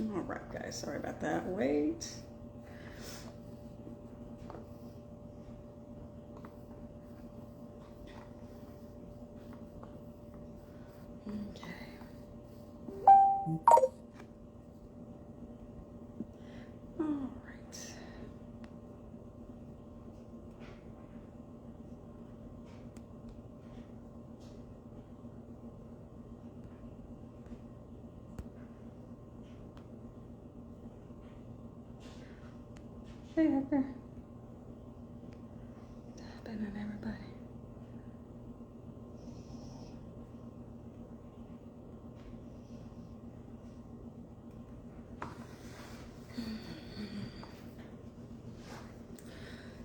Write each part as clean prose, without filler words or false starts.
All right, guys. Sorry about that. Wait. Okay. All right. Hey, Edgar. Tapping on everybody.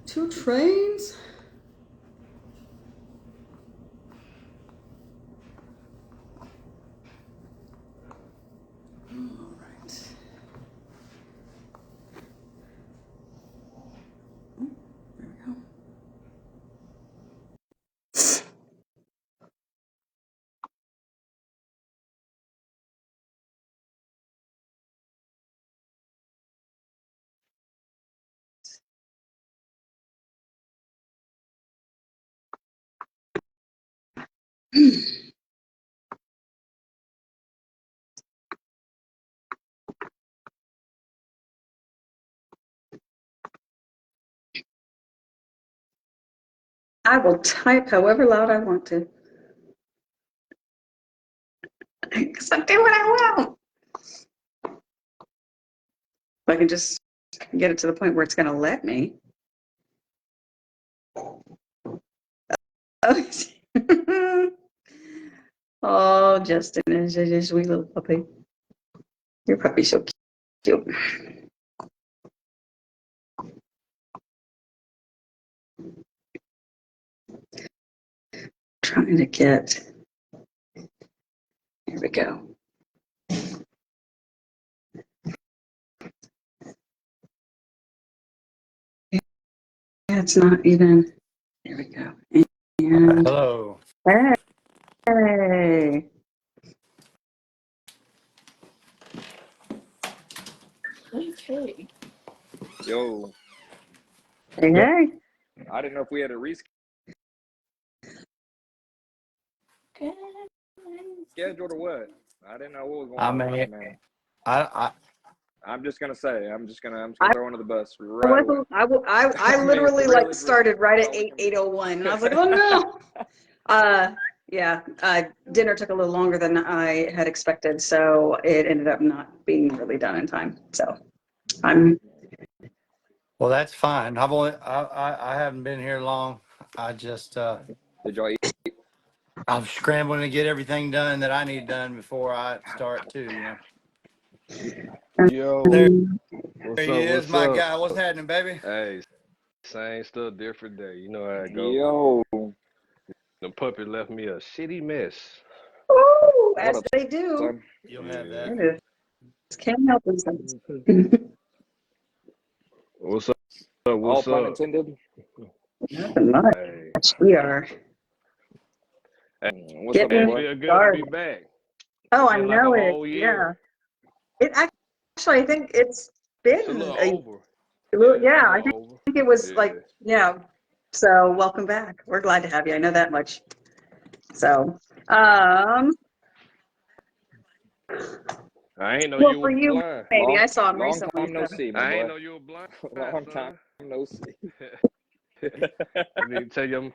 Two trains? All right. Oh, there we go. I will type however loud I want to. Because I do what I want. If I can just get it to the point where it's going to let me. Oh, oh, Justin is a sweet little puppy. Your puppy's so cute. Trying to get. Here we go. Yeah, it's not even. There we go. And hello. Hey. Okay. Yo. Hey, hey. I didn't know if we had a rescheduled or what. I didn't know what was going I on, mean, man. I I'm just gonna say, I'm just gonna throw under the bus right away. I literally like started right at 8:01, and I was like, oh no. Yeah, dinner took a little longer than I had expected, so it ended up not being really done in time. So well, that's fine. I haven't been here long. I just Did y'all eat? I'm scrambling to get everything done that I need done before I start too. Yo, There what's he up? is, What's my up? guy. What's happening, baby? Hey, same stuff, different day. You know how it go. Yo. The puppy left me a shitty mess. oh, What as up, they do. son? You'll have Yeah. that. It is. Can't help themselves. What's up? All What's pun up? intended. Nothing much. Hey, We are What's up, my hey, it getting boy? feel good to be started. back. Oh, It's I been like know a it. whole year. Yeah. It actually, I think it's It's a been little a over. little, Yeah, it's a yeah, I little think over. it was Yeah. like, yeah. So welcome back. We're glad to have you. I know that much. So, I ain't know well, you for were you, blind. maybe. I saw him Long recently. time no So. see, my I ain't boy. know you were blind, Long time son. no see. I need to tell you.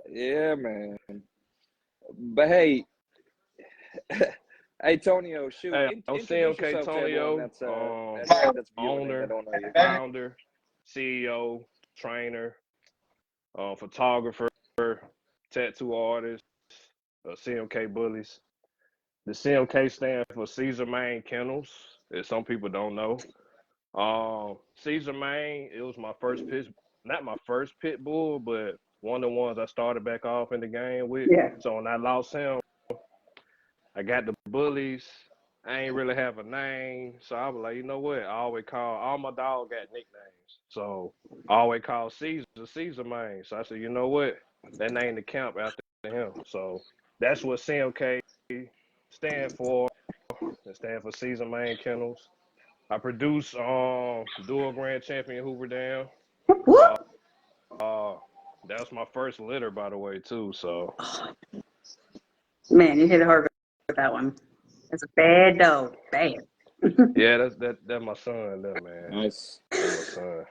Yeah, man. But hey, hey, Tonio, shoot, Hey, I'm introduce CMK yourself to everyone Tonio, that's viewing and that owner, don't know you. founder, CEO, trainer, photographer, tattoo artist, CMK Bullies. The CMK stands for Caesar Maine Kennels, as some people don't know. Caesar Maine, it was my first pit, not my first pit bull, but one of the ones I started back off in the game with. Yeah. So when I lost him, I got the Bullies. I ain't really have a name, so I was like, you know what? I always call all my dogs got nicknames, so I always call Caesar Maine. So I said, you know what? That named the camp after him. So that's what CMK stand for. It stands for Season Main Kennels. I produce dual grand champion Hoover Dam. Whoop. Uh, that's my first litter, by the way, too. So Man, you hit it hard with that one. That's a bad dog. Bad. yeah, that's my son, there, man. Nice. That's my son.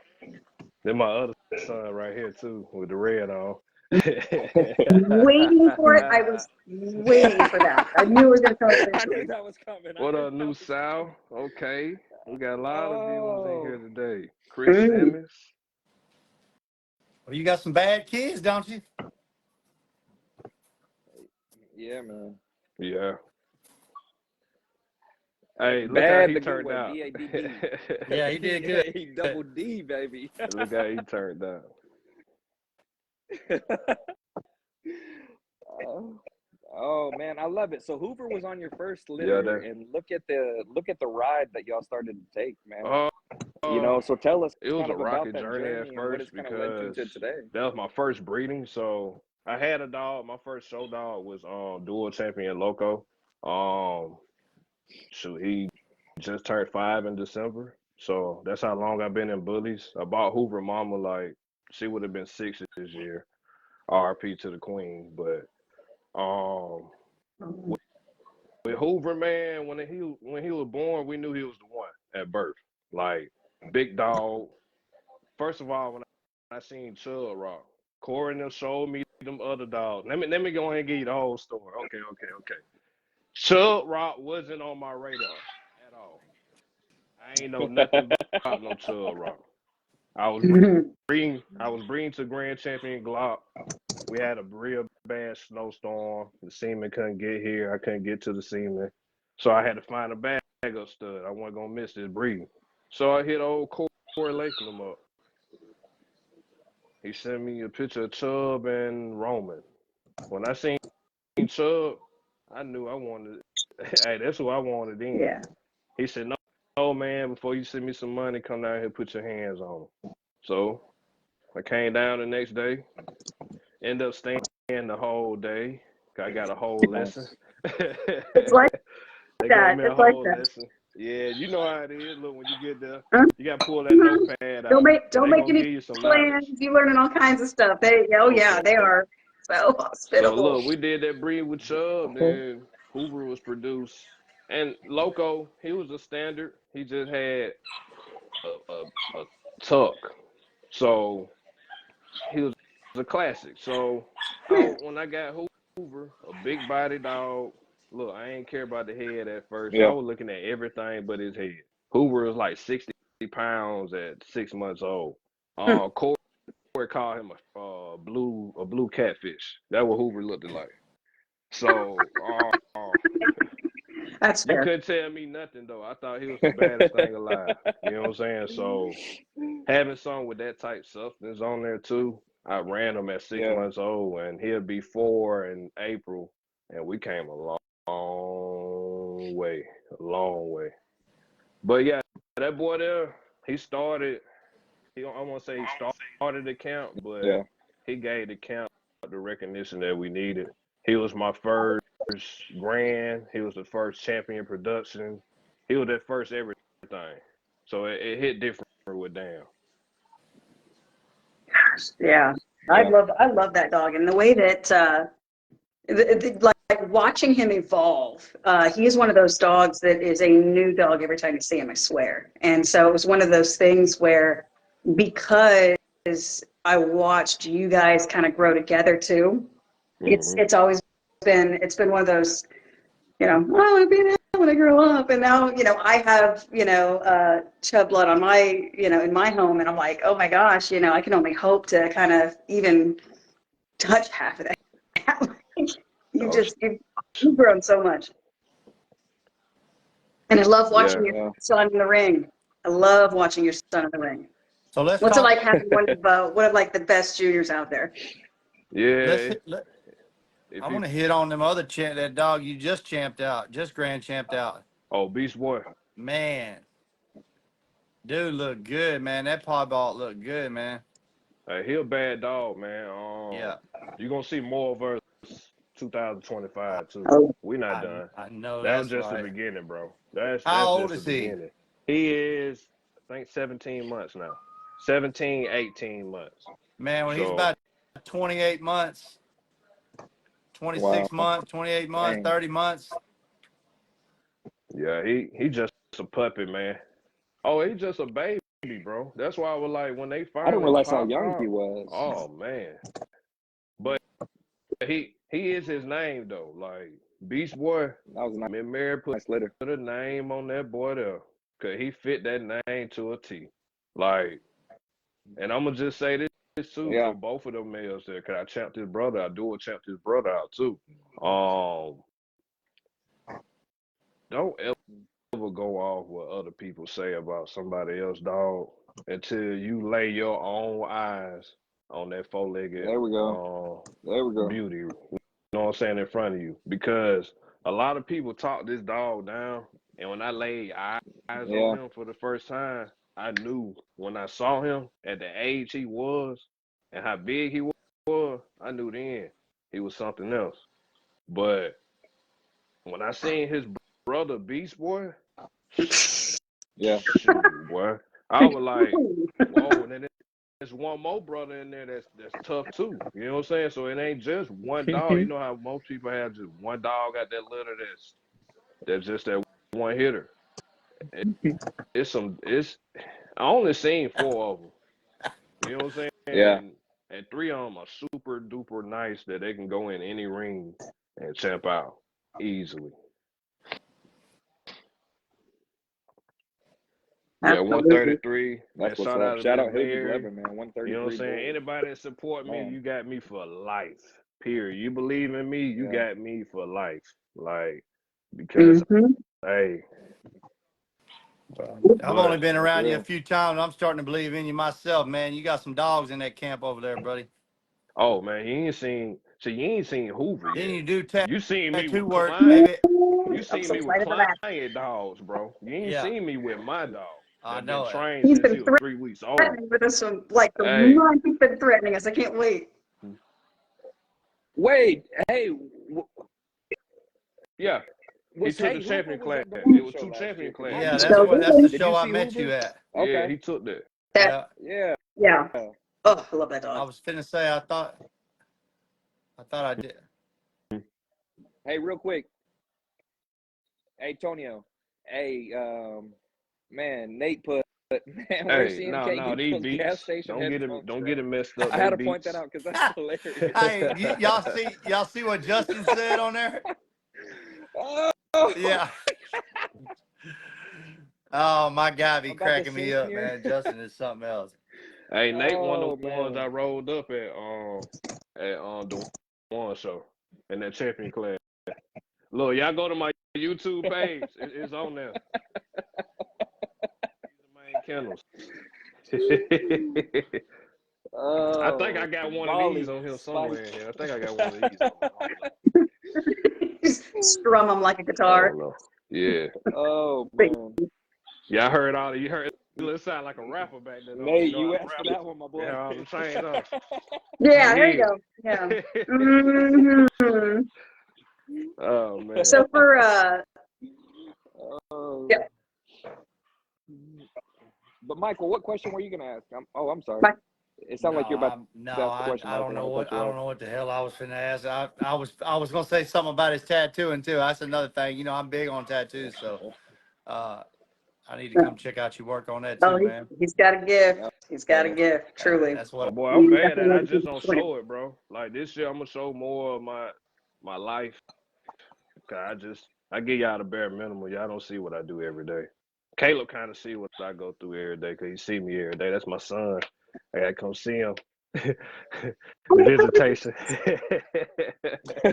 Then my other son right here too, with the red on. Waiting for it. I was waiting for that. I knew it was going to come I knew eventually. that was coming. What a new Sal. Okay. We got a lot of viewers in here Oh. today. Chris Emmons. Well, you got some bad kids, don't you? Yeah, man. Yeah. Hey, look how Bad he the good turned way. out. B-A-D-D. Yeah, he did good. He double D, baby. Look how he turned out. Oh man, I love it. So Hoover was on your first Yeah, litter, and look at the ride that y'all started to take, man. you You know, so tell us it was kind a of about rocket that journey journey at and what it's first kind of led because to today. that was my first breeding. So I had a dog. My first show dog was dual champion Loco. Shoot, he just turned 5 in December. So that's how long I've been in Bullies. I bought Hoover Mama, like she would have been 6 this year. RP to the queen. But with Hoover, man, when he was born, we knew he was the one at birth. Like big dog. First of all, when I seen Chub Rock, Corey and them showed me them other dogs. Let me go ahead and give you the whole story. Okay. Chub Rock wasn't on my radar at all. I ain't know nothing about no Chub Rock. I was breeding to Grand Champion Glock. We had a real bad snowstorm. The semen couldn't get here. I couldn't get to the semen. So I had to find a backup stud. I wasn't gonna miss this breeding. So I hit old Corey Latham up. He sent me a picture of Chubb and Roman. When I seen Chubb, I knew I wanted hey, that's who I wanted in. Yeah. He said, no, man, before you send me some money, come down here, put your hands on him. So I came down the next day, ended up staying the whole day. I got a whole lesson. It's like They that. got me a It's like whole that. lesson. Yeah, you know how it is. Look, when you get there, Huh? you got to pull that notepad out. Don't They make gonna any give you some plans. knowledge. You're learning all kinds of stuff. Yeah, they are so So hospitable. look, we did that breed with Chubb, then Hoover was produced. And Loco, he was a standard. He just had a tuck. So he was a classic. So when I got Hoover, a big body dog, look, I ain't care about the head at first. Yeah. I was looking at everything but his head. Hoover was like 60 pounds at 6 months old. Corey called him a blue catfish. That's what Hoover looked like. So That's you fair. couldn't tell me nothing though. I thought he was the baddest thing alive. You know what I'm saying? So having something with that type substance on there too, I ran him at 6 months old, and he'll be 4 in April, and we came a long way. But yeah, that boy there, he started. I want to say he started the camp, but he gave the camp the recognition that we needed. He was my first grand. He was the first champion production. He was that first everything. So it hit different with Dam. Yeah. I love that dog, and the way that like watching him evolve. He is one of those dogs that is a new dog every time you see him, I swear. And so it was one of those things where, because I watched you guys kind of grow together too, it's always been one of those, I want to be that when I grow up. And now, I have, Chubb blood on my, in my home, and I'm like, oh my gosh, I can only hope to kind of even touch half of that. You've grown so much. And I love watching your son in the ring. I love watching your son in the ring. So let's What's talk. it like having one of like the best juniors out there? Yeah. I want to hit on them other that dog you just grand champed out. Oh, Beast Boy. Man. Dude look good, man. That piebald look good, man. He a bad dog, man. Yeah. You're going to see more of us 2025 too. Oh, We're not done. I know That was that's just the right. beginning, bro. That's How old just is the he? beginning. He is, I think, 17 months now. 17, 18 months. Man, when he's So about 28 months, 26 Wow. months, 28 months, Dang. 30 months. yeah, he just a puppy, man. Oh, he just a baby, bro. That's why I was like, when they I didn't finally realize how popped young out, he was. oh man. But he is his name though. Like Beast Boy, That was a me and Mary put nice litter. a name on that boy there. Cause he fit that name to a T. Like, and I'm gonna just say this too Yeah. for both of them males there. Cause I champed his brother. I do champ his brother out too. Don't ever go off what other people say about somebody else, dog, until you lay your own eyes on that four-legged There we go. There we go. beauty. You know what I'm saying, in front of you. Because a lot of people talk this dog down, and when I laid eyes Yeah. on him for the first time, I knew when I saw him at the age he was and how big he was, I knew then he was something else. But when I seen his brother Beast Boy, Yeah. shoot, boy, I was like, whoa, and then there's one more brother in there that's tough too. You know what I'm saying? So it ain't just one dog. You know how most people have just one dog at that litter that's just that one hitter. It's I only seen 4 of them. You know what I'm saying? Yeah. And 3 of them are super duper nice that they can go in any ring and champ out easily. Yeah, absolutely. 133. Man, That's what's shout up. out to Shout Miss out Hoover Mary. 11, man. 133. You know what I'm saying? Bulls. Anybody that support me, Man. you got me for life. Period. You believe in me, you Yeah. got me for life. Like, because hey, I've only but been That's around you a real. few times. I'm starting to believe in you myself, man. You got some dogs in that camp over there, buddy. oh man, you ain't seen Hoover Then yet. you do You seen me tattoo with work, client. maybe. You I'm seen so me with excited for that. client dogs, bro. You ain't Yeah, seen me with my dog I that been know it. trained He's since been he was 3 weeks old. threatening with this one, like the Hey, month he's been threatening us. I can't wait. Wait. Hey. yeah, he Was took the Hoover champion was class. at the It Bullies was show 2 last champion year? 'Cause I classes. Yeah, just So that's the did show you I see met you Hoover? at. Yeah, Okay. he took that. That, Yeah, Yeah. yeah. Oh, I love that I dog. was finna say I thought I did. Hey, real quick. Hey, Tonio. Hey, man, Nate put, man, where's Hey, CMK no, getting these those gas beats. station headphones Don't get from? it messed up. I They had to point that beats. out because that's hilarious. Hey, y'all see what Justin said on there? Oh, Yeah. Oh, my guy be about the cracking me up, senior. man. Justin is something else. Hey, Nate, one of Oh, the ones I man. rolled up at the one show in that champion class. Look, y'all go to my YouTube page. It's on there. The main kennels. I think I Oh, got one of volley these on here spike. somewhere in here. I think I got one of these on here. Hold Just strum him like a on. I guitar. don't know. Yeah. Oh, man. Yeah, I heard all you heard it sound like a rapper back then. Nate, You know you how to asked for rap. that one, my boy. Yeah, all them chains on. Yeah, there you Yeah. go. Yeah. hmm Oh man. So for Oh. yeah, But Michael, what question were you gonna ask? I'm sorry. Mike. It sounded like you're about to ask a I question, Michael. don't know When I cut you I off. don't know what the hell I was finna ask. I was gonna say something about his tattooing too. That's another thing. You know, I'm big on tattoos, so I need to come check out your work on that Oh, too, man. he's got a gift. Yeah. He's got a gift. Truly. That's Oh what boy, I'm You bad at it. definitely I need to just keep don't doing it. show it, bro. Like this year I'm gonna show more of my life. Cause I give y'all the bare minimum. Y'all don't see what I do every day. Caleb kind of see what I go through every day because he see me every day. That's my son. I gotta come see him. Visitation.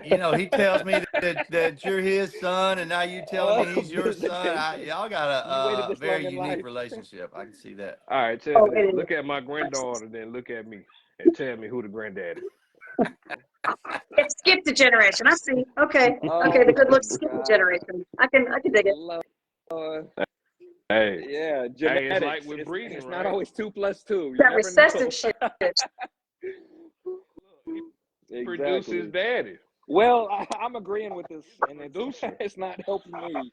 you know. He tells me that you're his son, and now you telling me he's your son. Visitation. Y'all got You waited a this long very in unique life. relationship. I can see that. All right, tell Oh, me it this. is. Look at my granddaughter, then look at me, and tell me who the granddaddy. It skipped a generation. I see. Okay. Oh Okay. The good my looks skipped a God. generation. I can dig it. Lord. Hey, Yeah, hey, it's genetics. like with And breeding, it's right? not always 2 + 2. You That never know. recessive shit. He produced his Exactly. daddy. Well, I'm agreeing with this, and Producer. it's not helping me.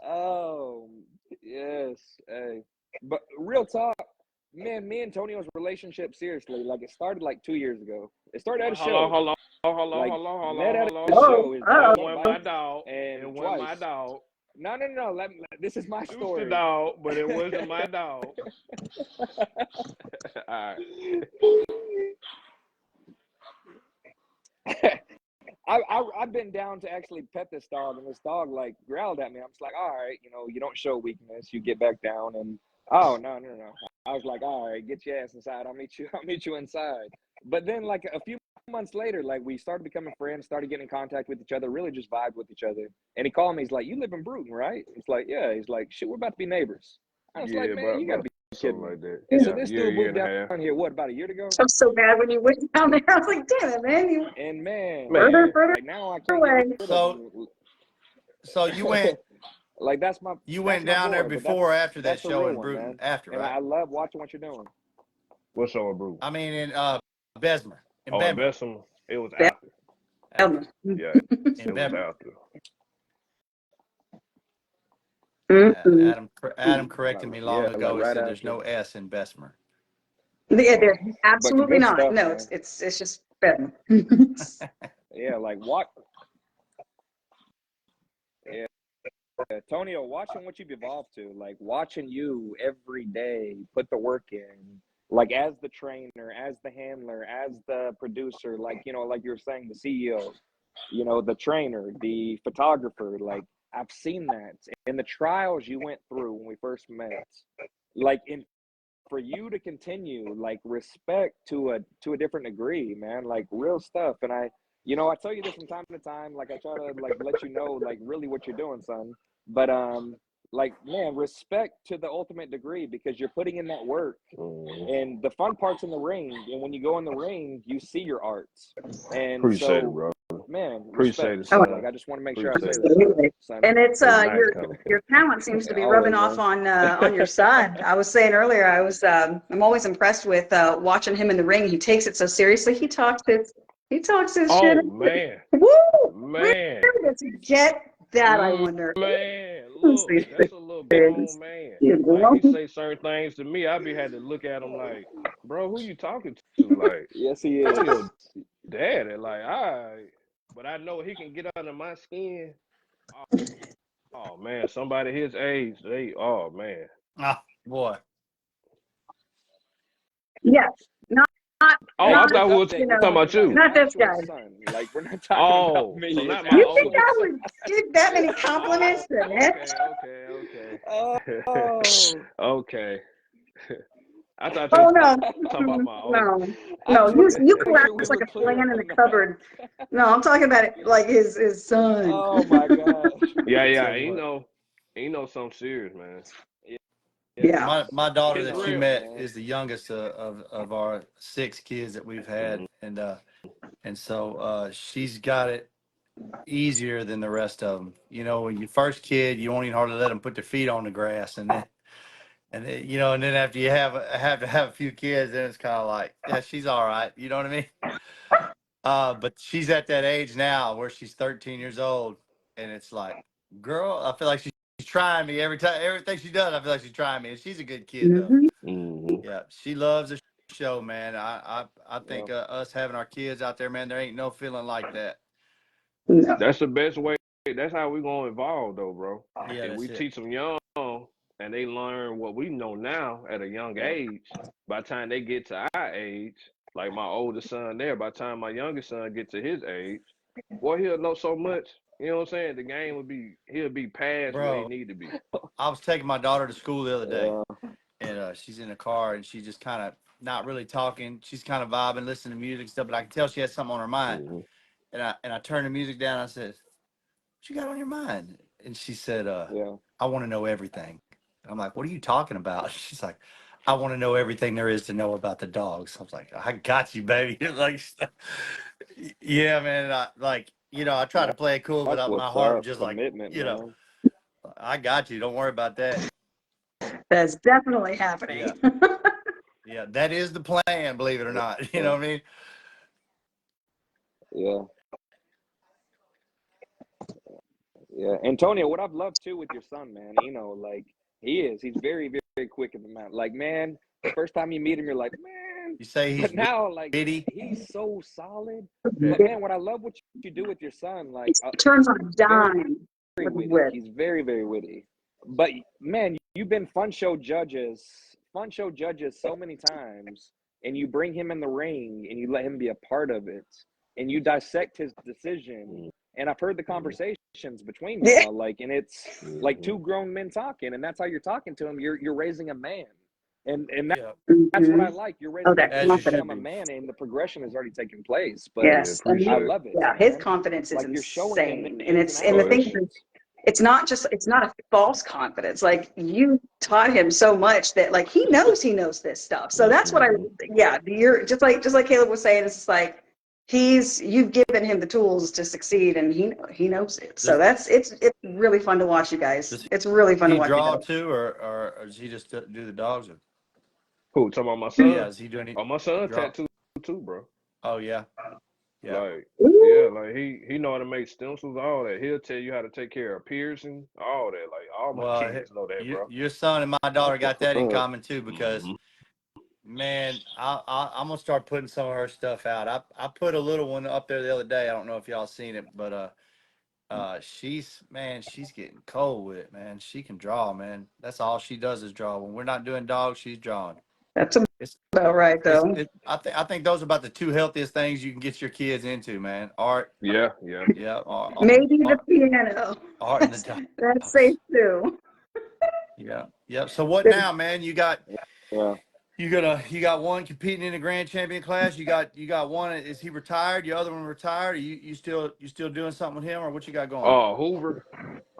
Oh, yes. Hey, but real talk, man, me and Tonio's relationship, seriously, like it started like 2 years ago. It started at a Hold on, show. hold on, hold on, Like hold on, hold met on, at hold a on. Oh, show. His oh. dad It went wasn't by, my dog. and It wasn't my twice. dog. No. This is my Shoot the story. dog, but it wasn't my dog. All right. I've been down to actually pet this dog, and this dog like growled at me. I'm just like, all right, you don't show weakness, you get back down, and oh no. I was like, all right, get your ass inside. I'll meet you inside. But then like a few months later, like we started becoming friends, started getting in contact with each other, really just vibed with each other. And he called me. He's like, you live in Bruton, right? It's like, yeah. He's like, shit, we're about to be neighbors. I was like, man, you gotta be kidding something me. like that. And so Yeah, this year dude moved and a half. down here, what, about a year ago? I'm so bad when you went down there. I was like, damn it, man. You And man, further, further like now I can't away. get rid of So, him. so you went Like that's down there boy, but before or after that that's the show real in one, Bruton? man. After, And right? I love watching what you're doing. What's on, bro? I mean, in Bessemer, in Oh, in Bedmer, Bessemer, it was after. after, Yeah, in it was Bedmer. after. Mm-mm. Adam corrected me long Yeah, ago. like He right said there's after. no S in Bessemer. Yeah, they're But absolutely good not. stuff, No, man. it's just better. Yeah, like what? Yeah, Tonio, watching what you've evolved to, like watching you every day put the work in, like as the trainer, as the handler, as the producer, like like you were saying, the CEO, the trainer, the photographer, like I've seen that in the trials you went through when we first met. Like for you to continue, like respect to a different degree, man, like real stuff. And I tell you this from time to time, like I try to like let you know like really what you're doing, son. But like man, respect to the ultimate degree, because you're putting in that work. And the fun part's in the ring, and when you go in the ring you see your arts. And Appreciate it, so bro. man, Appreciate respect, it, Oh, son. son. Like I just want to make sure I say Appreciate it, that, son. absolutely. son. And it's It's nice your talent seems to be rubbing Always, off man. on your son. I was saying earlier, I'm always impressed with watching him in the ring. He takes it so seriously. He talks his shit. Oh man, Woo! Where man, does he get that, I wonder? man. Who's Look, these that's a little things? grown man. You Like he know? say certain things to me, I be had to look at him like, bro, who you talking to? Like, Yes, he I'm is. your daddy. Like, all right, but I know he can get under my skin. Oh man, somebody his age, oh man. Ah, boy. Yes. Not, Oh, Hey, I not, thought we quick were you update. We're know, talking talking about about his you. not this actual guy. son. Like we're not talking about Oh, me. so His not my You think oldest. I actual would give that many Oh, compliments to him? okay. Oh. Okay. I thought you Oh were no, talking about my oldest. no, I no. just You wanted you to make sure we collapse like were a clear plan in on the that. cupboard. No, I'm talking about it like his son. Oh my gosh. Yeah, I yeah. tell you what. Something serious, man. Yeah. Yeah. My daughter It's that you real. met Man. is the youngest of our 6 kids that we've had, and so she's got it easier than the rest of them. When you first kid, you won't even hardly let them put their feet on the grass, and then after you have to have a few kids, then it's kind of like, yeah, she's all right. You know what I mean? But she's at that age now where she's 13 years old, and it's like, girl, I feel like she's trying me every time. Everything she does, I feel like she's trying me, and she's a good kid though. Hmm. Mm-hmm. Yeah, she loves the show, man. I Yeah. think us having our kids out there, man, there ain't no feeling like that. No. That's the best way. That's how we gonna evolve, though, bro. Yeah, If that's we it. teach them young and they learn what we know now at a young Yeah. age, by the time they get to our age, like my oldest son there, by the time my youngest son get to his age, boy, he'll know so much. You know what I'm saying? The game he'll be past where he Bro, need to be. I was taking my daughter to school the other day, Yeah. and she's in the car, and she just kind of not really talking. She's kind of vibing, listening to music and stuff, but I can tell she has something on her mind. Mm-hmm. And I turned the music down. I said, "What you got on your mind?" And she said, Yeah. "I want to know everything." And I'm like, "What are you talking about?" She's like, "I want to know everything there is to know about the dogs." I was like, "I got you, baby." Like, yeah, man. I try to play it cool, but That's my what's heart was up. just like, Commitment, man. I got you. Don't worry about that. That's definitely happening. Yeah, that is the plan. Believe it or not, you Yeah. know what I mean. Yeah. Yeah. Antonio, what I've loved too with your son, man, like he's very, very quick in the mouth. Like, man, the first time you meet him, you're like, man, You say but he's now, like, witty. he's so solid. But man, what I love what you do with your son, like, He turns on a very, dime very with witty. wit. He's very, very witty. But man, you've been fun show judges so many times, and you bring him in the ring and you let him be a part of it, and you dissect his decision. And I've heard the conversations between Yeah. y'all, like, and it's like two grown men talking, and that's how you're talking to him. You're raising a man, and Yeah. that's what I Mhm. like. You're Oh, raising that As you to become should a be. man, and the progression has already taken place. But Yes, and I Appreciate it. love it, yeah, his man. confidence is Like, you're showing him the insane, and ins and and the Oh, thing outs. is, it's not a false confidence. Like, you taught him so much that, like, he knows this stuff. So that's what you're just like Caleb was saying. It's just like you've given him the tools to succeed, and he knows it. So Does, it's really fun to watch you guys. does It's really fun to he watch you draw guys. too, or does he just do the dogs? Or, who talking about my yeah, son? is he doing any Oh, my son draw? tattooed too, bro. Oh yeah, yeah. Like, yeah, Ooh, like he know how to make stencils, all that. He'll tell you how to take care of piercing, all that. Like, all my Well, kids know that, bro. your son and my daughter got that in common too, because man, I'm gonna start putting some of her stuff out. I put a little one up there the other day. I don't know if y'all seen it, but she's getting cold with it, man. She can draw, man. That's all she does is draw. When we're not doing dogs, she's drawing. that's It's about right, though. I think those are about the two healthiest things you can get your kids into, man. Art, Yeah, yeah. yeah, Maybe the piano. art and the That's safe dogs. too. Yeah, yeah. So what now, man? You got Yeah. you got one competing in the grand champion class. You got one. Is he retired? Your other one retired? Are you still doing something with him, or what you got going? Oh, Hoover.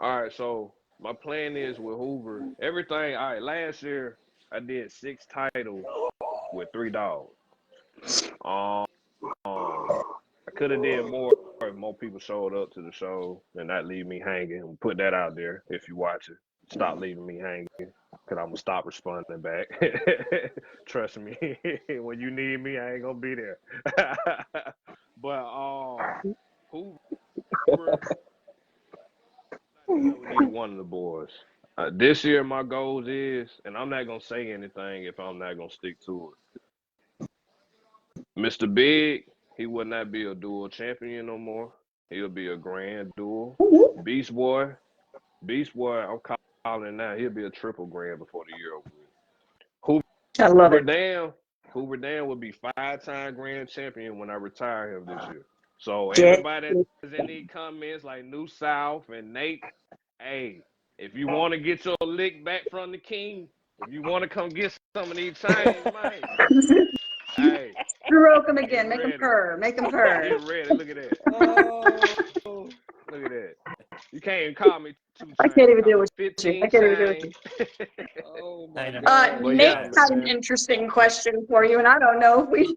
All right, so my plan is with Hoover, everything. All right, last year I did 6 titles with 3 dogs. Um, I could have did more if more people showed up to the show and not leave me hanging. Put that out there if you watch it. Stop leaving me hanging, because I'm gonna stop responding back. Trust me, when you need me, I ain't gonna be there. But Hoover, with either one of the boys. This year, my goals is, and I'm not gonna say anything if I'm not gonna stick to it. Mr. Big, he will not be a dual champion no more. He'll be a grand dual. Beast Boy, I'm calling now. He'll be a triple grand before the year over with. I love Hoover it. Dam, Hoover Dam will be 5-time grand champion when I retire him this year. So Get everybody that's in these comments like New South and Nate, hey, if you want to get your lick back from the king, if you want to come get some of these chains, man, hey, stroke him get again. Make him ready. purr. Make him purr. Get ready. Look at that. Oh, Look at that. You can't even call me 2 I chains. can't even Call deal me with you. I 15 can't even deal with chains. you. oh my Ain't no- God. But Nate yeah, had an man. interesting question for you, and I don't know if we need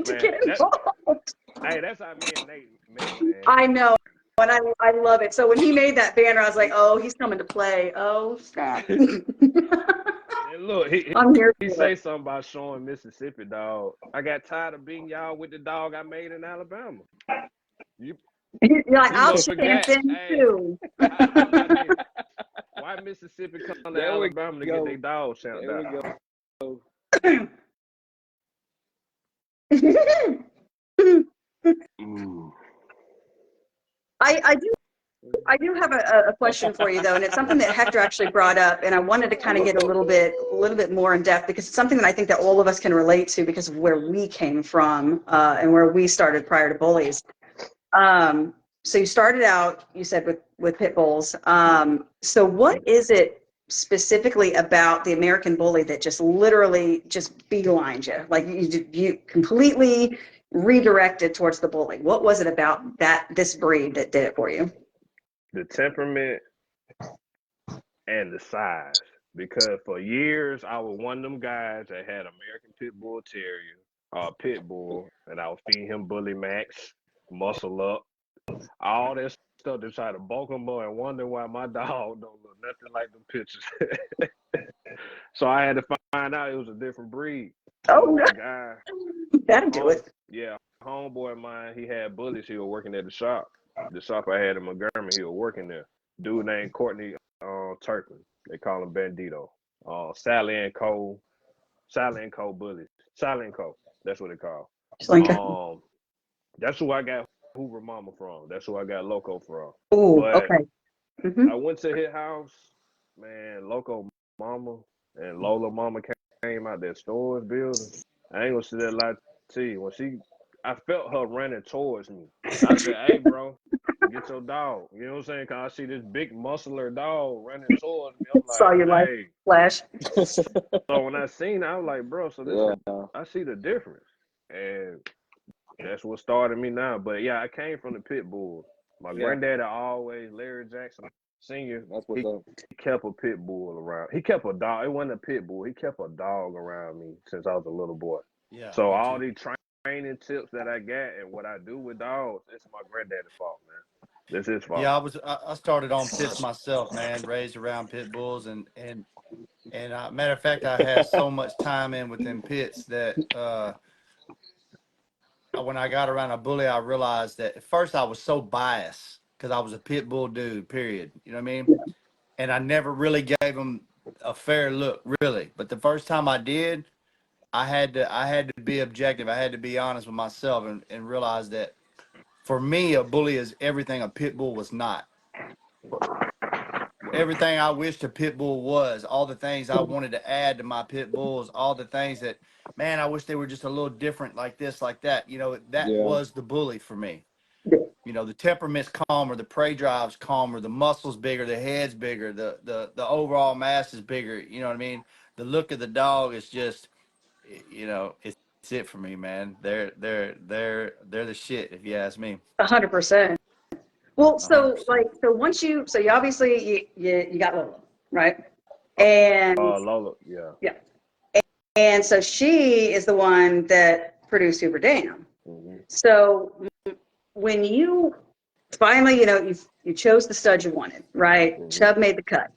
to Man, get involved. hey, that's how me and Nate met, man. I know, and I love it. So when he made that banner, I was like, oh, he's coming to play. Oh, snap. And look, I'm here he for say it. something about showing Mississippi, dog. I got tired of beating y'all with the dog I made in Alabama. You You're like, you I'll must champ forget. in Hey, too. how about this? Why Mississippi come to There we Alabama to get go. their dog champed There we out? go. Mm. I do have a question for you though, and it's something that Hector actually brought up, and I wanted to kind of get a little bit more in depth, because it's something that I think that all of us can relate to because of where we came from and where we started prior to Bullies. So you started out, you said, with pit bulls. So what is it specifically about the American Bully that just literally just beelined you? Like you completely redirected towards the bully. What was it about this breed that did it for you? The temperament and the size. Because for years I was one of them guys that had American Pit Bull Terrier, Pit Bull, and I would feed him Bully Max, muscle up, all that stuff to try to bulk him up and wonder why my dog don't look nothing like them pictures. So I had to find out it was a different breed. Oh, So no. a guy, That'll do it. yeah, homeboy of mine, he had Bullies. He was working at the shop. The shop I had in Montgomery, he was working there. Dude named Courtney Turpin. They call him Bandito. Sally and Co. Bullies. Sally and Co. That's what they call. Just like, That's who I got Hoover Mama from. That's who I got Loco from. oh, But okay. Mm-hmm. I went to his house, man. Loco Mama and Lola Mama came out that stores building. I ain't gonna sit there lie to you. I felt her running towards me. I said, "Hey, bro, get your dog." You know what I'm saying? Cause I see this big muscular dog running towards me. I'm Saw like, your life "Hey." flash. So when I seen it, I was like, "Bro, so this Yeah. I see the difference." And that's what started me now. But yeah, I came from the pit bull. My Yeah. granddaddy always, Larry Jackson Sr., That's what's up. he kept a pit bull around. He kept a dog. It wasn't a pit bull. He kept a dog around me since I was a little boy. Yeah. So me all too. these training tips that I got and what I do with dogs, it's my granddaddy's fault, man. This is his fault. Yeah, I started on pits myself, man. Raised around pit bulls, and matter of fact, I had so much time in with them pits that when I got around a bully, I realized that at first I was so biased because I was a pit bull dude. Period. You know what I mean? And I never really gave them a fair look, really. But the first time I did, I had to be objective. I had to be honest with myself and realize that for me, a bully is everything a pit bull was not. Everything I wished a pit bull was, all the things I wanted to add to my pit bulls, all the things that, man, I wish they were just a little different, like this, like that. You know, that Yeah. was the bully for me. You know, the temperament's calmer, the prey drive's calmer, the muscles bigger, the head's bigger, the overall mass is bigger. You know what I mean? The look of the dog is just, you know, it's it for me, man. They're the shit, if you ask me. 100%. Well, so 100%. like, so you obviously you got Lola, right? And Lola, yeah. yeah, and so she is the one that produced Hoover Dam. Mm-hmm. So when you finally, you know, you chose the stud you wanted, right? Mm-hmm. Chubb made the cut,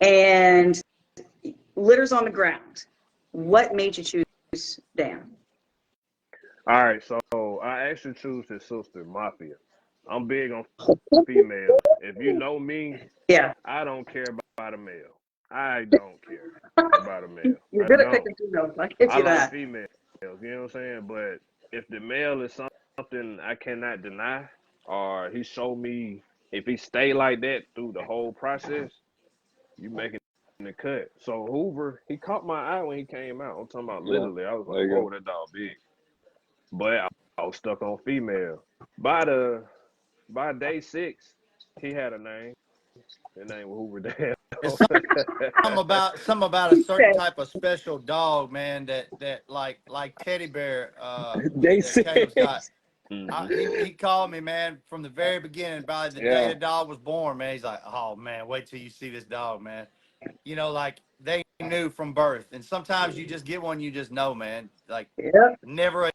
and litter's on the ground. What made you choose Dam? All right, so I actually choose his sister, Mafia. I'm big on females. If you know me, Yeah, I don't care about a male. I don't care about a male. you're I good at don't. picking females. I give I you like that. females. You know what I'm saying? But if the male is something I cannot deny, or he showed me if he stay like that through the whole process, you making the cut. So Hoover, he caught my eye when he came out. I'm talking about Yeah. literally. I was There like, you go. whoa, that dog big. But I was stuck on female. By day 6, he had a name. His name was Hoover Dam. It's some about a certain Okay. type of special dog, man. That like teddy bear. Day That Caleb's got. six. He called me, man, from the very beginning. By the day Yeah. the dog was born, man, he's like, "Oh man, wait till you see this dog, man." You know, like they knew from birth. And sometimes you just get one, you just know, man. Like Yep. never a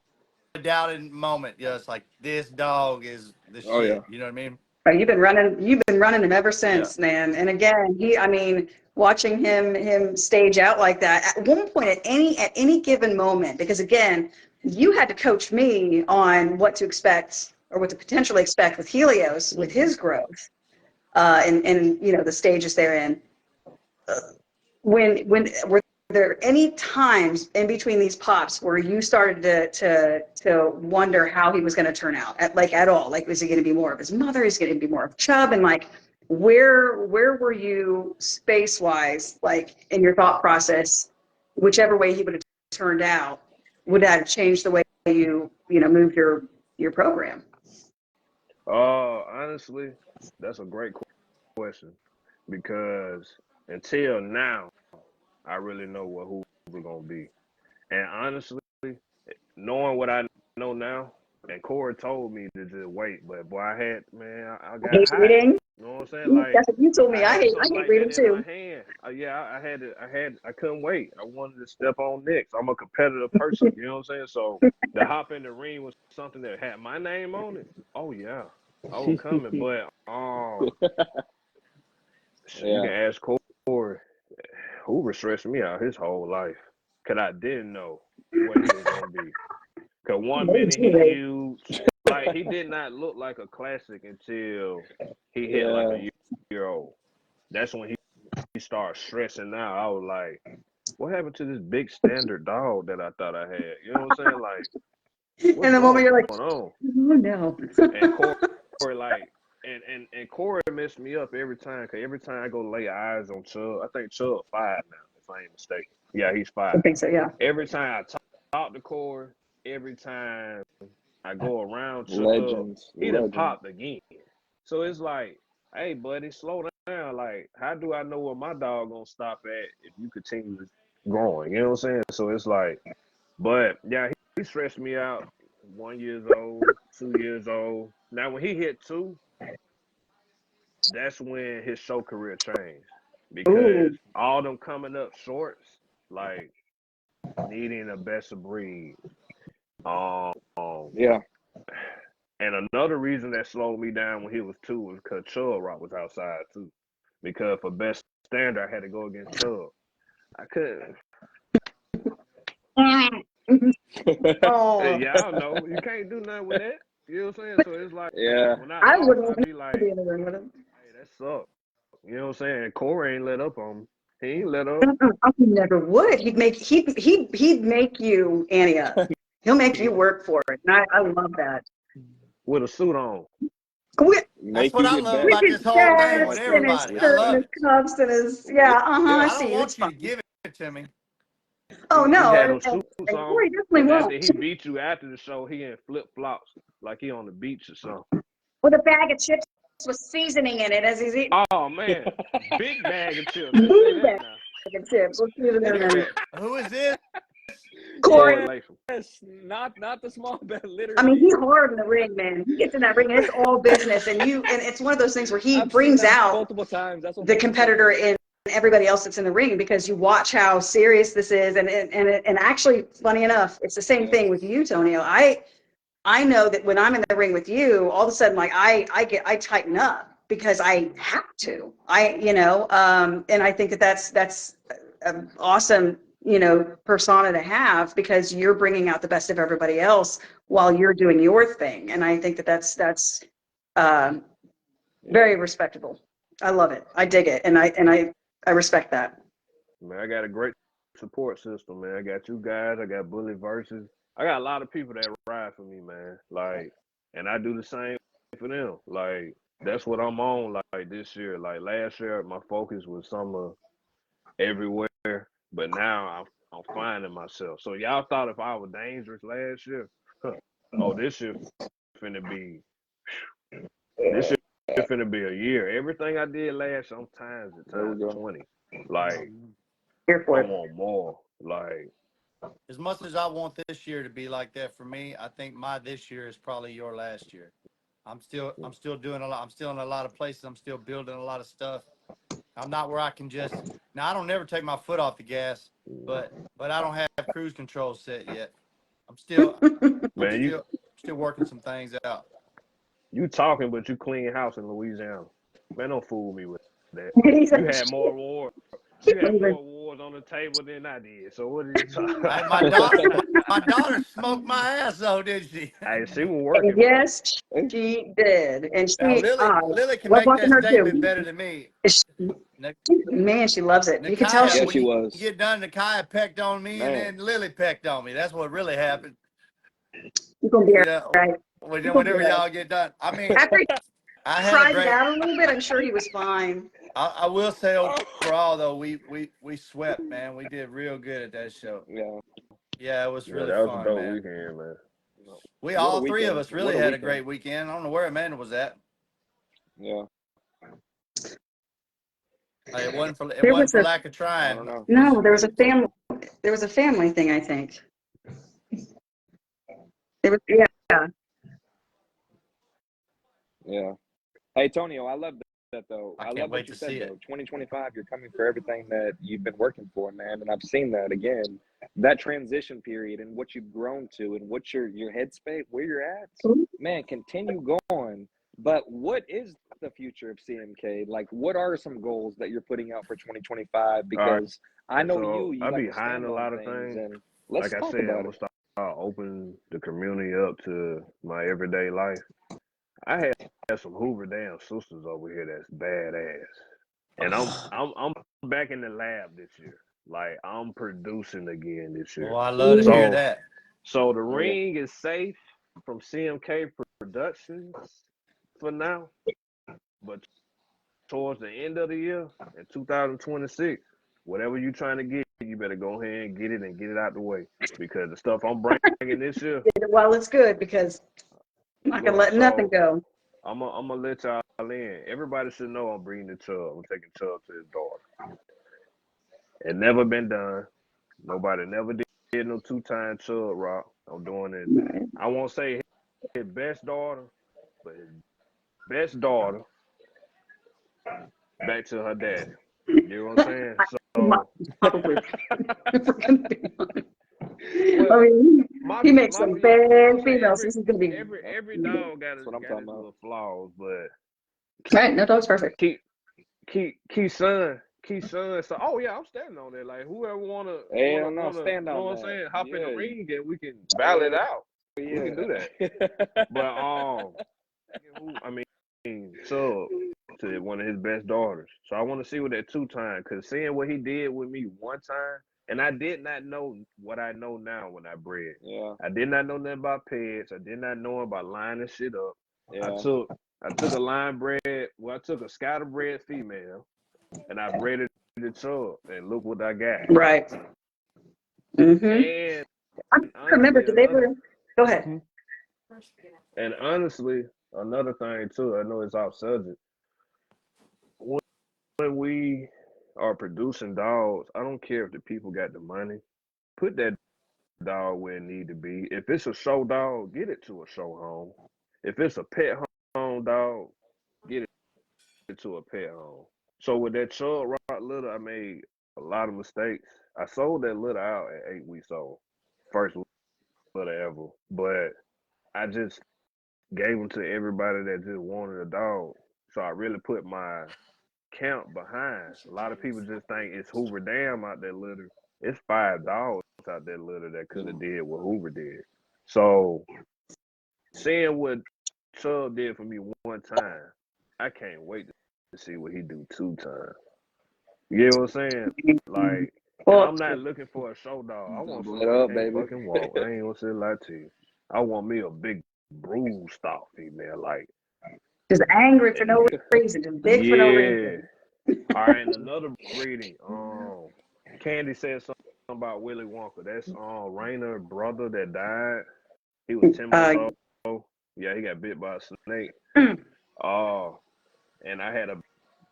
doubted moment. You know, it's like this dog is the Oh yeah. shit. You know what I mean? Right, you've been running him ever Yeah. since, man. And again, I mean, watching him stage out like that at one point at any given moment, because again, you had to coach me on what to expect or what to potentially expect with Helios, with his growth, and you know, the stages they're in. When were there any times in between these pops where you started to wonder how he was going to turn out at all? Like, was he going to be more of his mother? Is he going to be more of Chubb? And like, where were you space wise, like in your thought process, whichever way he would have turned out, would that have changed the way you know, moved your program? Honestly, that's a great question because until now, I really know what Hoover gonna be. And honestly, knowing what I know now, and Corey told me to just wait, but boy, I got Hate hot. reading. You know what I'm saying? Like That's what you told I me. I had hate something like reading that in my too. hand. Yeah, I couldn't wait. I wanted to step on next. I'm a competitive person. You know what I'm saying? So to hop in the ring was something that had my name on it. Oh yeah, I was coming, but you Yeah. can ask Corey. Hoover stressed me out his whole life because I didn't know what he was gonna be. Because one minute he huge, like he did not look like a classic until he hit like a year old. That's when he started stressing out. I was like, what happened to this big standard dog that I thought I had? You know what I'm saying? Like, what's And the moment you're like, going oh on? no. And Corey, like, and Corey messed me up every time. Cause every time I go lay eyes on Chubb, I think Chubb 5 now, if I ain't mistaken. Yeah, he's 5. I think so, yeah. Every time I talk to Corey, every time I go around Chubb, Legends. he done popped again. So it's like, hey, buddy, slow down. Like, how do I know where my dog gonna stop at if you continue growing? You know what I'm saying? So it's like, but yeah, he stressed me out. 1 year old, 2 years old. Now, when he hit 2, that's when his show career changed because all them coming up shorts, like needing a best of breed. Yeah. And another reason that slowed me down when he was 2 was because Chubb Rock was outside too. Because for best standard, I had to go against Chubb. I couldn't. Oh, Yeah, I don't know. You can't do nothing with that. You know what I'm saying? So it's like, Yeah. when I I wouldn't be like, be in the room with him. hey, that sucks. You know what I'm saying? Corey ain't let up on me. He ain't let up. I never would. He'd make you ante up. He'll make you work for it. And I love that. With a suit on. With Make what you I get love better. about his this whole thing stats with and his everybody. I shirt and love his it. cuffs and his, I I see don't you. It's want you to fine. give it to me. Oh, He no. had And, them and, suits and on, Corey definitely and after won't. he beat you after the show, he in flip flops like he on the beach or something. With a bag of chips with seasoning in it as he's eating. Oh man, big bag of chips. Let's say Big that bag now. of chips with seasoning in Big it. bag. Who is this? Corey, Corey Latham. Yes, not the small bag, I mean, literally. he's hard in the ring, man. He gets in that ring and it's all business. And it's one of those things where he I've seen brings that out multiple times. That's what the makes it so competitor funny. in everybody else that's in the ring because you watch how serious this is. And actually, funny enough, it's the same thing with you, Tonio. I know that when I'm in the ring with you, all of a sudden, like I tighten up because I have to. And I think that's an awesome, persona to have because you're bringing out the best of everybody else while you're doing your thing. And I think that's very respectable. I love it. I dig it, and I respect that. Man, I got a great support system, man. I got you guys. I got Bully Versus. I got a lot of people that ride for me, man. Like, and I do the same for them. Like, that's what I'm on. Like this year, like last year, my focus was summer everywhere, but now I'm finding myself. So y'all thought if I was dangerous last year, oh, this year finna be this year finna be a year. Everything I did last year, I'm times it There we times go. 20. Like, Here for I it. want more. Like, As much as I want this year to be like that for me, I think my this year is probably your last year. I'm still doing a lot. I'm still in a lot of places. I'm still building a lot of stuff. I'm not where I can just now. I don't never take my foot off the gas, but I don't have cruise control set yet. I'm still I'm man, still working some things out. you talking, but you clean house in Louisiana. Man, don't fool me with that. He's You like, had more awards. You keep had more moving. awards on the table than I did. So what are you talking? Hey, my daughter smoked my ass though, did she? Hey, she was working though. Yes, she did, and Now she Lily can was make watching that her statement too. better than me. Man, she loves it. You can tell Nakaya, Yeah, she. when she you was. get done, Nakaya pecked on me, and Man. then Lily pecked on me. That's what really happened. You're gonna be all You know, right. You're gonna be whenever all right. y'all get done. I mean, After he I had a cried it great. out a little bit, I'm sure he was fine. I will say overall though, we swept, man. We did real good at that show. Yeah. Yeah, it was Yeah, really that was a fun, dope man. weekend, man. We What a all three of weekend. us What really a had a weekend. great weekend. I don't know where Amanda was at. Yeah. It wasn't for There was a lack of I trying. don't know. no. There was a family thing. I think there was. Yeah. Yeah. Hey, Tonio, I love that though. I I can't love wait what you to see said it. though. 2025, you're coming for everything that you've been working for, man. And I've seen that again. That transition period and what you've grown to and what your headspace, where you're at, man, continue going. But what is the future of CMK? Like, what are some goals that you're putting out for 2025? All right. Because I know So you I like be to behind stand a on lot of things, things. and let's Like I talk said, I'm about gonna it. start opening the community up to my everyday life. I have some Hoover Dam sisters over here that's badass, and I'm back in the lab this year. Like I'm producing again this Well, year. I love to hear So that. so the Yeah. ring is safe from CMK Productions for now, but towards the end of the year in 2026, whatever you're trying to get, you better go ahead and get it out the way because the stuff I'm bringing this year. Well, it's good because I'm not gonna Look, let nothing so go. I'm gonna let y'all in. Everybody should know I'm bringing the Chubb. I'm taking Chubb to his daughter. It never been done. Nobody never did no 2-time Chubb rock. I'm doing it. Right. I won't say his best daughter, but his best daughter back to her daddy. You know what I'm saying? So, Probably. I well, mean, he makes my some you know what I'm bad saying. females. This is gonna be Every dog got That's what I'm got talking his about. little flaws, but right. No dog's perfect. Key son. So, oh yeah, I'm standing on it. Like whoever wanna Hell no, stand you know on what I'm that. saying, hop in the Yeah, ring and we can battle it out. We can do that. yeah. But I mean, so to one of his best daughters. So I want to see what that 2-time, because seeing what he did with me one time, and I did not know what I know now when I bred. Yeah, I did not know nothing about pets. I did not know about lining shit up. I yeah. took a line bred. Well, I took a scatter bred female, and I bred it to and look what I got. Right. Mm-hmm. And I remember. honestly, Did they ever? Go ahead. and honestly, another thing too. I know it's off subject. When we are producing dogs, I don't care if the people got the money. Put that dog where it need to be. If it's a show dog, get it to a show home. If it's a pet home dog, get it to a pet home. So with that Chub Rock litter, I made a lot of mistakes. I sold that litter out at 8 weeks old. First litter ever. But I just gave them to everybody that just wanted a dog. So I really put my count behind. A lot of people just think it's Hoover Dam out that litter. It's 5 dogs out that litter that could have did what Hoover did. So seeing what Chubb did for me one time, I can't wait to see what he do 2 times. You get what I'm saying? Like, and Well, I'm not looking for a show dog. I want Double it something that up, can't baby. fucking walk. I ain't gonna say lie to you. I want me a big bruised stock female, like, just angry for no and reason, just big for no yeah. reason. All right, and another breeding. Candy said something about Willy Wonka. That's Rainer brother that died. He was 10 months Uh, old. Yeah, he got bit by a snake. And I had a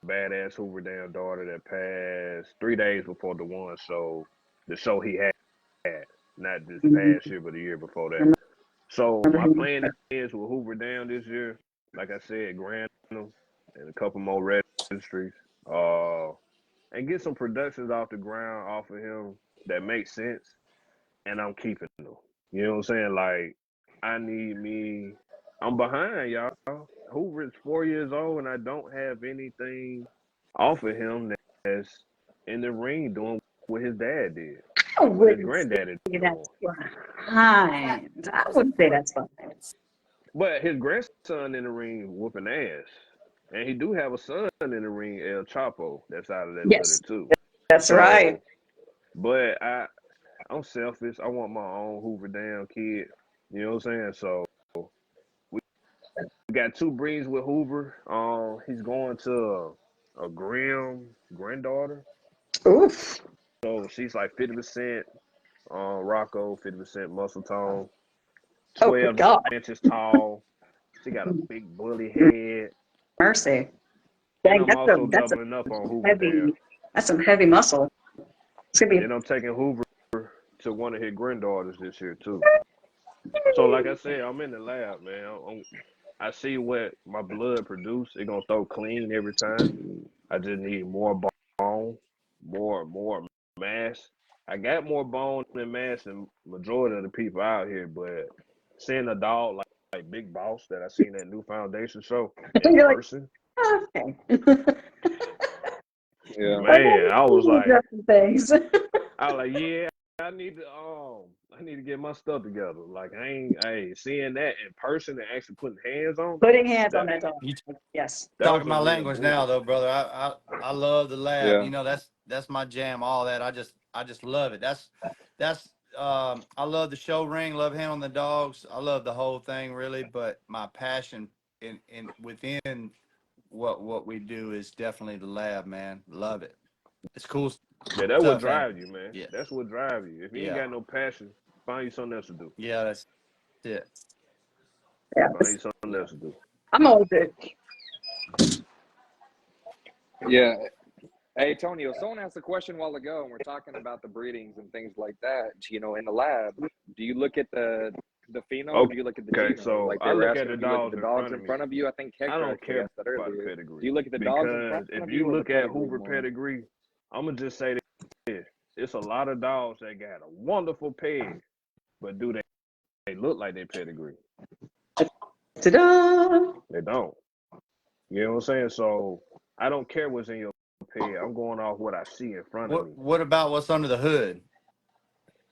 badass Hoover Dam daughter that passed 3 days before the one show, the show he had, not this past year, but the year before that. So my plan is with Hoover Dam this year, like I said, grant them and a couple more registries. And get some productions off the ground off of him that makes sense, and I'm keeping them. You know what I'm saying? Like, I'm behind y'all. Hoover is 4 years old, and I don't have anything off of him that's in the ring doing what his dad did, I what his wouldn't say granddaddy doing. that's behind. I wouldn't say that's behind. But his grandson in the ring whooping ass. And he do have a son in the ring, El Chapo, that's out of that litter Yes, too. that's right. So, but I'm selfish. I want my own Hoover Dam kid. You know what I'm saying? So we got 2 breeds with Hoover. He's going to a granddaughter. Oof. So she's like 50% Rocco, 50% muscle tone, Oh, good 12 God. inches tall. She got a big bully head. Mercy. And Dang, I'm also doubling up on Hoover Dam. that's some heavy muscle. It's gonna And be then I'm taking Hoover to one of his granddaughters this year too. So like I said, I'm in the lab, man. I see what my blood produce. It's gonna throw clean every time. I just need more bone, more mass. I got more bone and mass than majority of the people out here, but seeing a dog like Big Boss that I seen that new Foundation show in You're like, person. "Oh, okay. Yeah. Man, I was like, Adjusting things. yeah, I need to get my stuff together. Like seeing that in person and actually putting hands on Putting hands on that. that dog. You Yes. That was talking a my real language now, movie. though, brother. I love the lab. Yeah. You know, that's my jam. All that. I just love it. That's I love the show ring. Love handling the dogs. I love the whole thing, really. But my passion in within what we do is definitely the lab, man. Love it. It's cool Yeah, that's what stuff, man. drives you, man. Yeah, That's what drives you. If you ain't yeah, got no passion, find you something else to do. yeah. That's it. Yeah. Find you something else to do. I'm always good. Yeah. Hey, Tonio, someone asked a question a while ago, and we're talking about the breedings and things like that. You know, in the lab, do you look at the pheno or do you look at the Okay, genome? so Like I they were look at asking, the do you look at dogs the in dogs front of in me. front of you? I think I Hector don't actually care asked that about the earlier. pedigree. Do you look at the dogs in Because front if of you you or the look at pedigree Hoover more? pedigree, I'm gonna just say this: it's a lot of dogs that got a wonderful peg, but do they look like they pedigree? Ta-da! They don't. You know what I'm saying? So I don't care what's in your peg. I'm going off what I see in front of me. What about what's under the hood?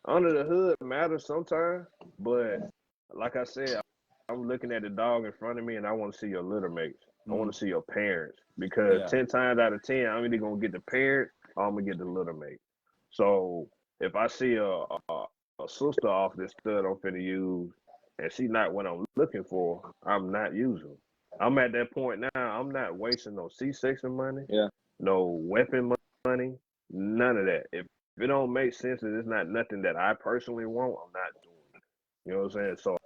Under the hood matters sometimes, but like I said, I'm looking at the dog in front of me and I want to see your litter mates. I want to see your parents because Yeah. 10 times out of 10, I'm either going to get the parent or I'm going to get the litter mate. So if I see a sister off this stud I'm finna use and she not what I'm looking for, I'm not using. I'm at that point now, I'm not wasting no C-section money, Yeah. no weapon money, none of that. If it don't make sense and it's not nothing that I personally want, I'm not doing it. You know what I'm saying? So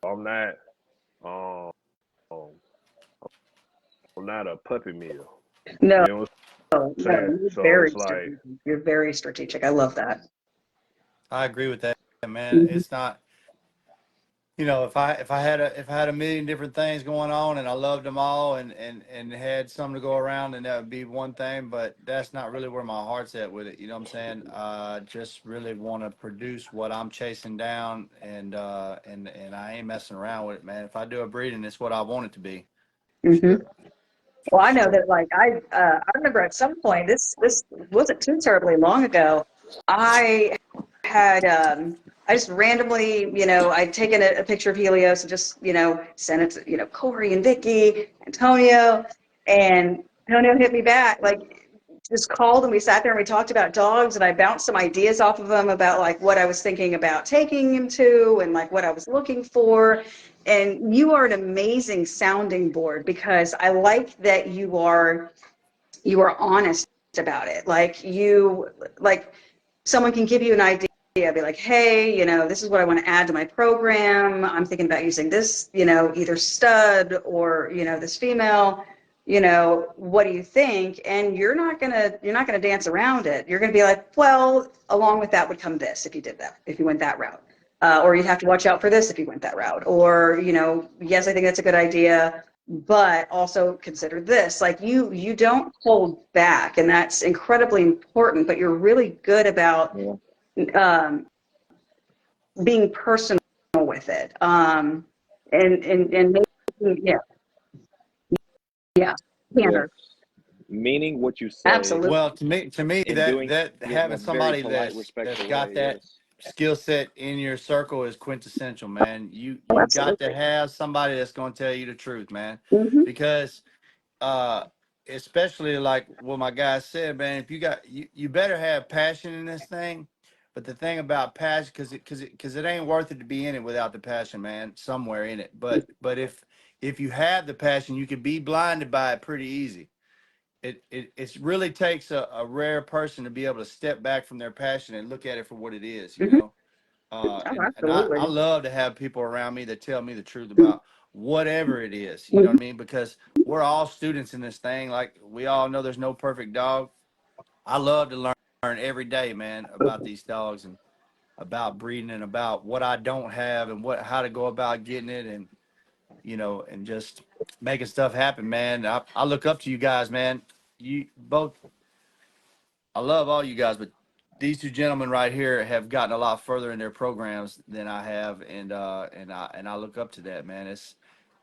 I'm not um I'm not a puppy mill. No, You know what I'm no, saying? you're So very it's like strategic. You're very strategic. I love that. I agree with that, man. Mhm. It's not, you know, if I had a million different things going on and I loved them all and had some to go around, then that would be one thing. But that's not really where my heart's at with it. You know what I'm saying? Just really want to produce what I'm chasing down, and I ain't messing around with it, man. If I do a breeding, it's what I want it to be. Mhm. Well, I know Sure. that, like, I remember at some point, this wasn't too terribly long ago. I had I just randomly, I'd taken a picture of Helios and just, sent it to, Corey and Vicky, Antonio, and Antonio hit me back, like, just called, and we sat there and we talked about dogs, and I bounced some ideas off of him about like what I was thinking about taking him to and like what I was looking for. And you are an amazing sounding board because I like that you are honest about it. Like someone can give you an idea, be like, hey, this is what I want to add to my program. I'm thinking about using this, either stud or, this female, what do you think? And you're not gonna dance around it. You're gonna be like, well, along with that would come this if you did that, if you went that route. Or you'd have to watch out for this if you went that route. Or, yes, I think that's a good idea, but also consider this. Like you don't hold back, and that's incredibly important, but you're really good about um, being personal with it. And maybe, yeah, yeah, Yeah. candor. Meaning what you say Absolutely. Well, to me, and doing that it in a having very somebody polite, that's respectful got way. that Yes. skill set in your circle is quintessential, man. Oh, You got to absolutely. have somebody that's going to tell you the truth, man. Hmm. Because uh, especially like what my guy said, man, if you better have passion in this thing. But the thing about passion, because it ain't worth it to be in it without the passion, man. Somewhere in it, but if you have the passion, you can be blinded by it pretty easy. It really takes a rare person to be able to step back from their passion and look at it for what it is, you Hmm. know. Oh, And I absolutely. love to have people around me that tell me the truth about whatever it is, you know what I mean? Because we're all students in this thing. Like we all know there's no perfect dog. I love to learn every day, man, about these dogs and about breeding and about what I don't have and how to go about getting it and and just making stuff happen, man. I look up to you guys, man. You both, I love all you guys, but these two gentlemen right here have gotten a lot further in their programs than I have, and I look up to that, man. It's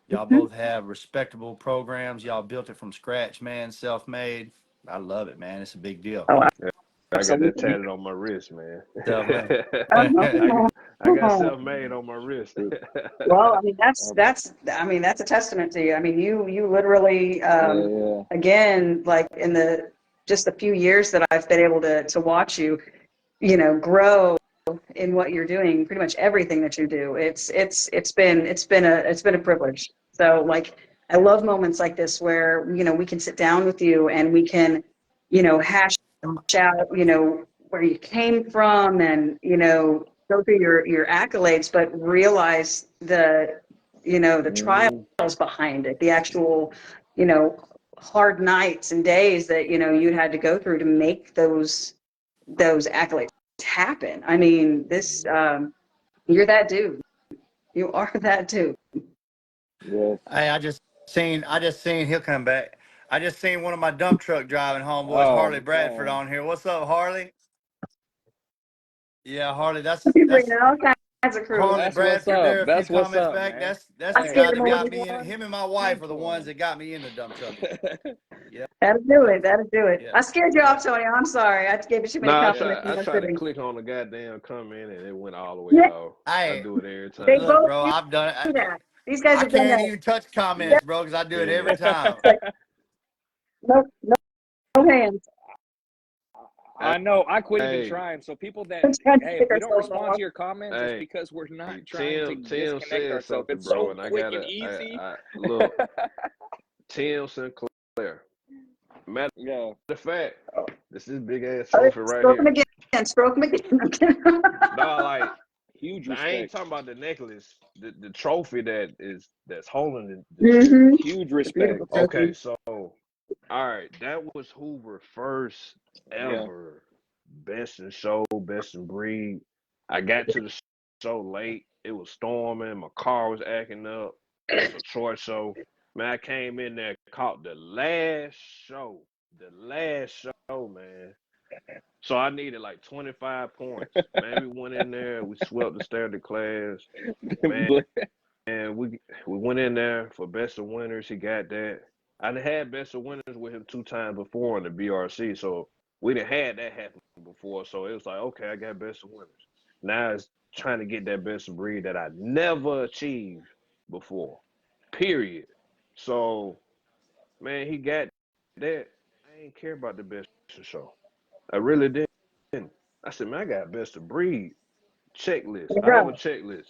y'all both have respectable programs. Y'all built it from scratch, man, self-made. I love it, man. It's a big deal. Oh, I got that absolutely. tatted on my wrist, man. Self-made. I got self-made on my wrist. Well, I mean, that's a testament to you. I mean, you literally, Yeah. again, like in just the few years that I've been able to watch you, grow in what you're doing, pretty much everything that you do. It's been a privilege. So like, I love moments like this where, we can sit down with you and we can, hash out, where you came from and, go through your accolades, but realize the trials behind it, the actual, hard nights and days that, you had to go through to make those accolades happen. I mean, you're that dude. You are that dude. Yeah. Hey, I just seen he'll come back. I just seen one of my dump truck driving homeboys, Oh, Harley Bradford, man. on here. What's up, Harley? Yeah, Harley. That's You bring all kinds of crew. Harley That's what's Bradford there. up. A few That's what's comments up, back. man. That's I the scared guy him that got away. me in. Him and my wife are the ones that got me into dump trucking. Yeah. That'll do it. That'll do it. Yeah. I scared you off, Tony. I'm sorry. I gave you too many Nah, compliments. I No tried to kidding. click on the goddamn comment and it went all the way Yeah, off. I Hey, do it every they time. look, both bro. do I've done it. that. These guys I have done can't that. even touch Yeah. comments, bro, because I do it every Yeah. time. It's like, no hands. I know. I quit even Hey, trying. So people that, We're trying to hey, if pick we don't ourselves respond off. to your comments, it's hey, because we're not trying to Tim disconnect said ourselves. something, It's bro, so and I quick and gotta, easy. look, Tim Sinclair. Matter Yeah. of fact, this is big ass All right, trophy right stroke them here. again. Stroke them again. I'm kidding. Nah, like Huge I ain't respect. talking about the necklace, the trophy that's holding the shit. Mm-hmm. Huge It's a beautiful respect. Okay, trophy. so all right, that was Hoover first Yeah. ever best in show, best in breed. I got to the show late. It was storming. My car was acting up. It was a short show. Man, I came in there, caught the last show. The last show, man. So I needed like 25 points. Man, we went in there. We swept the standard class. Man, and we went in there for best of winners. He got that. I done had best of winners with him 2 times before in the BRC, so we done had that happen before. So it was like, okay, I got best of winners. Now it's trying to get that best of breed that I never achieved before. Period. So man, he got that. I ain't care about the best of show. I really didn't. I said, man, I got best of breed checklist. Hey, I have a bro, checklist.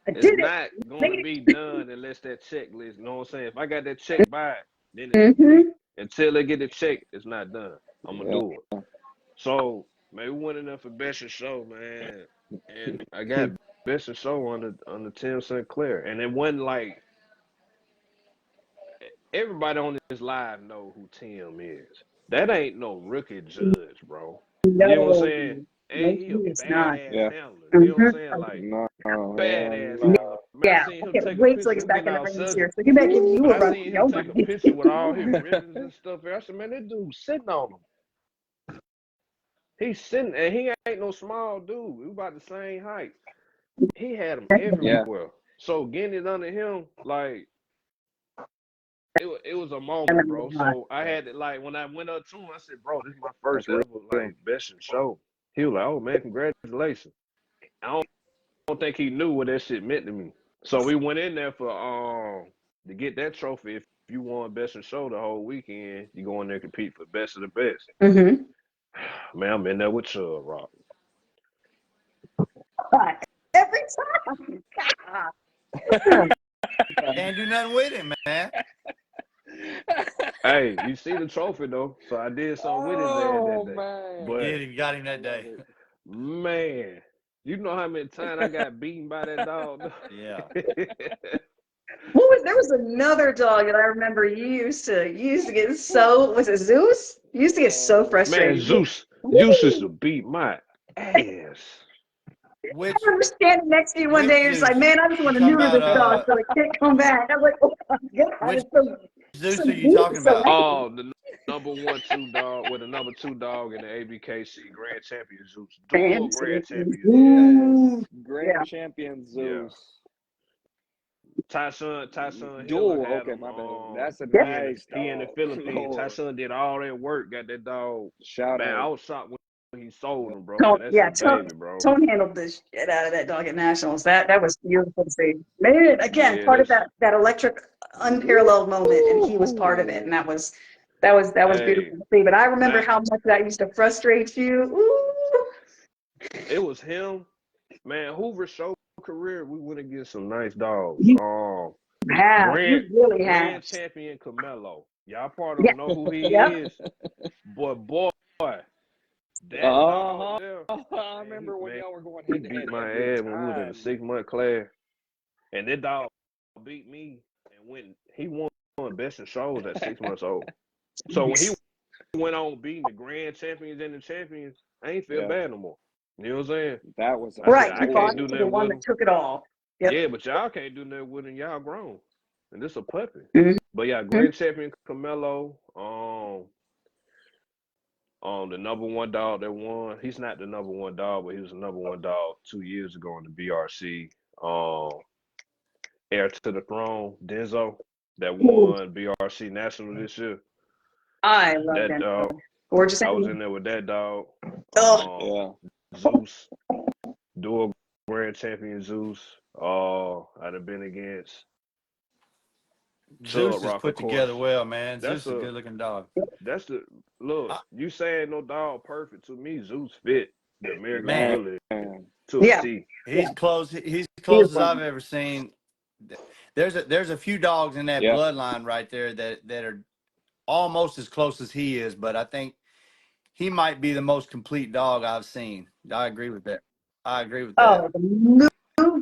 I It's did it. not going to Made be done unless that checklist, you know what I'm saying? If I got that check by it, then it's it. complete. Mm-hmm. Until they get the check, it's not done. I'm going to Yeah. do it. So, man, we went in there for best in show, man. And I got best in show on the Tim Sinclair. And it wasn't like everybody on this live know who Tim is. That ain't no rookie judge, bro. You know what I'm No, saying? no, And he he a is not. badass Yeah. handler. You know what I'm saying? Mm-hmm. Like No, hell badass no. handler. Man, I Yeah, seen I him can't take a wait till picture. he's We back getting in the all ring this southern. year. So you better give you But a I run. seen him take a Nobody. picture with all his ribbons and stuff. I said, man, that dude sitting on him. He's sitting, and he ain't no small dude. We about the same height. He had him Yeah. everywhere. So getting it under him, like it was a moment, bro. So I had to like when I went up to him, I said, bro, this is my first That's ever like best in show. He was like, oh man, congratulations. I don't think he knew what that shit meant to me. So we went in there for to get that trophy. If you won best in show the whole weekend, you go in there and compete for best of the best. Mm-hmm. Man, I'm in there with Chubb Rock. Every time. Can't do nothing with him, man. Hey, you see the trophy though, so I did something with his ass Oh, that day. man. But Did he got him that day? man, you know how many times I got beaten by that dog? Yeah. There was another dog that I remember you used to get so, was it Zeus? You used to get so Man, frustrated. Zeus used to beat my ass. I remember standing next to you one Which day, you're just like, Zeus? man, I just You want to talking neuter this dog about so it can't come back. I was like, oh my God, which it's so Zeus are you mean, talking so about? Oh, #1, 2 dog with a #2 dog in the ABKC Grand Champion Zeus. Dual Fancy. Grand Champion Zeus. Ooh. Grand Yeah. champion Yeah. Zeus. Tyson Hiller Dual. had Okay, him. my bad. That's a Yeah. nice He in the dog. Philippines. Lord. Tyson did all that work, got that dog. Shout Man, I out. was shocked when he sold him, bro. Tone, That's yeah, his baby, bro. Tone handled the shit out of that dog at nationals. That was beautiful to see. Man, again, Yeah, part of that's that electric, unparalleled moment, and he was part of it, and that was beautiful hey, to see. But I remember man. how much that used to frustrate you. Ooh. It was him, man. Hoover's show career, we went against some nice dogs. You have, Grand you really have. Grand Champion Camelo. Y'all probably Yeah, don't know who he yeah. is, boy, that dog there. I remember when Man, y'all were going he head to beat head my every ass when we was in the time. 6-month class, and that dog beat me and he won best in shows at 6 months old. So when he went on beating the grand champions and the champions, I ain't feel Yeah. bad no more. You know what I'm saying? That was I Right, said, I you can't lost do to the nothing one with that him. took it all. Yep. Yeah, but y'all can't do nothing with him. Y'all grown. And this a puppy. Mhm. But yeah, grand champion Camelo, the #1 dog that won. He's not the #1 dog, but he was the #1 dog 2 years ago in the BRC. Heir to the Throne, Denzo, that won BRC National this year. I love That that dog. dog. Gorgeous. I was in there with that dog. Oh, yeah. Zeus, dual grand champion Zeus. I'd have been against Zeus Tug is Rock, put of course. together well, man. That's Zeus is a good looking dog. That's the look. You saying no dog perfect to me? Zeus fit the American Man. Bully Man. to Yeah. a T. He's close. He's He is close as one. I've ever seen. There's a few dogs in that Yeah. bloodline right there that are almost as close as he is, but I think he might be the most complete dog I've seen. I agree with that. I agree with that. Oh, the movement.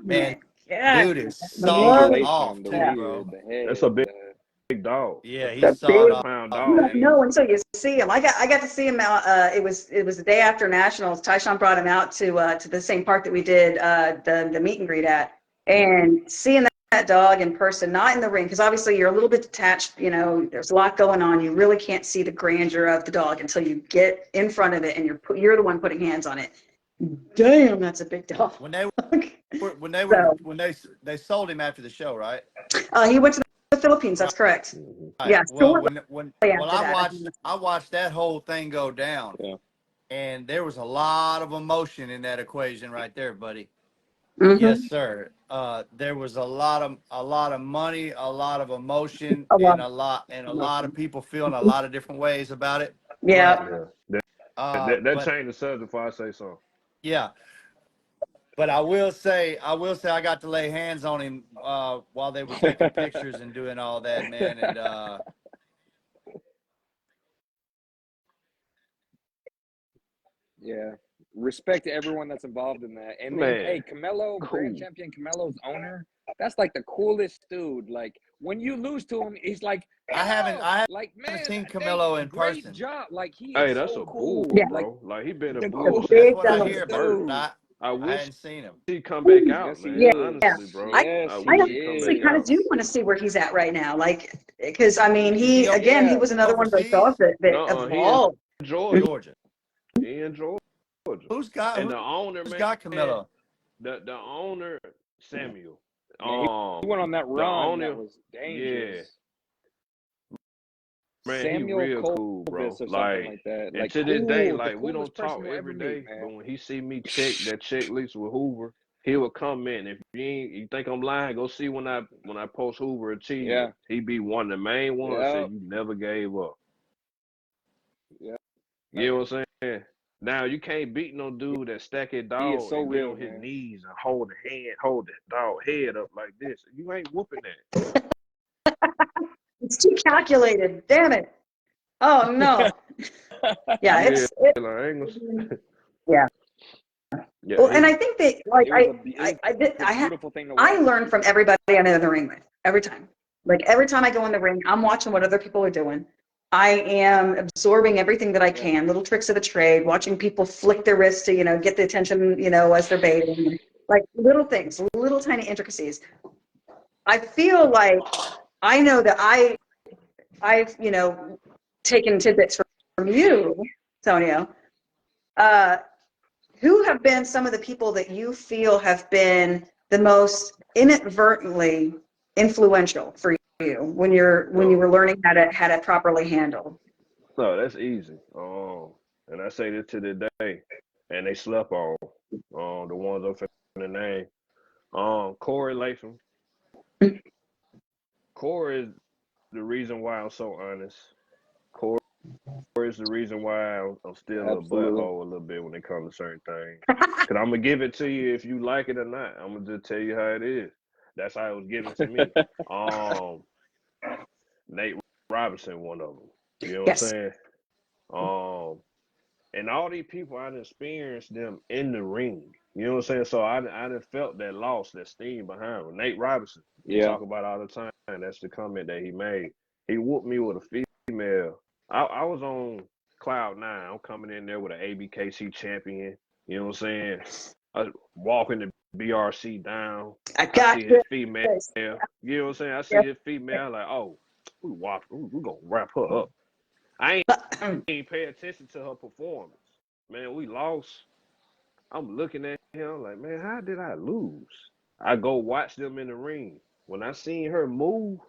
Man, Yeah. dude is The sawed movement. off The too, Yeah. weird, bro. the head. That's a big dog. Yeah, he's The sawed big, off. Pound you dog. don't know until you see him. I got to see him. It was the day after nationals. Tyshawn brought him out to the same park that we did the meet and greet at, and seeing that dog in person, not in the ring, because obviously you're a little bit detached. You know, there's a lot going on. You really can't see the grandeur of the dog until you get in front of it and you're the one putting hands on it. Damn, that's a big dog. When they sold him after the show, right? He went to the Philippines. That's correct. Right. Yeah. Well, Shortly after that. I watched that whole thing go down, Yeah. and there was a lot of emotion in that equation right there, buddy. Mhm. Yes, sir. There was a lot of money, a lot of emotion, A lot. and a lot of people feeling a lot of different ways about it. Yeah. Yeah. That But changed the subject before I say something. yeah. But I will say I got to lay hands on him while they were taking pictures and doing all that, man. And Yeah. Respect to everyone that's involved in that. And then, Man, hey, Camelo, Grand cool. Champion Camelo's owner, that's like the coolest dude. Like, when you lose to him, he's like, I haven't like, man, seen thank Camelo in great person. job. Like, he Hey, is that's so a cool. bull, Yeah. bro. Like he been a The bull The since That's big what I dog. hear, birth. but I I wish hadn't seen him. he'd come back out, Yes, he man. Yeah. Honestly, bro. Yes, I he wish I he'd come honestly back kind out. of do want to see where he's at right now. Like, because I mean, Is he he was another one of those dogs that He in evolved. Georgia. Georgia? He in Georgia. Who's got And the owner, who's man, got Camilo? the owner, Samuel. Man, he went on that The run owner, that was dangerous. man, Samuel he real cool, bro. Colvis or something Like, like that. and Like, to this day, cool, the like we coolest don't talk person you'll every ever day, meet, man. but when he see me check that checklist with Hoover, he will comment. If you think I'm lying, go see when I post Hoover achievement. Yeah. He be one of the main ones that Yep. say you never gave up. Yeah. You know what I'm saying? Now you can't beat no dude that stack his dog so and real, get on his man. knees and hold the dog head up like this. You ain't whooping that. It's too calculated. Damn it. Oh no. Yeah, Yeah, it's like, I ain't gonna- yeah. yeah, Well, and I think that like It was a beautiful thing to watch. I learn from everybody I'm in the ring with every time. Like every time I go in the ring, I'm watching what other people are doing. I am absorbing everything that I can, little tricks of the trade, watching people flick their wrists to, get the attention, as they're baiting, like little things, little tiny intricacies. I feel like I know that I've, taking tidbits from you, Tonio. Who have been some of the people that you feel have been the most inadvertently influential for you when you were learning how to properly handle? No, that's easy. And I say this to the day, and they slept on the ones up in the name. Corey Latham. Corey is the reason why I'm so honest. Corey is the reason why I'm still a butthole a little bit when it comes to certain things. Cause I'm gonna give it to you if you like it or not. I'm gonna just tell you how it is. That's how it was given to me. Nate Robinson, one of them. You know what Yes. I'm saying? And all these people, I done experienced them in the ring. You know what I'm saying? So I done felt that loss, that steam behind him. Nate Robinson, we talk about all the time. That's the comment that he made. He whooped me with a female. I was on cloud nine. I'm coming in there with an ABKC champion. You know what I'm saying? I walking the BRC down. I see got his female. this. You know what I'm saying? I see his female. Like, oh, we gonna wrap her up. I ain't pay attention to her performance. Man, we lost. I'm looking at him like, man, how did I lose? I go watch them in the ring. When I seen her move,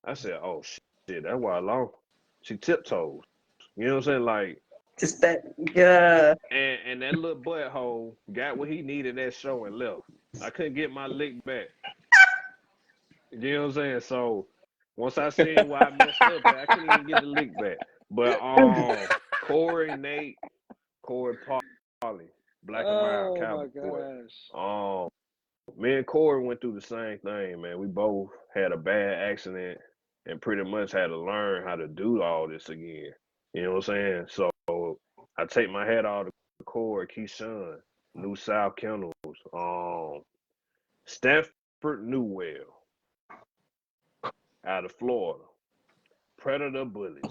I said, oh shit, that's why I lost. She tiptoes. You know what I'm saying? Like, Just that, yeah. and that little butthole got what he needed that show and left. I couldn't get my lick back. You know what I'm saying? So once I seen why I messed up, I couldn't even get the lick back. But Corey, Nate, Corey, Polly, Black and Mild Cowboy. Me and Corey went through the same thing, man. We both had a bad accident and pretty much had to learn how to do all this again. You know what I'm saying? So I take my hat off to Corey, Keyshawn, New South Kennels, Stanford Newell out of Florida, Predator Bullies.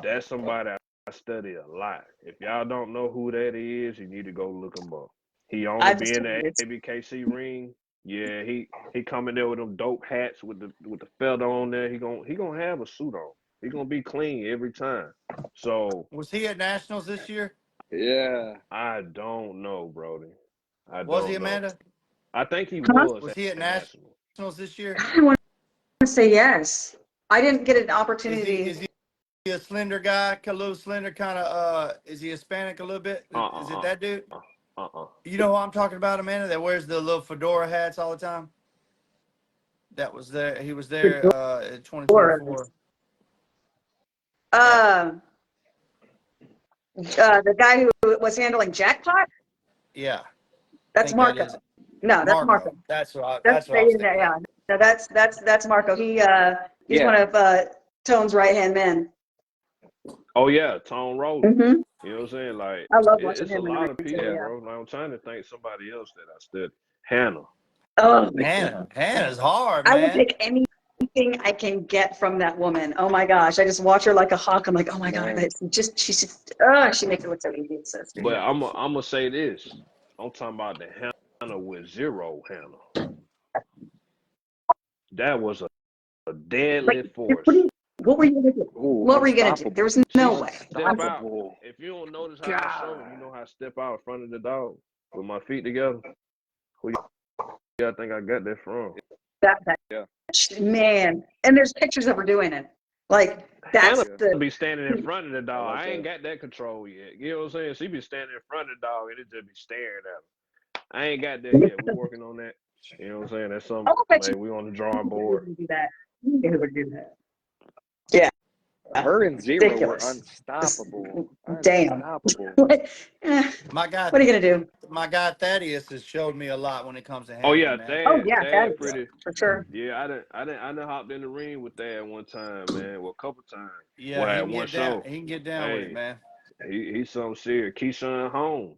That's somebody I study a lot. If y'all don't know who that is, you need to go look him up. He only be in the ABKC ring. Yeah, he coming there with them dope hats with the feather on there. He gonna have a suit on. He gonna be clean every time. So Was he at Nationals this year? Yeah. I don't know, Brody. Was he, Amanda? I think he was. Was he at Nationals this year? I want to say yes. I didn't get an opportunity. Is he a slender guy, a little slender, kind of? Is he Hispanic a little bit? Is it that dude? You know who I'm talking about, Amanda? That wears the little fedora hats all the time. That was there. He was there in 2024. The guy who was handling Jackpot. Yeah. That's Marco. No, that's Marco. That's what I was thinking. Yeah. No, that's Marco. He's one of Tone's right hand men. Oh yeah, Tone Rose. Mm-hmm. You know what I'm saying? Like, I love watching it's him. a lot of people, yeah. bro. Like, I'm trying to think somebody else that I studied. Hannah. Oh, Hannah's hard, man. I would take anything I can get from that woman. Oh my gosh, I just watch her like a hawk. I'm like, oh my god, she makes it look so easy. So but I'm gonna say this. I'm talking about the Hannah with zero Hannah. That was a deadly force. What were you gonna do? What were you gonna do? There was no way. Step out. If you don't notice how I show, you know how I step out in front of the dog with my feet together. Who y'all think I got that from? Man, and there's pictures of her doing it. Like that's Hannah be standing in front of the dog. I ain't got that control yet. You know what I'm saying? She be standing in front of the dog and it just be staring at her. I ain't got that yet. We working on that. You know what I'm saying? That's something like we on the drawing board. Do that. Who would do that? Yeah. Her and Zero were unstoppable. Damn. My guy. What are you gonna do? My guy Thaddeus has showed me a lot when it comes to Oh yeah, Thad, pretty for sure. Yeah, I done hopped in the ring with Thad one time, man. Well, a couple times. Yeah, he can get down with it, man. He's something serious. Keyshawn Home.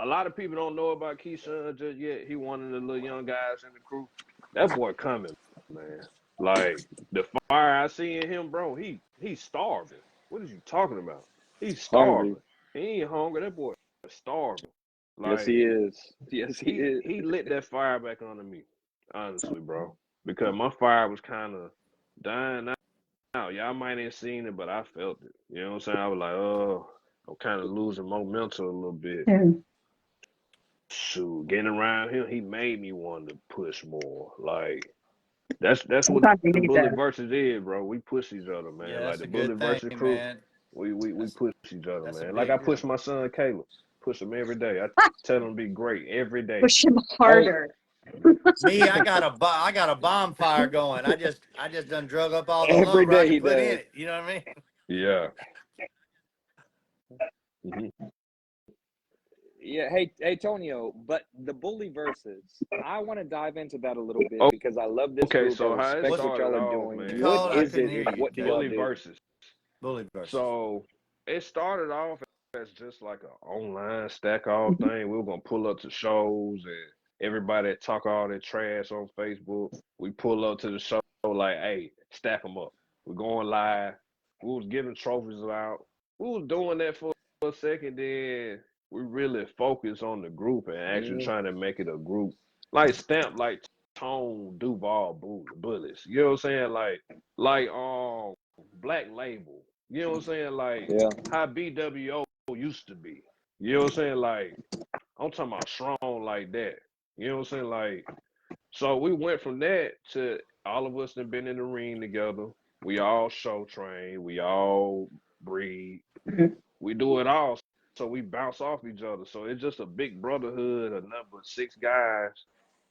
A lot of people don't know about Keyshawn just yet. He one of the little young guys in the crew. That boy coming, man. Like the fire I see in him, bro. He's starving. What are you talking about? He's starving. He ain't hungry. That boy is starving. Like, yes, he is. Yes, he is. He lit that fire back under me, honestly, bro. Because my fire was kind of dying Y'all might ain't seen it, but I felt it. You know what I'm saying? I was like, oh, I'm kind of losing momentum a little bit. Yeah. Shoot, getting around him, he made me want to push more. Like that's what Sometimes you the need bully that. versus is, bro. We push each other, man. Yeah, Like that's the a bully good versus thing, crew, man. we push each other, That's a man. Like I big push deal. my son Caleb, push him every day. I tell him to be great every day. Push him Oh, harder. Me, I got a bonfire going. I just done drug up all the Every lumber I day can he put in does. it. You know what I mean? yeah. hmm Yeah, hey Tonio, but the bully versus, I want to dive into that a little bit Oh, because I love this okay, group. I so how it respect what y'all started are off, doing. You man. What called? I is couldn't it hear and you. what do y'all Bully do? versus. Bully versus. So it started off as just like an online stack all thing. We were gonna pull up to shows and everybody that talk all that trash on Facebook, we pull up to the show like, hey, stack them up. We're going live. We was giving trophies out. We was doing that for a second, then we really focused on the group and actually Mm, trying to make it a group like stamp like Tone Duval Bullies. You know what I'm saying? Like Black Label. You know what I'm saying? Like yeah, how BWO used to be. You know what I'm saying? Like I'm talking about strong like that. You know what I'm saying? Like so we went from that to all of us that been in the ring together. We all show train. We all breed. Mhm. We do it all. So we bounce off each other. So it's just a big brotherhood, a number of 6 guys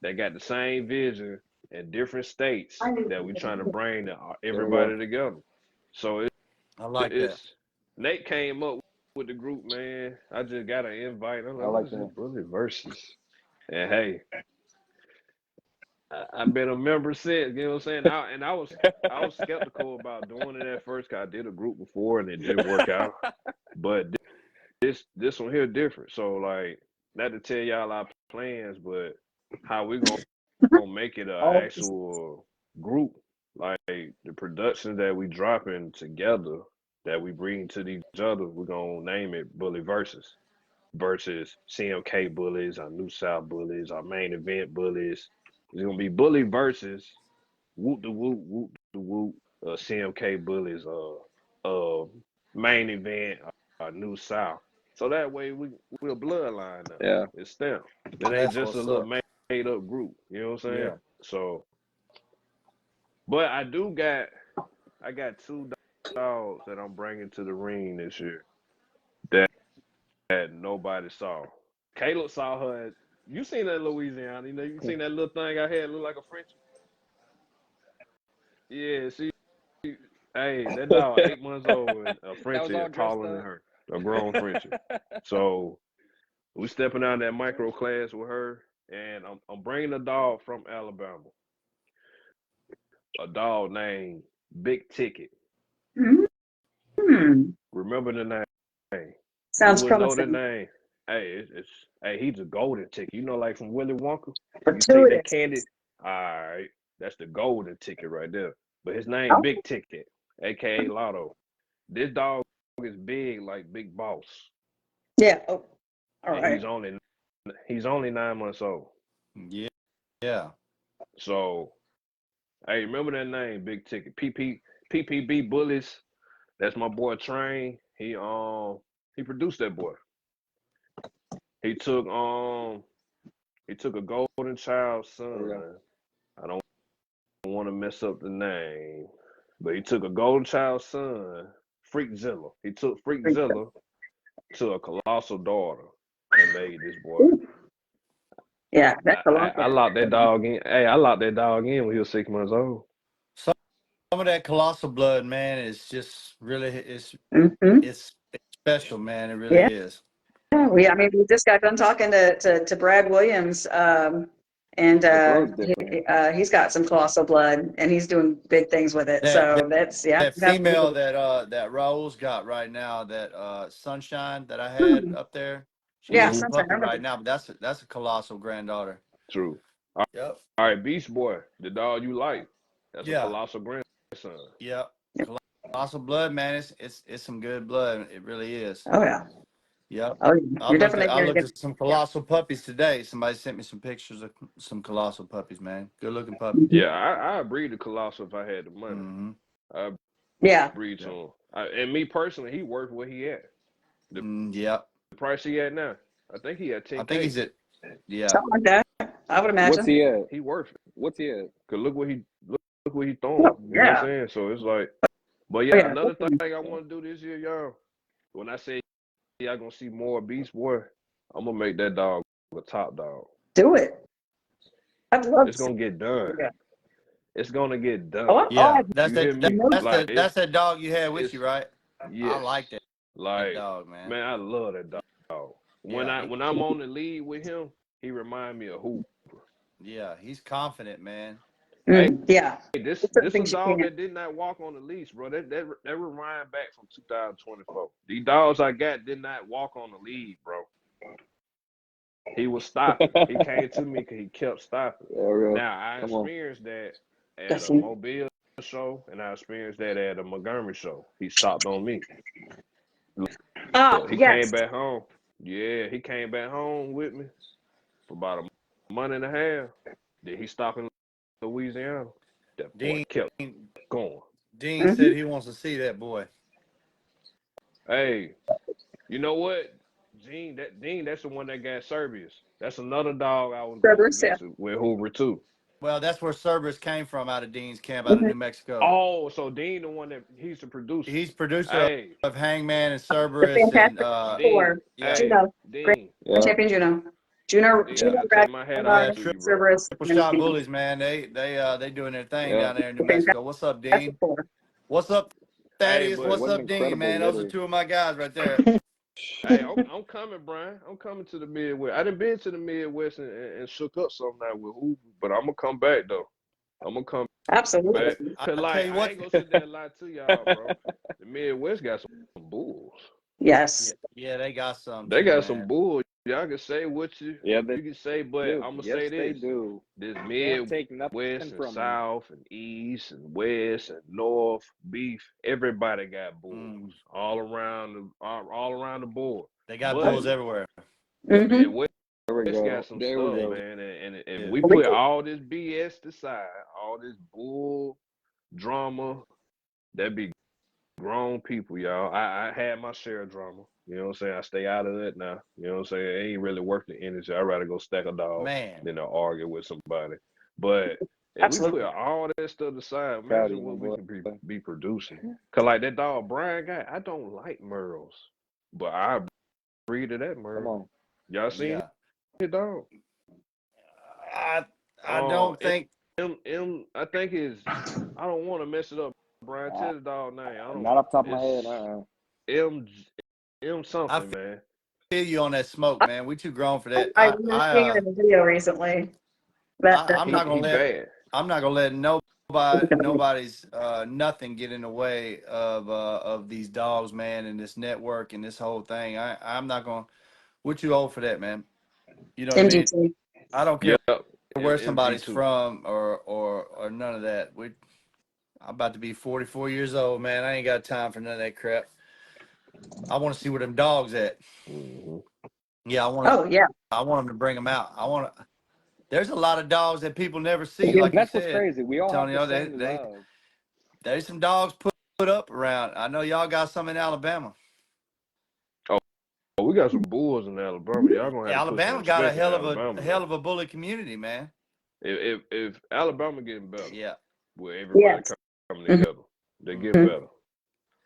that got the same vision in different states that we trying to bring there we go. everybody together. So I like that. it's Nate came up with the group, man. I just got an invite. I'm I like, what like is this that. bully versus? And hey, I've been a member since. You know what I'm saying? I was skeptical about doing it at first because I did a group before and it didn't work out. But this one here different. So like, not to tell y'all our plans, but how we gonna make it an Oh, actual group. Like the production that we dropping together, that we bring to each other, we're gonna name it Bully versus CMK Bullies, our New South Bullies, our main event Bullies. It's gonna be Bully versus whoop the whoop, CMK Bullies, main event, New South. So that way we're bloodline now. Yeah. It's stamped. It ain't That's just a what's little up. made up group. You know what I'm saying? Yeah. So, but I got 2 dogs that I'm bringing to the ring this year that nobody saw. Caleb saw her. You seen that in Louisiana? You seen that little thing I had look like a Frenchie? Yeah, she. Hey, that dog 8 months old and a That was Frenchie all is dressed taller than up. her, a grown Frenchie. So we stepping out in that micro class with her, and I'm bringing a dog from Alabama, a dog named Big Ticket. hmm. Remember the name? You Sounds would know the promising. name. Hey, it's hey, he's a golden ticket. You know, like from Willy Wonka, you take that Fortuitous. candy. All right, that's the golden ticket right there. But his name Oh, Big Ticket, aka Lotto. This dog is big like Big Boss, yeah. Oh, all and right. he's only 9 months old. Yeah. Yeah. So hey, remember that name, Big Ticket. PPB Bullies. That's my boy Train. He produced that boy. He took a golden child There we go. son. I don't want to mess up the name, but he took a golden child son, Freakzilla. He took Freakzilla to a colossal daughter and made this boy. Ooh, yeah, that's a lot I there. locked that dog in. Hey, I locked that dog in when he was 6 months old. Some of that colossal blood, man, is just really Mm-hmm. it's special, man. It really Yeah. is. I mean, we just got done talking to Brad Williams, and The throw's different. he's got some colossal blood, and he's doing big things with it. That So that's, yeah. that female that Raul's got right now, that Sunshine that I had Hmm. up there, she's a Yeah, little Mm-hmm. Sunshine, I puppy right remember. now, but that's a colossal granddaughter. True. Yep. All right, Beast Boy, the dog you like. That's a Yeah. colossal grandson. Yep. Yeah. Colossal blood, man. It's some good blood. It really is. Oh yeah. Yep. Oh, I you're looked at definitely I gonna looked get. at some colossal puppies today. Somebody sent me some pictures of some colossal puppies, man. Good looking puppies. Mhm. Yeah, I breed the colossal if I had the money. Mm-hmm. I Yeah. breed to him. And me personally, he worth where he at. Yeah. The price he at now, I think he at 10K. I think he's at. Yeah. Something like that. I would imagine. What's he at? He worth it. What's he at? Cause look what he throwing. Oh, You know what I'm yeah. saying? So it's like, but Oh, yeah, yeah. another thing I want to do this year, y'all. When I say y'all gonna see more Beast Boy, I'm gonna make that dog a top dog. Do it. I'd love It's to. gonna get done. Yeah. It's gonna get done. Oh, Yeah. I've That's You hear that. me? Like, That's that dog you had with it's- you, right? yes. I like that Like, dog, man. man, I love that dog. When Yeah, when I'm on the lead with him, he remind me of Hoover. Yeah, he's confident, man. Yeah. Hey, this It's a a thing dog you that did not walk on the leash, bro. That remind back from 2024. These dogs I got did not walk on the lead, bro. He was stopping. He came to me because he kept stopping. Now I Come on. experienced that at Yes, a sir. Mobile show, and I experienced that at a Montgomery show. He stopped on me. He Yes. came back home. Yeah, he came back home with me for about a month and a half. Then he stopped in Louisiana. That boy kept going. Dean said he wants to see that boy. Hey, you know what? Dean, that's the one that got Serbius. That's another dog I was going Cerberus, yeah. against with Hoover too. Well, that's where Cerberus came from, out of Dean's camp, out of New Mexico. Oh, so Dean the one that he's the producer. He's producer Hey, of Hangman and The Cerberus and Fantastic Four. yeah, hey, Juno. Great Dean. Yeah. champion Juno. Juno, Yeah, Juno, I take my hat yeah, off to you, bro. Cerberus, triple and shot Dean. bullies, man. They doing their thing Yeah. down there in New The Mexico. What's up, Fantastic Dean? Four. What's up, Thaddeus? but- What's What an up, Dean, incredible man? Those are litter. two of my guys right there. Hey, I'm coming, Brian. I'm coming to the Midwest. I done been to the Midwest and shook up some night with Hoover, but I'm gonna come back though. I'm gonna come Absolutely. back. I Cause tell like you I what, ain't gonna sit there and lie to y'all, bro. The Midwest got some bulls. Yes. yeah, they got some. They too, got man. some bulls. Y'all can say what you can say, but do. I'm gonna Yes, say they this: do. this Can't take nothing Midwest and from 'em. South and East and West and North beef. Everybody got bulls all around the board. They got But- bulls everywhere. Mm-hmm. Midwest There we go. got some There we stuff, go. man, and Yeah. we put all this BS aside, all this bull drama. That be grown people, y'all. I had my share of drama. You know what I'm saying? I stay out of that now. You know what I'm saying? It ain't really worth the energy. I'd rather go stack a dog Man. than to argue with somebody. But if Absolutely. we put all that stuff aside, Proud of imagine you, what my we can be producing. Cause like that dog Brian got, I don't like Merles, but I breed of that Come Merle. on. Y'all seen Yeah. it, dog? I don't think. I think is. I don't want to mess it up. Brian, tell the dog name. I don't. Not off the top of my it's head. M something, man. Feel you on that smoke, man. We too grown for that. I was seeing it in the video recently. I'm not gonna He let. bad. I'm not gonna let nobody's nothing get in the way of these dogs, man, and this network and this whole thing. I'm not gonna. We're too old for that, man. You know what I mean? MGT. I don't care Yep. where somebody's MG2. from or none of that. I'm about to be 44 years old, man. I ain't got time for none of that crap. I want to see where them dogs at. Mhm. Yeah, I want them to bring them out. There's a lot of dogs that people never see, like you That's what's said. crazy. We all Tonio, have the same love. there's some dogs put up around. I know y'all got some in Alabama. Oh, we got some bulls in Alabama. Y'all gonna have Alabama to put some got a respect hell in of Alabama, a hell of a bully community, man. If Alabama getting better, Yeah. with everybody coming together, they get Mhm. better.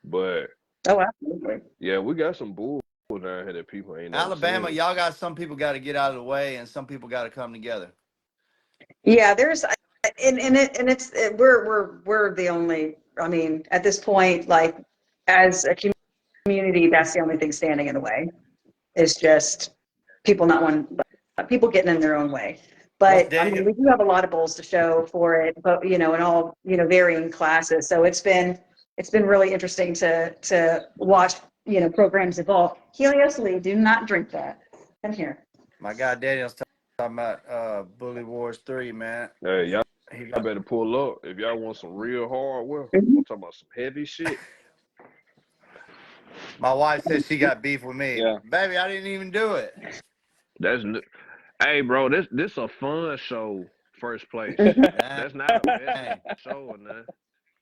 But Oh, absolutely. yeah, we got some bulls down here that people ain't never Alabama, seen. y'all got some people got to get out of the way, and some people got to come together. Yeah, there's we're the only. I mean, at this point, like as a community, that's the only thing standing in the way. Is just people not wanting, people getting in their own way. But I mean, we do have a lot of bulls to show for it, but in all varying classes. So it's been really interesting to watch programs evolve. Helios Lee, do not drink that. Come here. My guy Daniel's talking about Bully Wars 3, man. Hey, y'all better pull up if y'all want some real hardware. I'm talking about some heavy shit. My wife says she got beef with me. Yeah. Baby, I didn't even do it. Hey, bro, this a fun show. First place. That's not a best show or nothing.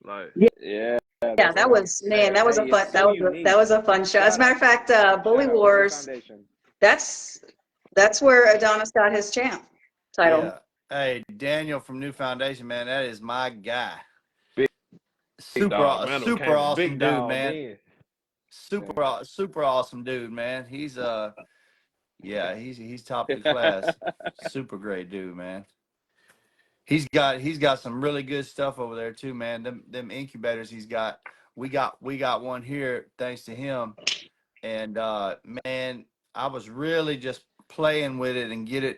Like, Yeah, Yeah, that was, man, that was a Hey, fun, it's so unique. that was a fun show. As a matter of fact, Bully Shout out Blue Wars, Foundation. that's where Adonis got his champ title. Yeah. Hey, Daniel from New Foundation, man, that is my guy. Big Super, dog, man, super became a awesome big dude, dog man. then. Super awesome dude, man. He's yeah, he's top of the class. Super great dude, man. He's got some really good stuff over there too, man. Them incubators he's got. We got one here thanks to him. And man, I was really just playing with it and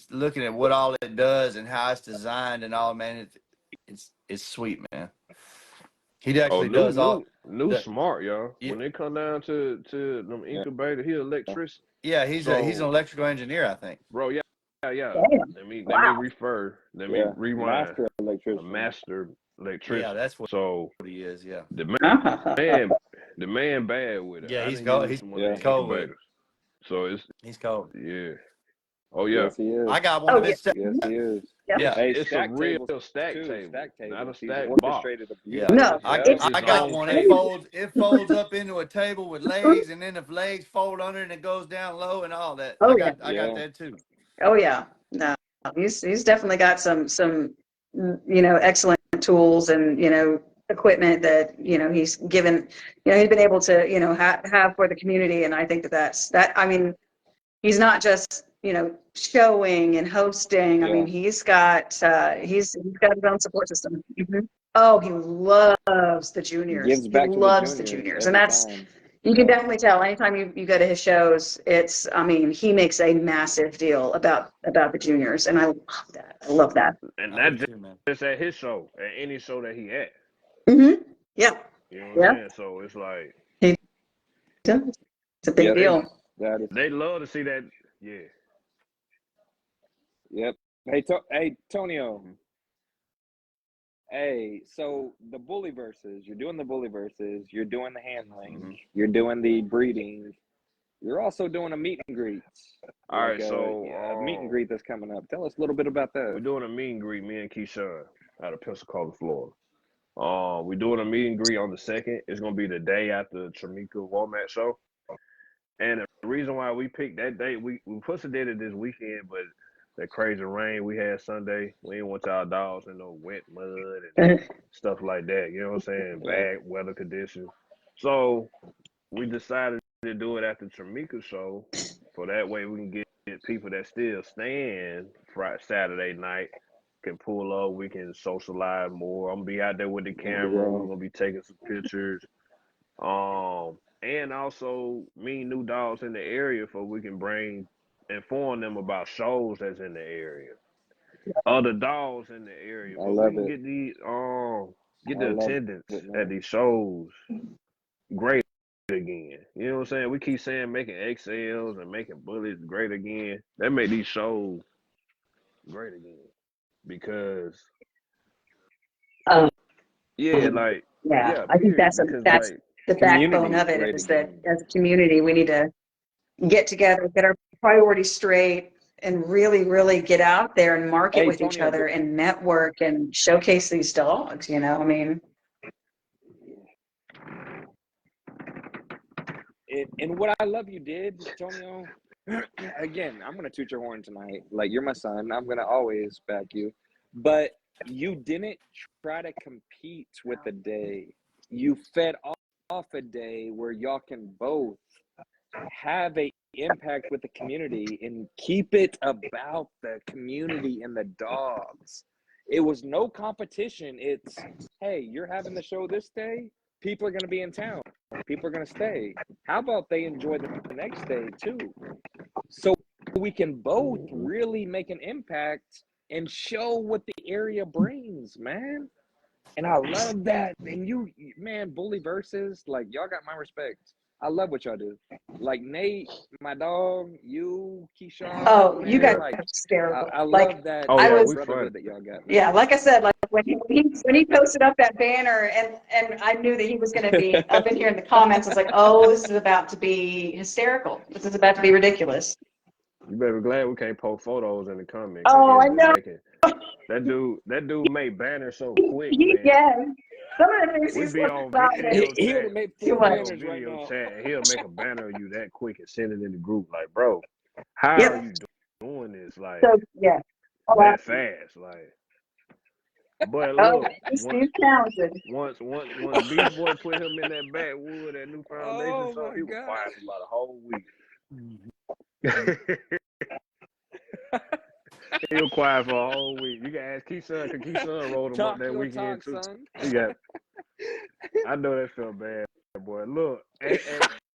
looking at what all it does and how it's designed and all, man. It's sweet, man. He actually does all new the, smart, y'all. yeah, When it come down to them incubator, he electrician. yeah, he's an electrical engineer, I think. Bro, yeah. Damn. Let me Wow. rewind. Master A electrician. master electrician. Yeah, that's what So he is. Yeah. the man bad with it. Yeah, I he's done cold. used He's one of them cold with it. incubators. So He's cold. yeah. Oh yeah. Yes, he is. I got one Oh, of his. Yes, he is. Yeah. Hey, It's a stack real tables stack too, table, stack tables. not a He's stack box. orchestrated a Yeah. beautiful. No, it's I got one. It folds up into a table with legs, and then the legs fold under and it goes down low and all that. Oh, I got that too. Oh yeah, no, he's definitely got some excellent tools and equipment that he's given he's been able to have for the community, and I think that's that. I mean, he's not just showing and hosting. I Yeah. mean, he's got his own support system. Oh, he loves the He juniors. gives back to loves the the juniors, and every that's. time. You can definitely tell anytime you go to his shows, I mean, he makes a massive deal about the juniors, and I love that. I love that. And I that do too, man. just at his show, at any show that he at. Yeah. You know what Yeah. I'm saying? So it's like It's a big deal. That is. they love to see that. Yeah. Yep. Hey, Tonio. Hey, so the bully verses, you're doing the bully verses, you're doing the handling, you're doing the breeding, you're also doing a meet and greet. All right, so a meet and greet that's coming up. Tell us a little bit about we're that. doing a meet and greet, me and Keyshawn out of Pensacola, Florida. We're doing a meet and greet on the 2nd. It's gonna be the day after the Tramika Womack show. And the reason why we picked that day, we supposed to did it this weekend, but that crazy rain we had Sunday, we didn't want y'all dogs in no wet mud and stuff like that. You know what I'm saying? Bad weather conditions. So we decided to do it at the Tramika show, for that way we can get people that still stand Friday, Saturday night can pull up. We can socialize more. I'm gonna be out there with the camera. We're gonna be taking some pictures. And also meet new dogs in the area, for we can inform them about shows that's in the area. Other dogs in the area, I but love we can it. get I the love attendance it, man. at these shows great again. You know what I'm saying? We keep saying making XLs and making Bullies great again. That make these shows great again, because Yeah, yeah, I think period. that's Because the backbone of it, great is that again. as a community we need to get together, get our priorities straight, and really, really get out there and market Hey, with each Tonio, other and network and showcase these dogs. I mean. And what I love you did, Tonio, again, I'm going to toot your horn tonight. Like, you're my son. I'm going to always back you. But you didn't try to compete with a day. You fed off a day where y'all can both have a impact with the community and keep it about the community and the dogs. It was no competition. It's, hey, you're having the show this day. People are going to be in town. People are going to stay. How about they enjoy the next day too? So we can both really make an impact and show what the area brings, man. And I love that. And you, man, Bully versus, like, y'all got my respect. I love what y'all do. Like Nate, my dog, you, Keyshawn. Oh, man, you guys like, are hysterical. I Like, love that. oh I yeah, was, we brotherhood fun. that y'all got. Man. yeah, like I said, like when he posted up that banner, and I knew that he was going to be up in here in the comments. I was like, oh, this is about to be hysterical. This is about to be ridiculous. You better be glad we can't post photos in the comment, because Oh, he'll I be know. making that dude made banners so quick, man. Yeah. Some of the things We he's be like on about video He would chat. have made He 4 was. We on banners right video now. chat, and he'll make a banner of you that quick and send it in the group. Like, bro, how Yep. are you doing this? Like So yeah. that fast? Like, but Oh, look, he's once talented. once Beast Boy put him in that backwood, that new foundation Oh song, my he was God. quiet for about a whole week. He was quiet for a whole week. You can ask Keyshawn, because Keyshawn rolled him up Talk that your weekend talk, too. son. He got. I know that felt bad, boy. Look, and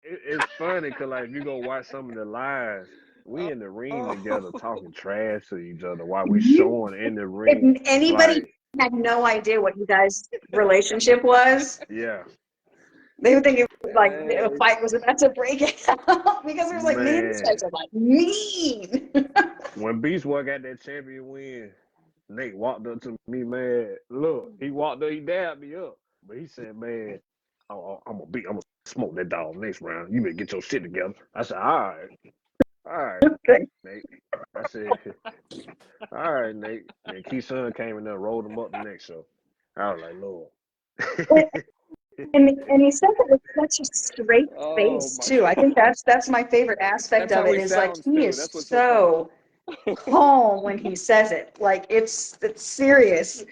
it's funny because like if you go watch some of the lives, we in the ring together talking trash to each other while we showing in the ring. If anybody Like, had no idea what you guys' relationship was, yeah, they would think it was like a fight was about to break out because there's like, man, these man. guys are like mean. When Beast Boy got that champion win, Nate walked up to me, man. Look, he walked up, he dabbed me up, but he said, man, I'm gonna smoke that dog next round. You better get your shit together. I said, all right, Okay. Nate. I said, all right, Nate. And Keyshawn came in there, rolled him up the next show. I was like, Lord. And he said it with such a straight face my too. I think that's my favorite aspect That's of how it he is like sounds, he too. is That's what's so so calm when he says it. Like it's serious.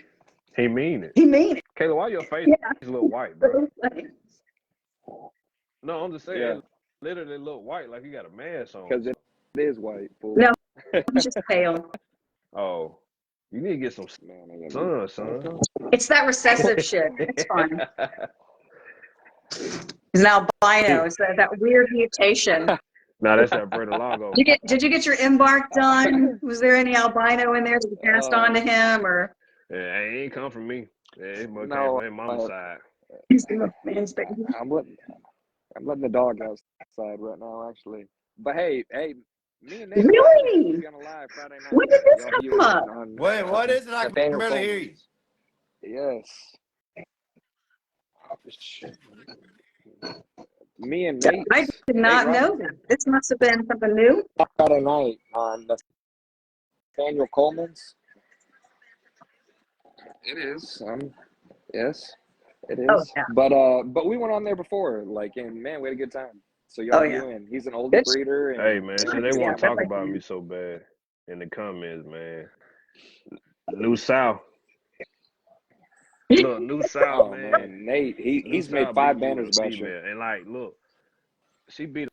He mean it. He mean it. Kayla, why your face Yeah. is a little white, bro? So it's like, No, I'm just saying, Yeah. it literally look white like you got a mask on. Because it is white, fool. no, he's just pale. Oh, you need to get some Man, I gotta sun, son. It's that recessive shit. It's fine. He's an albino. It's that weird mutation. Nah, that's that Lago. Did you get your embark done? Was there any albino in there that you passed on to him or? Yeah, it ain't come from me. Yeah, it came No, from his mama's side. He's the man's baby. I'm letting the dog outside right now, actually. But hey, me and Nate Really? be on a live Friday night. When did this Y'all view come it up? on Wait, what is it? I can Nathaniel barely hear you. Coleman's. Yes. Me and Nate. I did not know that. This must have been something new. Friday night on Nathaniel Coleman's. It is. Yes, it is. Oh, yeah. But we went on there before, like, and man, we had a good time. So y'all view in. He's an older Good. breeder. And Hey, man, so they Yeah, want to talk that's about like- me so bad in the comments, man. New South. Look, New South, oh man. man, Nate, he's New made South 5 beat me banners with a about you. female. And like, look, she beat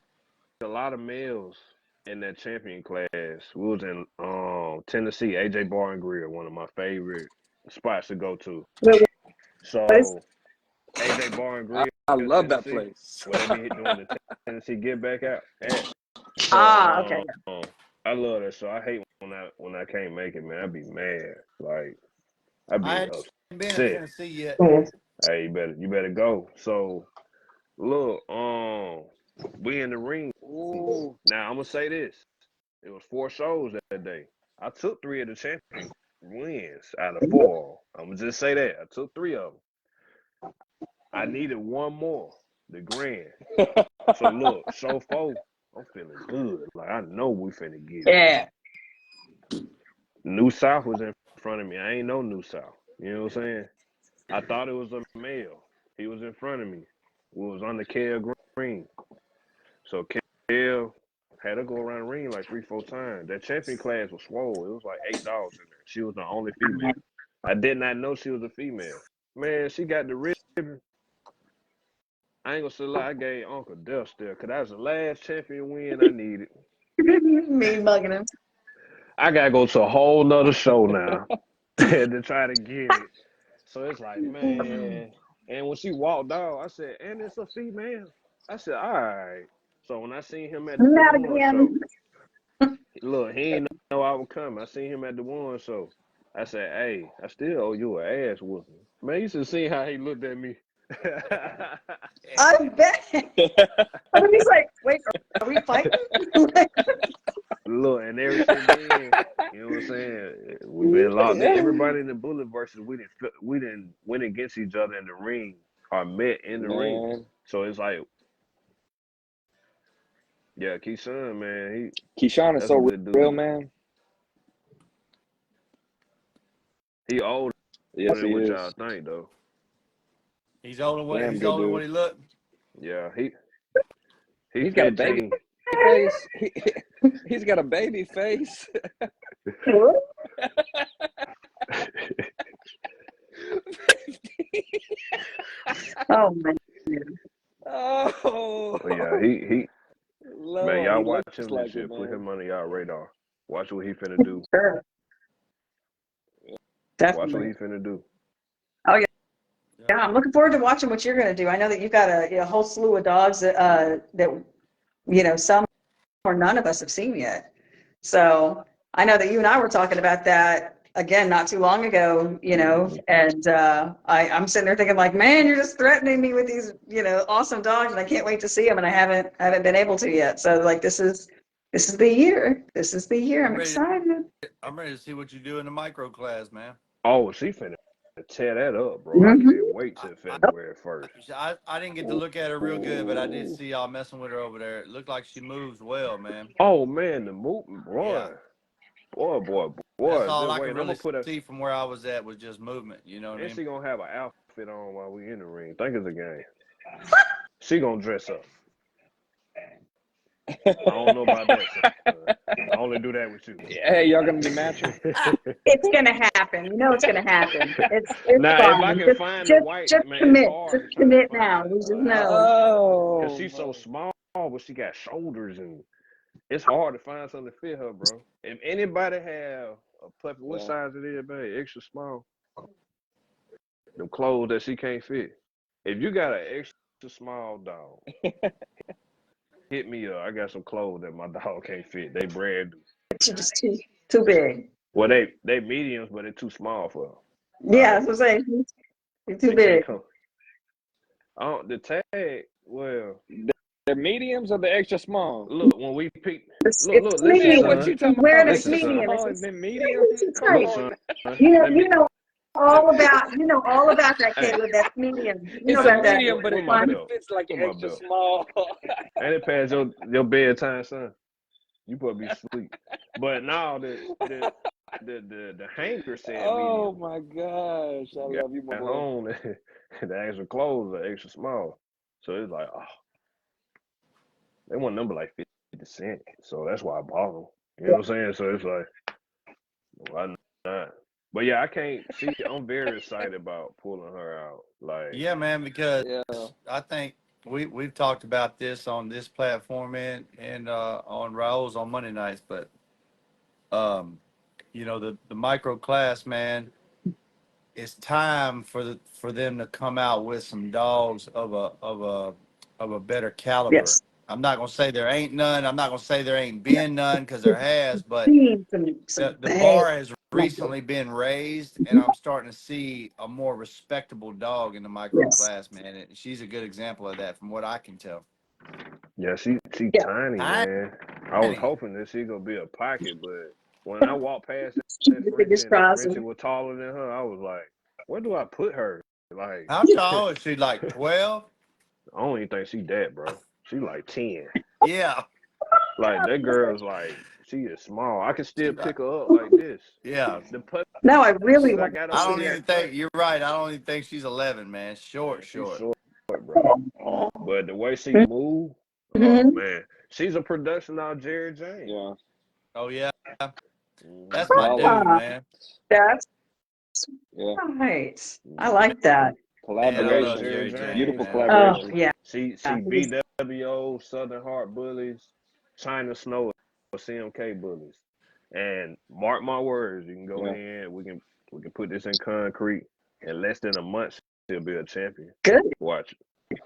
a lot of males in that champion class. We was in Tennessee, AJ Bar and Grill, one of my favorite spots to go to. So AJ Bar and Grill, I love that Tennessee, place. where they be doing the Tennessee Get Back Out at. So, okay. I love that show. I hate when I can't make it, man. I be mad. Like I be I ain't been in upset. Tennessee yet. Hey, you better go. So look, we in the ring. Ooh. Now I'm gonna say this. It was 4 shows that day. I took 3 of the champion wins out of 4. I'm gonna just say that. I took 3 of them. I needed 1 more, the grand. So look, show 4, I'm feeling good. Like I know we finna get it. Yeah. New South was in front of me. I ain't no New South. You know what I'm saying? I thought it was a male. He was in front of me. We was on the Kale Green. So Kale had to go around the ring like 3-4 times. That champion class was swole. It was like 8 dogs in there. She was the only female. I did not know she was a female. Man, she got the ribbon. I ain't gonna say lie, I gave Uncle Death still, because that was the last champion win I needed. Me mugging him. I gotta go to a whole nother show now to try to get it. So it's like, man. And when she walked out, I said, and it's a female. I said, all right. So when I seen him at the Not one again. show, look, he didn't know I was coming. I seen him at the one show. I said, hey, I still owe you an ass whooping. Man, you should see how he looked at me. I bet. I mean, he's like, wait, are we fighting? Look, and ever since then, you know what I'm saying? We've been locked in. Everybody in the Bullet versus we didn't win against each other in the ring or met in the ring. So it's like, yeah, Keyshawn, man, Keyshawn is that's so a good dude. real, man. He older Yes, than he what is. y'all think, though. He's older than what Damn he's good older than dude. what he looked. Yeah, He's got a baby 15. face. He's got a baby face. Oh man. Oh. But yeah, he Lord, man, y'all he watch looks him like this year. it, Put man. him on y'all radar. Watch what he finna do. Sure. Watch what Definitely. he finna do. Oh yeah. Yeah, I'm looking forward to watching what you're going to do. I know that you've got a whole slew of dogs that some or none of us have seen yet. So I know that you and I were talking about that again not too long ago, and I'm sitting there thinking like, man, you're just threatening me with these, awesome dogs, and I can't wait to see them, and I haven't been able to yet. So like, this is the year. This is the year. I'm excited. I'm ready to see what you do in the micro class, man. Oh, she finna tear that up, bro. I can't wait till February 1st. I didn't get to look at her real good, but I did see y'all messing with her over there. It looked like she moves well, man. Oh man, the movement, boy. Yeah. That's all Just I wait. could I'm really gonna put see from where I was at was just movement. You know what I and mean? she gonna have an outfit on while we in the ring. Think it's a game. She gonna dress up. I don't know about that. Son. I only do that with you. Hey, y'all gonna be matching? It's gonna happen. You know it's gonna happen. It's Now, if I fine. can find the white Just man, it's commit. hard Just to try to commit find now. We just an know. outfit Oh, because she's so small, but she got shoulders and it's hard to find something to fit her, bro. If anybody have a puppy, what size it is, babe? Extra small. Them clothes that she can't fit. If you got an extra small dog, hit me up. I got some clothes that my dog can't fit. They brand new. She's just too big. Well, they mediums, but they're too small for her. Yeah, Like, that's what I'm saying. She's too she big. can't come. The tag, well, they're mediums or the extra small? look, when we pick, It's look, listen, Man, medium. what son. you talking Wearing about? a Listen, Extra son. medium. small It's and then medium? it's Come Look, tight. son. on. Let me, You know all about that, hey, Caleb. That's medium. You know It's a about that. medium, but where it my Fun. belt? fits like Where an my extra belt? small. And it past your bedtime, son. You probably be asleep. But now the hanger said Oh medium. my gosh, I love you, my At boy. home, the extra clothes are extra small. So it's like, oh, they want number like 50 cents. So that's why I bought them. You know what I'm saying? So it's like, why not? But yeah, I can't see. I'm very excited about pulling her out. Like, Yeah, man, because Yeah. I think we've talked about this on this platform and on Raul's on Monday nights, but the micro class, man, it's time for them to come out with some dogs of a better caliber. Yes. I'm not gonna say there ain't none. I'm not gonna say there ain't been none because there has, but Need some the hey. bar has recently been raised, and I'm starting to see a more respectable dog in the micro Yes. class, man. And she's a good example of that, from what I can tell. yeah, she Yeah. tiny, man. I was Tiny. hoping that she gonna be a pocket, but when I walked past She's that the Frenchie biggest and that prize. Frenchie was taller than her, I was like, where do I put her? Like, How tall is she? Like 12? I don't even think she that, bro. She like 10. Yeah. Like that girl's like she is small. I can still She like pick her up like this. yeah. The puppies No, I really I want got to I over see don't here her. even at Crunch, think you're right. I don't even think she's 11, man. man, Short, she's short. short, bro. But the way she move, oh Mm-hmm. man, she's a production of Jerry James. Yeah. Oh yeah. Mm-hmm. That's my Solid. dude, man. That's Yeah. right. I Mm-hmm. like that. Man, I Yeah, love Collaboration. Jerry Jerry James, James, Beautiful man. man. Oh collaboration. yeah. She He's BWO Southern Heart Bullies, China Snow CMK Bullies, and mark my words, you can go Yeah. ahead. We can put this in concrete. In less than a month, she'll be a champion. good. Watch it.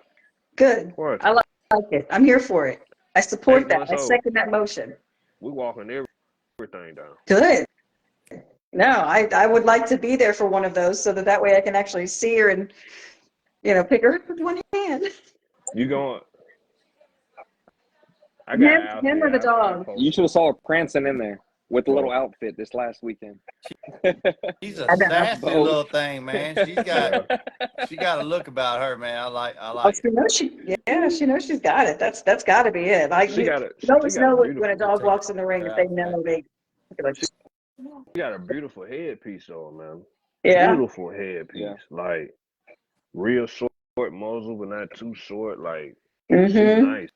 Good. Watch I it. like it. I'm here for it. I 8 support that. months I old. second that motion. We walking everything down. Good. No, I would like to be there for one of those so that way I can actually see her and pick her up with one hand. You going? I got an Him outfit. or the I dog. You post should it. have saw her prancing in there with the little Both. outfit this last weekend. She's a I don't know. sassy Both. little thing, man. Yeah. She got a look about her, man. I Oh, like she it. knows she knows she's got it. That's got to be it. She got a You she always got a know when a beautiful We'll dog take walks in the ring her if they out, man. know they. Like, she got a beautiful headpiece on, man. yeah. Beautiful Yeah. headpiece. Like real short muzzle, but not too short. Like she's Mm-hmm. nice.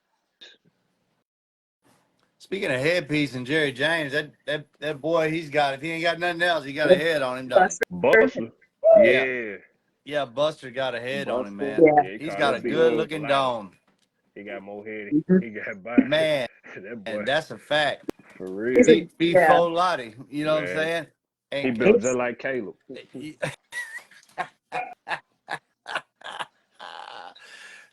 Speaking of headpiece and Jerry James, that boy, he's got, if he ain't got nothing else, he got a head on him, don't he? Buster. Yeah. Yeah. Yeah, Buster got a head on him, Buster. man. Yeah. Yeah, he He's caught got a that big good old looking bladder. dome. He got more head. Mm-hmm. He got body. Man, That boy. and that's a fact. For real. He's a, Be yeah. full lottie, you know what I'm Man. saying? He And built just like Caleb.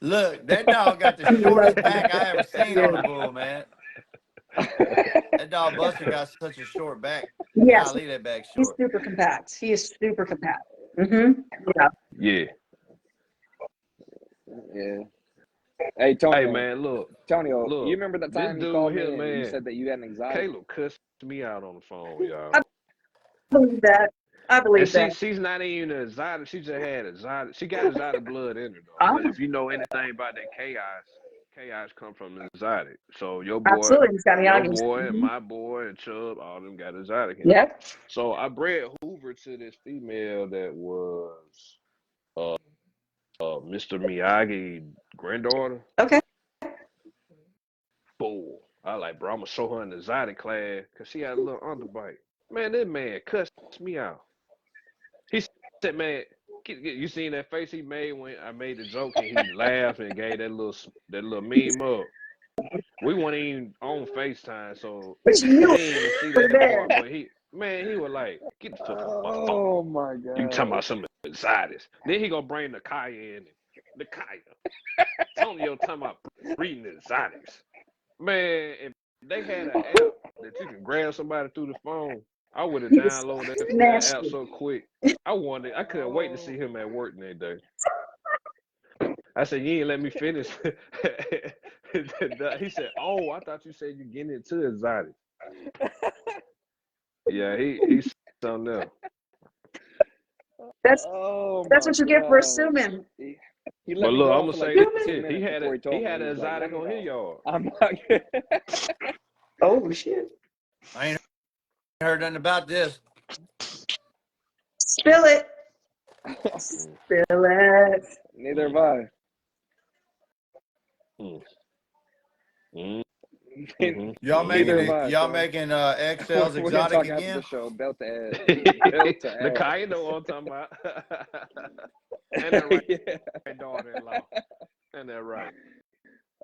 look, that dog got the shortest back I ever seen on a bull, man. That dog Buster got such a short back. Yes, Golly, that back he's short. super compact. He is super compact. Mm-hmm. Yeah. Yeah. Yeah. Hey, Tonio. Hey, man, look. Tonio, Look, you remember the this time you dude called me here, and you man, said that you had anxiety? Caleb cussed me out on the phone, y'all. I believe that. I And believe that. she's not even an exotic. She just had exotic. She got exotic blood in her, though. Because if you know anything about that chaos come from the exotic. So your Absolutely. He's got your Miyagi's. boy, and Mhm. my boy, and Chubb, all of them got exotic in. Yep. So I bred Hoover to this female that was Mr. Miyagi granddaughter. Okay. Boom. I like, bro, I'm gonna show her an exotic class because she had a little underbite. Man, that man cussed me out. He said, man, you seen that face he made when I made the joke and he laughed and gave that little meme up. We weren't even on FaceTime, so But he you didn't even see were that there. part. But he was like, get the fuck off my phone. Oh my God. You talking about some exotics. Then he gonna bring the Kaya in. The Kaya. Tonio talking about breeding exotics. Man, if they had an app that you can grab somebody through the phone, I would have He's downloaded that smashed app you. so quick. I couldn't wait to see him at work that day. I said, you ain't let me finish. He said, oh, I thought you said you're getting into exotic. Yeah, he's something else. That's Oh that's my what you get for gosh. assuming. He let But me look, go I'm on gonna for like say 15 this. minutes before he told He me. had an He's like, exotic let on me his know. yard. I'm not good. Oh shit. I ain't heard nothing about this. Spill it. Spill it. Neither have I. Mm-hmm. Y'all Neither have I. y'all So making XL's we're gonna exotic talk after the again? show. Belt to ass. Belt to The ass. Kaya know what I'm talking about. And that right, Yeah. daughter-in-law. And that right.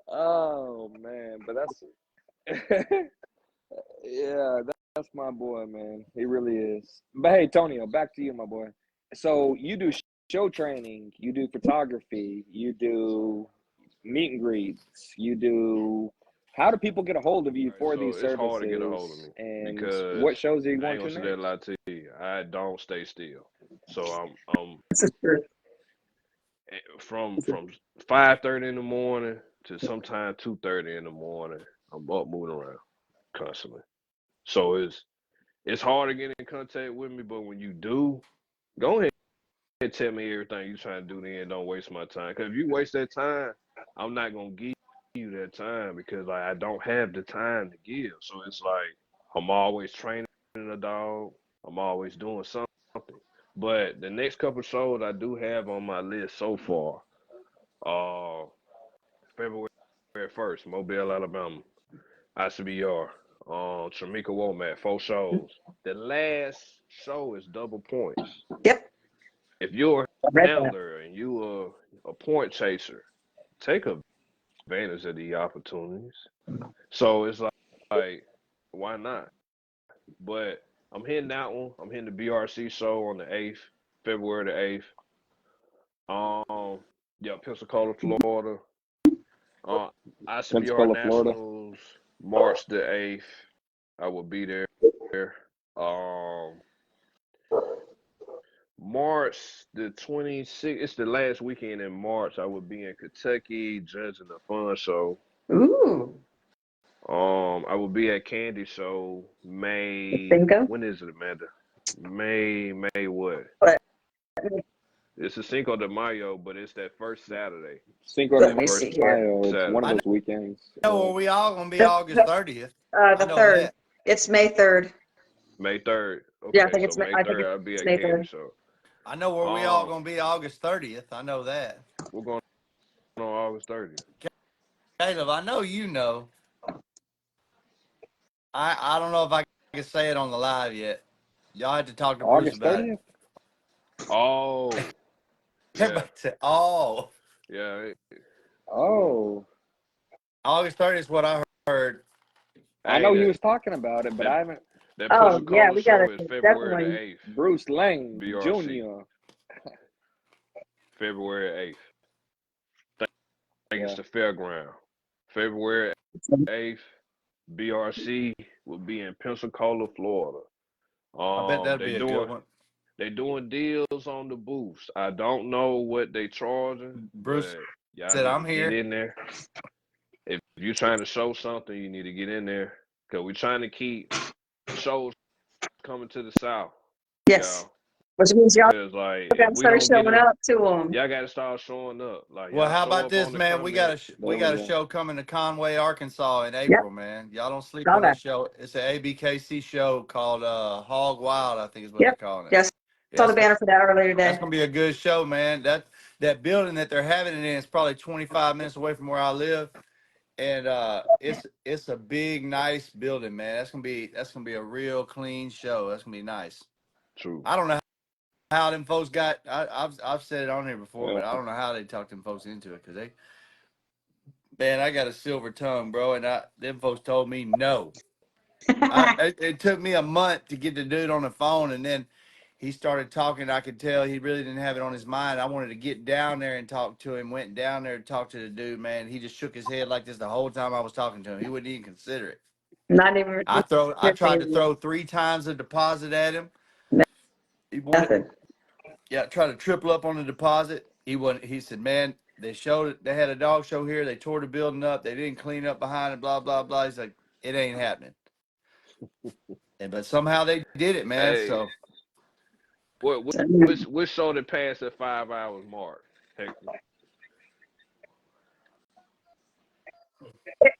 Oh man, but that's yeah, that's my boy, man. He really is. But hey, Tonio, back to you, my boy. So you do show training, you do photography, you do meet and greets, you do. How do people get a hold of you for So these it's hard to get a hold of services? me And because what shows are you I going ain't to gonna sit there and next? lie to you. I don't stay still. So I'm This is true. from 5:30 in the morning to sometime 2:30 in the morning. I'm up moving around constantly. So it's hard to get in contact with me, but when you do, go ahead and tell me everything you're trying to do then. Don't waste my time. Because if you waste that time, I'm not going to give you that time because like I don't have the time to give. So it's like I'm always training a dog. I'm always doing something. But the next couple shows I do have on my list so far, February 1st, Mobile, Alabama, ICBR, Tramika Womack, 4 shows. The last show is double points. Yep. If you're I a read that. handler and you are a point chaser, take advantage of the opportunities. So it's like why not? But I'm hitting that one. I'm hitting the BRC show on the 8th, February the 8th. Yeah, Pensacola, Florida. ICBR Pensacola, Florida. Nationals, March the 8th. I will be there. Um, March the 26th, it's the last weekend in March. I will be in Kentucky judging the fun show. Ooh. I will be at Candy Show May. Bingo. When is it, Amanda? May what? What? It's a Cinco de Mayo, but it's that first Saturday. Cinco Let de me see here. Mayo. It's one of I those weekends. know we all gonna be The, August 30th. the I know 3rd. that. It's May 3rd. May 3rd. Yeah, I Okay, think so it's May I 3rd, think I'll be it's at May Candy 3rd. Show. I know where we all gonna be August 30th. I know that. We're going on August 30th. Caleb, I know you know. I don't know if I can say it on the live yet. Y'all have to talk to Bruce August about 30th? Oh, it. yeah, Everybody said, oh. yeah. Oh. August 30th is what I heard. I Hey, know he was talking about it, but that I haven't. that Oh, yeah, Pensacola we gotta show is February definitely. the 8th. Bruce Lang BRC. Jr. February 8th. I think Yeah. it's the fairground. February 8th. BRC will be in Pensacola, Florida. I bet that'd be a good one. They doing deals on the booths. I don't know what they charging, Bruce but y'all said, need I'm to get here. in there. If you're trying to show something, you need to get in there because we're trying to keep shows coming to the South. Yes. Y'all. Which means y'all Because like if gotta we start don't get showing in, up to them. y'all got to start showing up. Like Well, y'all how show about up this, on the man? We got comment. we There got we a go. show coming to Conway, Arkansas in Yep. April, man. Y'all don't sleep Saw on that that. show. It's an ABKC show called Hog Wild, I think is what they're Yep. calling it. Yes. Yeah, Saw the banner for that earlier that's today. gonna be a good show, man. That building that they're having it in is probably 25 minutes away from where I live. And it's a big, nice building, man. That's gonna be a real clean show. That's gonna be nice. True. I don't know how them folks got. I've said it on here before, Yeah. but I don't know how they talked them folks into it because man, I got a silver tongue, bro, and them folks told me no. It took me a month to get the dude on the phone, and then he started talking. I could tell he really didn't have it on his mind. I wanted to get down there and talk to him. Went down there to talk to the dude, man. He just shook his head like this the whole time I was talking to him. He wouldn't even consider it. Not even. I tried to throw 3 times the deposit at him. He wanted, Nothing. try to triple up on the deposit. He said, man, they showed it. They had a dog show here. They tore the building up. They didn't clean up behind it, blah, blah, blah. He's like, it ain't happening. But somehow they did it, man. Hey, So which show that passed that 5 hours mark, Hector?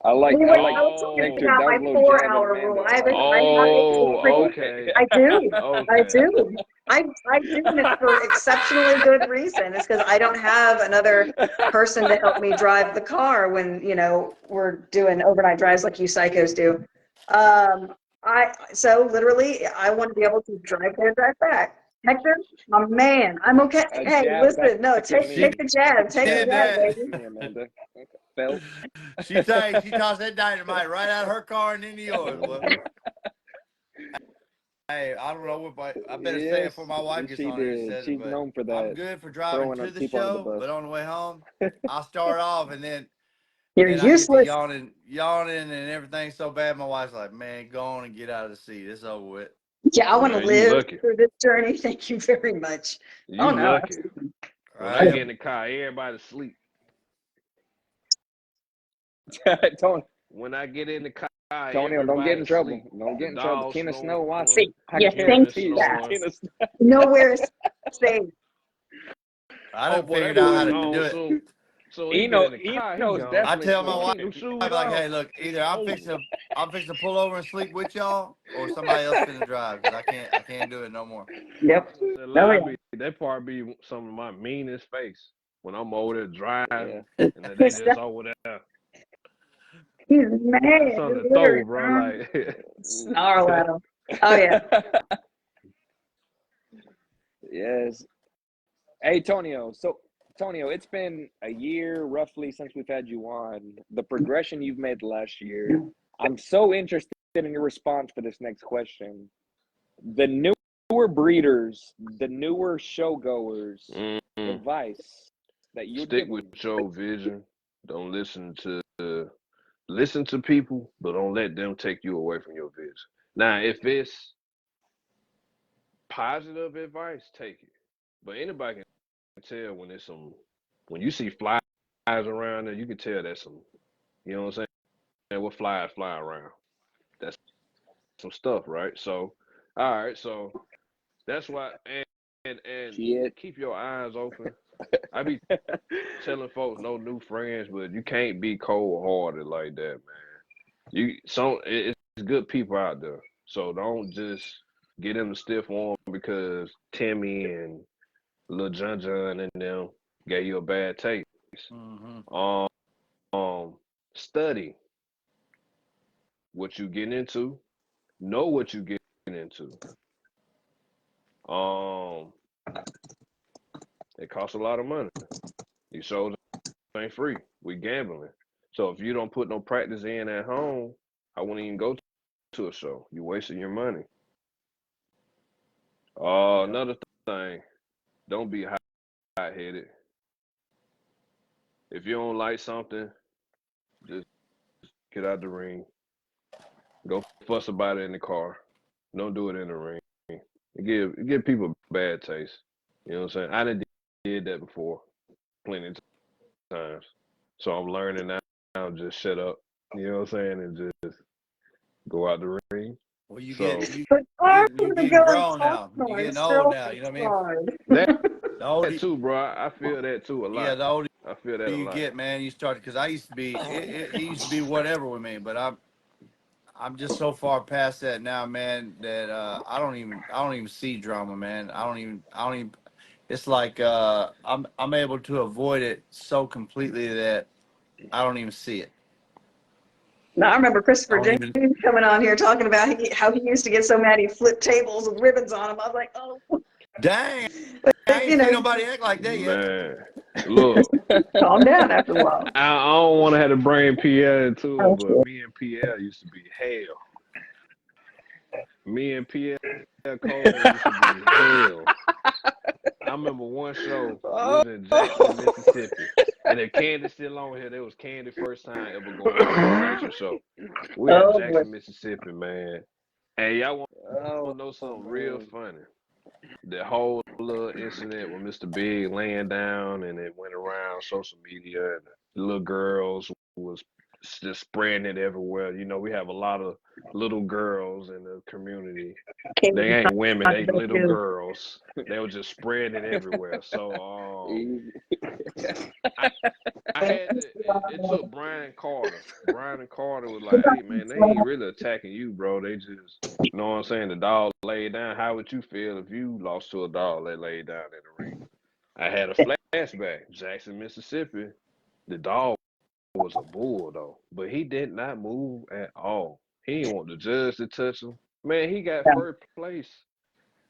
I like was talking Hector about my Download Jab and 4-hour rule. Amanda. Okay. I do. I Okay. do. I do, and it's for exceptionally good reason. It's because I don't have another person to help me drive the car when, we're doing overnight drives like you psychos do. So literally, I want to be able to drive there and drive back. Hector, my man, I'm okay. A Hey, jab listen, no, back to take me. the jab. Take the did jab, that. baby. Me, Amanda. Felt. She tossed that dynamite right out of her car and into yours. Well, hey, I don't know what I better say it before my wife gets she on here and did. says it, She's but known for I'm that. good for driving Throwing to the people under the show, bus. but on the way home, I'll start off and then You're I get to useless. yawning and everything's so bad. My wife's like, man, go on and get out of the seat. It's over with. Yeah, I want to Man, you live lucky. through this journey. Thank you very much. You Oh, no. lucky. When I Right? get in the car, everybody sleep. Tony, When I get in the car, Tonio, don't get in everybody trouble. sleep. Don't get The in trouble. dog Tina Snow, snoring. watch. See, I yeah, guarantee Human thank you. snoring. Tina Snow. Nowhere is safe. I Oh done boy, that figured out boy how to gone do it. soon. So he get in the car, he Eno's gone. I definitely tell my snoring. wife, Keep them shoes I'd be like, off. hey, look, either I'm Oh, fixing to pull over and sleep with y'all, or somebody else finna drive because I can't do it no more. Yep. that Oh, yeah. that part be some of my meanest face when I'm over there driving Yeah. and then they just over there. He's mad. Something to Literally, throw, bro. Like snarl at him. Oh, yeah. Yes. Hey, Tonio. So, Tonio, it's been a year roughly since we've had you on. The progression you've made last year. I'm so interested in your response for this next question. The newer breeders, the newer showgoers, advice that you would stick give with them. your vision. Don't listen to people, but don't let them take you away from your vision. Now, if it's positive advice, take it. But anybody can tell when you see flies around there, you can tell that's some, you know what I'm saying? And what flies fly around. That's some stuff, right? So, all right, so that's why, and Shit. keep your eyes open. I be telling folks no new friends, but you can't be cold hearted like that, man. It's good people out there, so don't just get in the stiff arm because Timmy and Lil John and them gave you a bad taste. Mm-hmm. Um, study what you get into, know what you get into. Um, it costs a lot of money. These shows ain't free. We gambling. So if you don't put no practice in at home, I wouldn't even go to a show. You wasting your money. Yeah. Another thing, don't be hot-headed. If you don't like something, just get out the ring. Go fuss about it in the car. Don't do it in the ring. It give people bad taste. You know what I'm saying? I did that before plenty of times. So I'm learning now, just shut up. You know what I'm saying? And just go out the ring. Well, you So get you But I'm you gonna getting go and grown talk now. to You're my getting old still now. You know what I mean? hard. that The older, too, bro. I feel that too a yeah, lot. the older I feel that a you lot. get, man, you start because I used to be it used to be whatever with me, but I'm just so far past that now, man, that I don't even see drama, man. I don't even it's like I'm able to avoid it so completely that I don't even see it. Now, I remember I Christopher don't even James coming on here talking about how he used to get so mad he flipped tables with ribbons on them. I was like, oh, dang, I but, ain't seen nobody act like that yet. Man, look, calm down after a while. I don't want to have to bring Pierre into it, Oh, but shit. me and Pierre used to be hell. Me and Pierre Coleman used to be hell. I remember one show, we was in Jackson, Mississippi. And if Candy's still on here, that was Candy's first time ever going to a sanction show. We at Oh, boy. Jackson, Mississippi, man. And y'all want Oh, to know something real man. funny? The whole little incident with Mr. Big laying down and it went around social media and the little girls was just spreading it everywhere. You know, we have a lot of little girls in the community. Can't They even ain't women, talk they about little you. girls. They were just spreading it everywhere. So Easy. I I had to it took Brian Carter. Brian Carter was like, hey man, they ain't really attacking you, bro. They just you know what I'm saying? The dog laid down. How would you feel if you lost to a dog that laid down in the ring? I had a flashback. Jackson, Mississippi. The dog was a bull though, but he did not move at all. He didn't want the judge to touch him. Man, he got first place.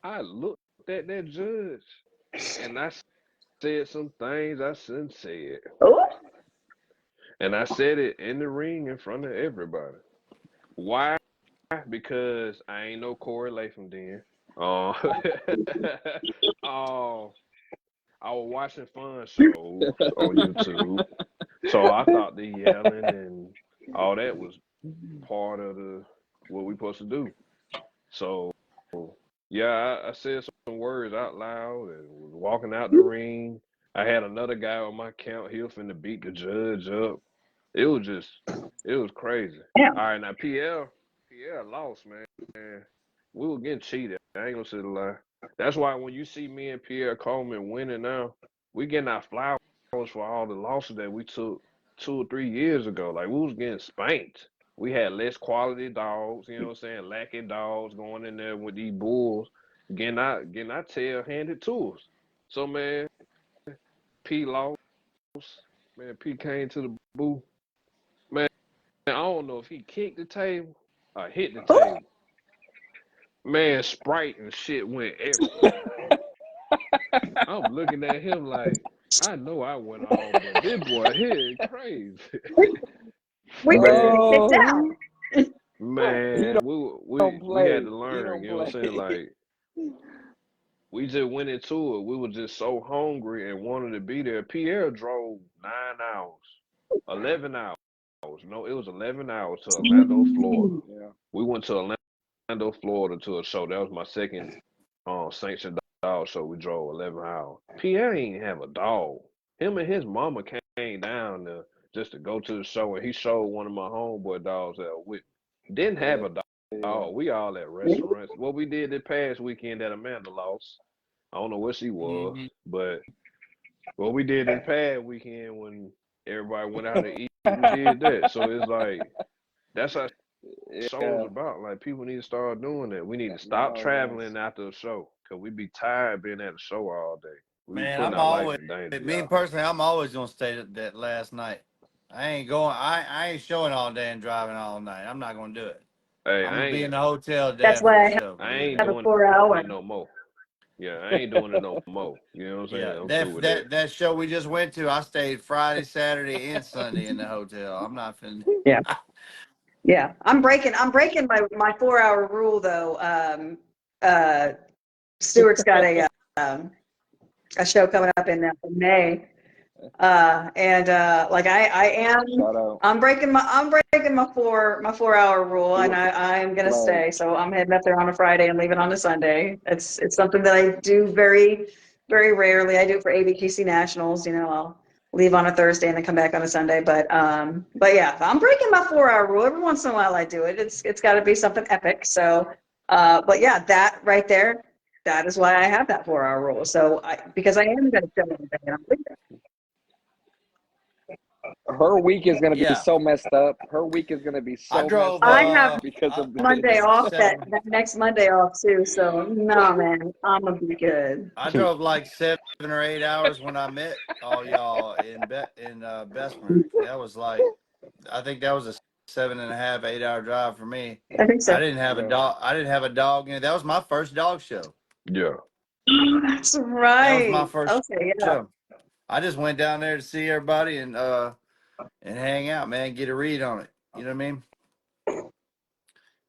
I looked at that judge and I said some things I shouldn't say. Oh, And I said it in the ring in front of everybody. Why? Because I ain't no Corey Latham then. Uh, uh, I was watching fun shows on YouTube. So I thought the yelling and all that was part of the what we supposed to do. So yeah, I said some words out loud and was walking out the ring. I had another guy on my count. He was finna beat the judge up. It was just, it was crazy. yeah. All right, now Pierre lost, man. We were getting cheated. I ain't gonna say the lie. That's why when you see me and Pierre Coleman winning now, we getting our flowers for all the losses that we took 2 or 3 years ago. Like we was getting spanked. We had less quality dogs, you know what I'm saying? Lacking dogs going in there with these bulls, getting our tail handed to us. So man, P lost. Man, P came to the booth. Man, I don't know if he kicked the table or hit the Oh, table. Man, Sprite and shit went everywhere. I'm looking at him like, I know I went off, but this boy here is crazy. we were Man, kicked Oh, out. he man, don't we had play. to He learn, don't you know what I'm saying? play. Like we just went into it. We were just so hungry and wanted to be there. Pierre drove 9 hours, 11 hours. No, it was 11 hours to Orlando, Florida. Yeah. We went to Orlando, Florida to a show. That was my second sanctioned dog show. We drove 11 hours. Pierre ain't have a dog. Him and his mama came down there just to go to the show, and he showed one of my homeboy dogs that were with me. Didn't have Yeah. a dog. Yeah. Oh, we all at restaurants. What we did this past weekend that Amanda lost. I don't know what she was, Mm-hmm. but what we did this past weekend when everybody went out to eat, we did that. So it's like that's how show's Yeah. about. Like people need to start doing that. We need to stop No, yes. traveling after a show because we be tired being at a show all day. We Man, putting I'm our life always in danger me out here. personally. I'm always gonna stay that last night. I ain't going. I ain't showing all day and driving all night. I'm not gonna do it. Hey, I'm I gonna be ain't in the hotel day That's after the why show. I Believe ain't me. I have a doing 4 hour. it no more. Yeah, I ain't doing it no more. You know what I'm saying? Yeah, I'm through that with that. that that show we just went to, I stayed Friday, Saturday, and Sunday in the hotel. I'm not finna. Yeah. Yeah. I'm breaking my 4 hour rule though. Stuart's got a show coming up in May. And like Shout out. I'm breaking my 4 hour rule, Do and it. I am gonna Right. stay. So I'm heading up there on a Friday and leaving on a Sunday. It's something that I do very, very rarely. I do it for ABQC Nationals. You know, I'll leave on a Thursday and then come back on a Sunday. But yeah, I'm breaking my 4 hour rule. Every once in a while I do it. It's got to be something epic. So, but yeah, that right there, that is why I have that 4 hour rule. So because I am gonna show everything, and I'm leaving. Her week is gonna be Yeah, so messed up. Her week is gonna be I so messed drove. I up have because of Monday this. off seven. that next Monday off too. So no, man, I'm gonna be good. I drove like 7 or 8 hours when I met all y'all in Bessemer. That was like, I think that was a 7.5, 8 hour drive for me. I think so. I didn't have a Yeah. dog. I didn't have a dog in it. That was my first dog show. Yeah. Oh, that's That was my right. first Okay, yeah. show. I just went down there to see everybody and hang out, man. Get a read on it. You know what I mean?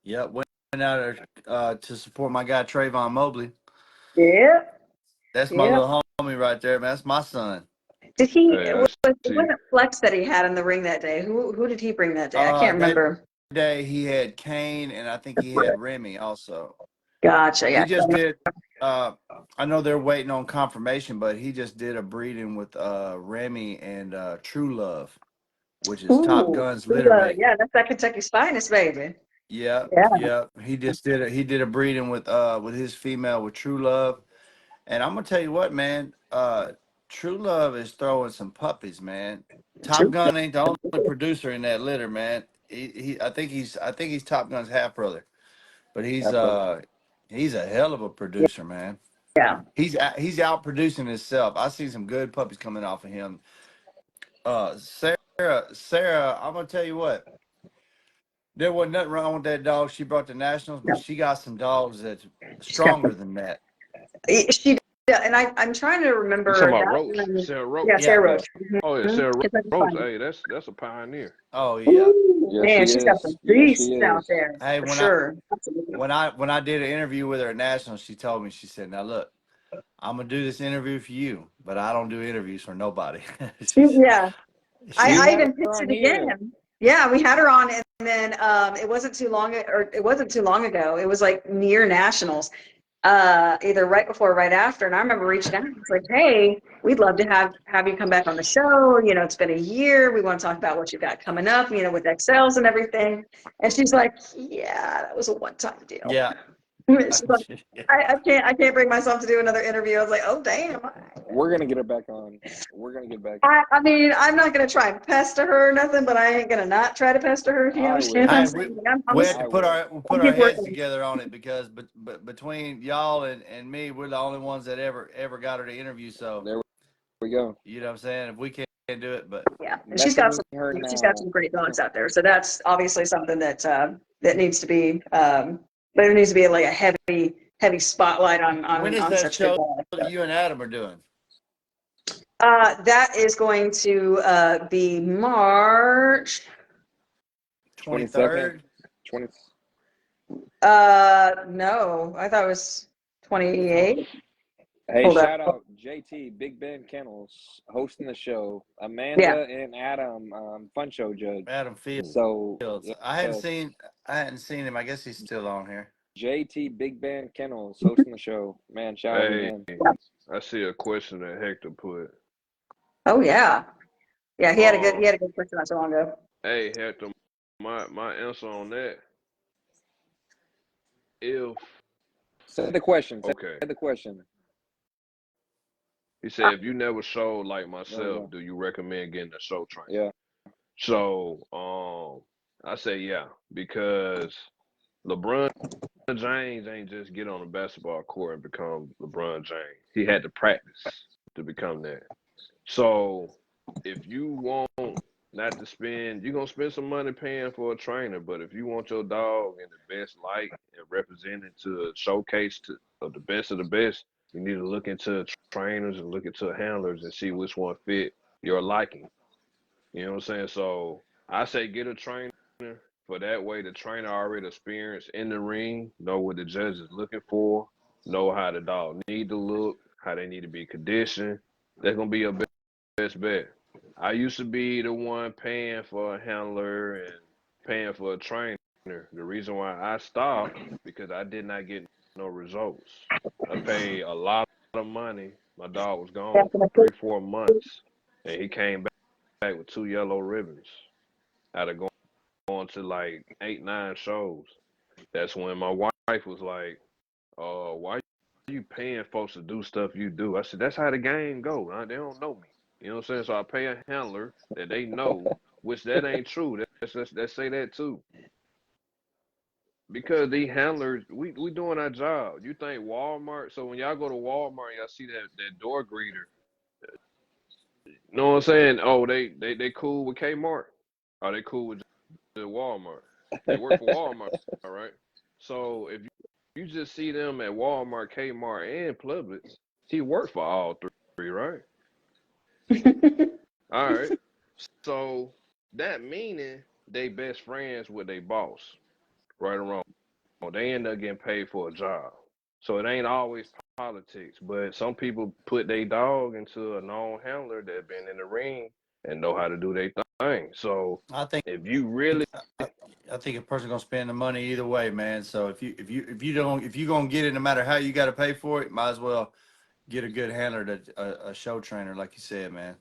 Yep. Went out there to support my guy Trayvon Mobley. Yeah, That's my yeah. little homie right there, man. That's my son. Did he? Hey, It I see. wasn't Flex that he had in the ring that day. Who did he bring that day? I can't That remember. day he had Kane and I think he had Remy also. Gotcha. He Yeah. just did. I know they're waiting on confirmation, but he just did a breeding with Remy and True Love, which is Top Ooh, Gun's littermate. yeah. That's that Kentucky's finest, baby. Yep, Yeah. yep. He did a breeding with his female with True Love. And I'm gonna tell you what, man. True Love is throwing some puppies, man. Top True. Gun ain't the only producer in that litter, man. I think he's Top Gun's half brother, but Afro. he's a hell of a producer, man. Yeah. He's out producing himself. I see some good puppies coming off of him. Sarah, I'm gonna tell you what. There wasn't nothing wrong with that dog she brought to nationals, but No. she got some dogs that's She's got stronger than that. she. Yeah, and I'm trying to You talking remember about that Roach? one. Sarah Yeah, Roach. Sarah Yeah. Roach. Oh yeah, Mm-hmm. Sarah Kentucky Roach. finest. Hey, that's a pioneer. Oh yeah. Ooh, Yeah, man, she she's got some is. Yeah, she beasts out is. there Hey, for sure. Absolutely. when I did an interview with her at Nationals, she told me, she said, "Now look, I'm gonna do this interview for you, but I don't do interviews for nobody." Yeah, She I We had even her pitched on it here. again. Yeah, we had her on, and then it wasn't too long ago. It was like near nationals, either right before or right after. And I remember reaching out. It's like, hey, we'd love to have you come back on the show. You know, it's been a year. We want to talk about what you've got coming up. You know, with XLs and everything. And she's like, yeah, that was a one-time deal. yeah. She's like, I can't bring myself to do another interview. I was like, oh damn. We're gonna get her back on. We're gonna get back. I mean, I'm not gonna try and pester her or nothing, but I ain't gonna not try to pester her. If you I understand what I'm Hey, will. saying? Like, I'm we just, had to I will. put I'll our keep heads working. together on it because between y'all and me, we're the only ones that ever got her to interview. So There we go. you know what I'm saying? If we can't do it, but Yeah, and Messaging her she's got now. some great dogs out there. So that's obviously something that needs to be there needs to be like a heavy spotlight when is on that such good show dogs. that you and Adam are doing? That is going to be March. 22nd, 23rd. 20. No, I thought it was 28. Hey, Hold up. shout out JT, Big Ben Kennels, hosting the show. Yeah. Amanda and Adam, fun show judge. Adam So Fields. yeah, I hadn't seen him. I guess he's still on here. JT, Big Ben Kennels, hosting the show. Man, shout out to Hey, him. I see a question that Hector put. Oh yeah. Yeah, he Um, had a good question not so long ago. hey Hector, my answer on that, if Say the question. Say okay, the question. he said if you never showed like There we myself, go. do you recommend getting a show trainer? Yeah. So, I say yeah because LeBron James ain't just get on a basketball court and become LeBron James. He had to practice. to become that. So if you want not to spend, you're gonna spend some money paying for a trainer, but if you want your dog in the best light and represented to a showcase of the best, you need to look into trainers and look into handlers and see which one fit your liking. You know what I'm saying? So I say get a trainer for that way the trainer already experienced in the ring, know what the judge is looking for, know how the dog need to look, how they need to be conditioned. That's gonna be your best bet. I used to be the one paying for a handler and paying for a trainer. The reason why I stopped because I did not get no results. I paid a lot of money. My dog was gone for 3-4 months, and he came back with 2 yellow ribbons out of going to like 8-9 shows. That's when my wife was like, why are you paying folks to do stuff you do? I said, that's how the game go. Huh? They don't know me. You know what I'm saying? So I pay a handler that they know, which that ain't true. Let's say that too. Because the handlers, we doing our job. You think Walmart, so when y'all go to Walmart, y'all see that door greeter. You know what I'm saying? Oh, they cool with Kmart. Oh, they cool with the Walmart. They work for Walmart, all right? So if you just see them at Walmart, Kmart, and Publix, he worked for all three, right? All right. So that meaning they best friends with their boss, right or wrong. They end up getting paid for a job. So it ain't always politics, but some people put their dog into a known handler that been in the ring and know how to do their thing. So I think if you really I think a person gonna spend the money either way, man. So if you gonna get it, no matter how you got to pay for it, might as well get a good handler, a show trainer, like you said, man.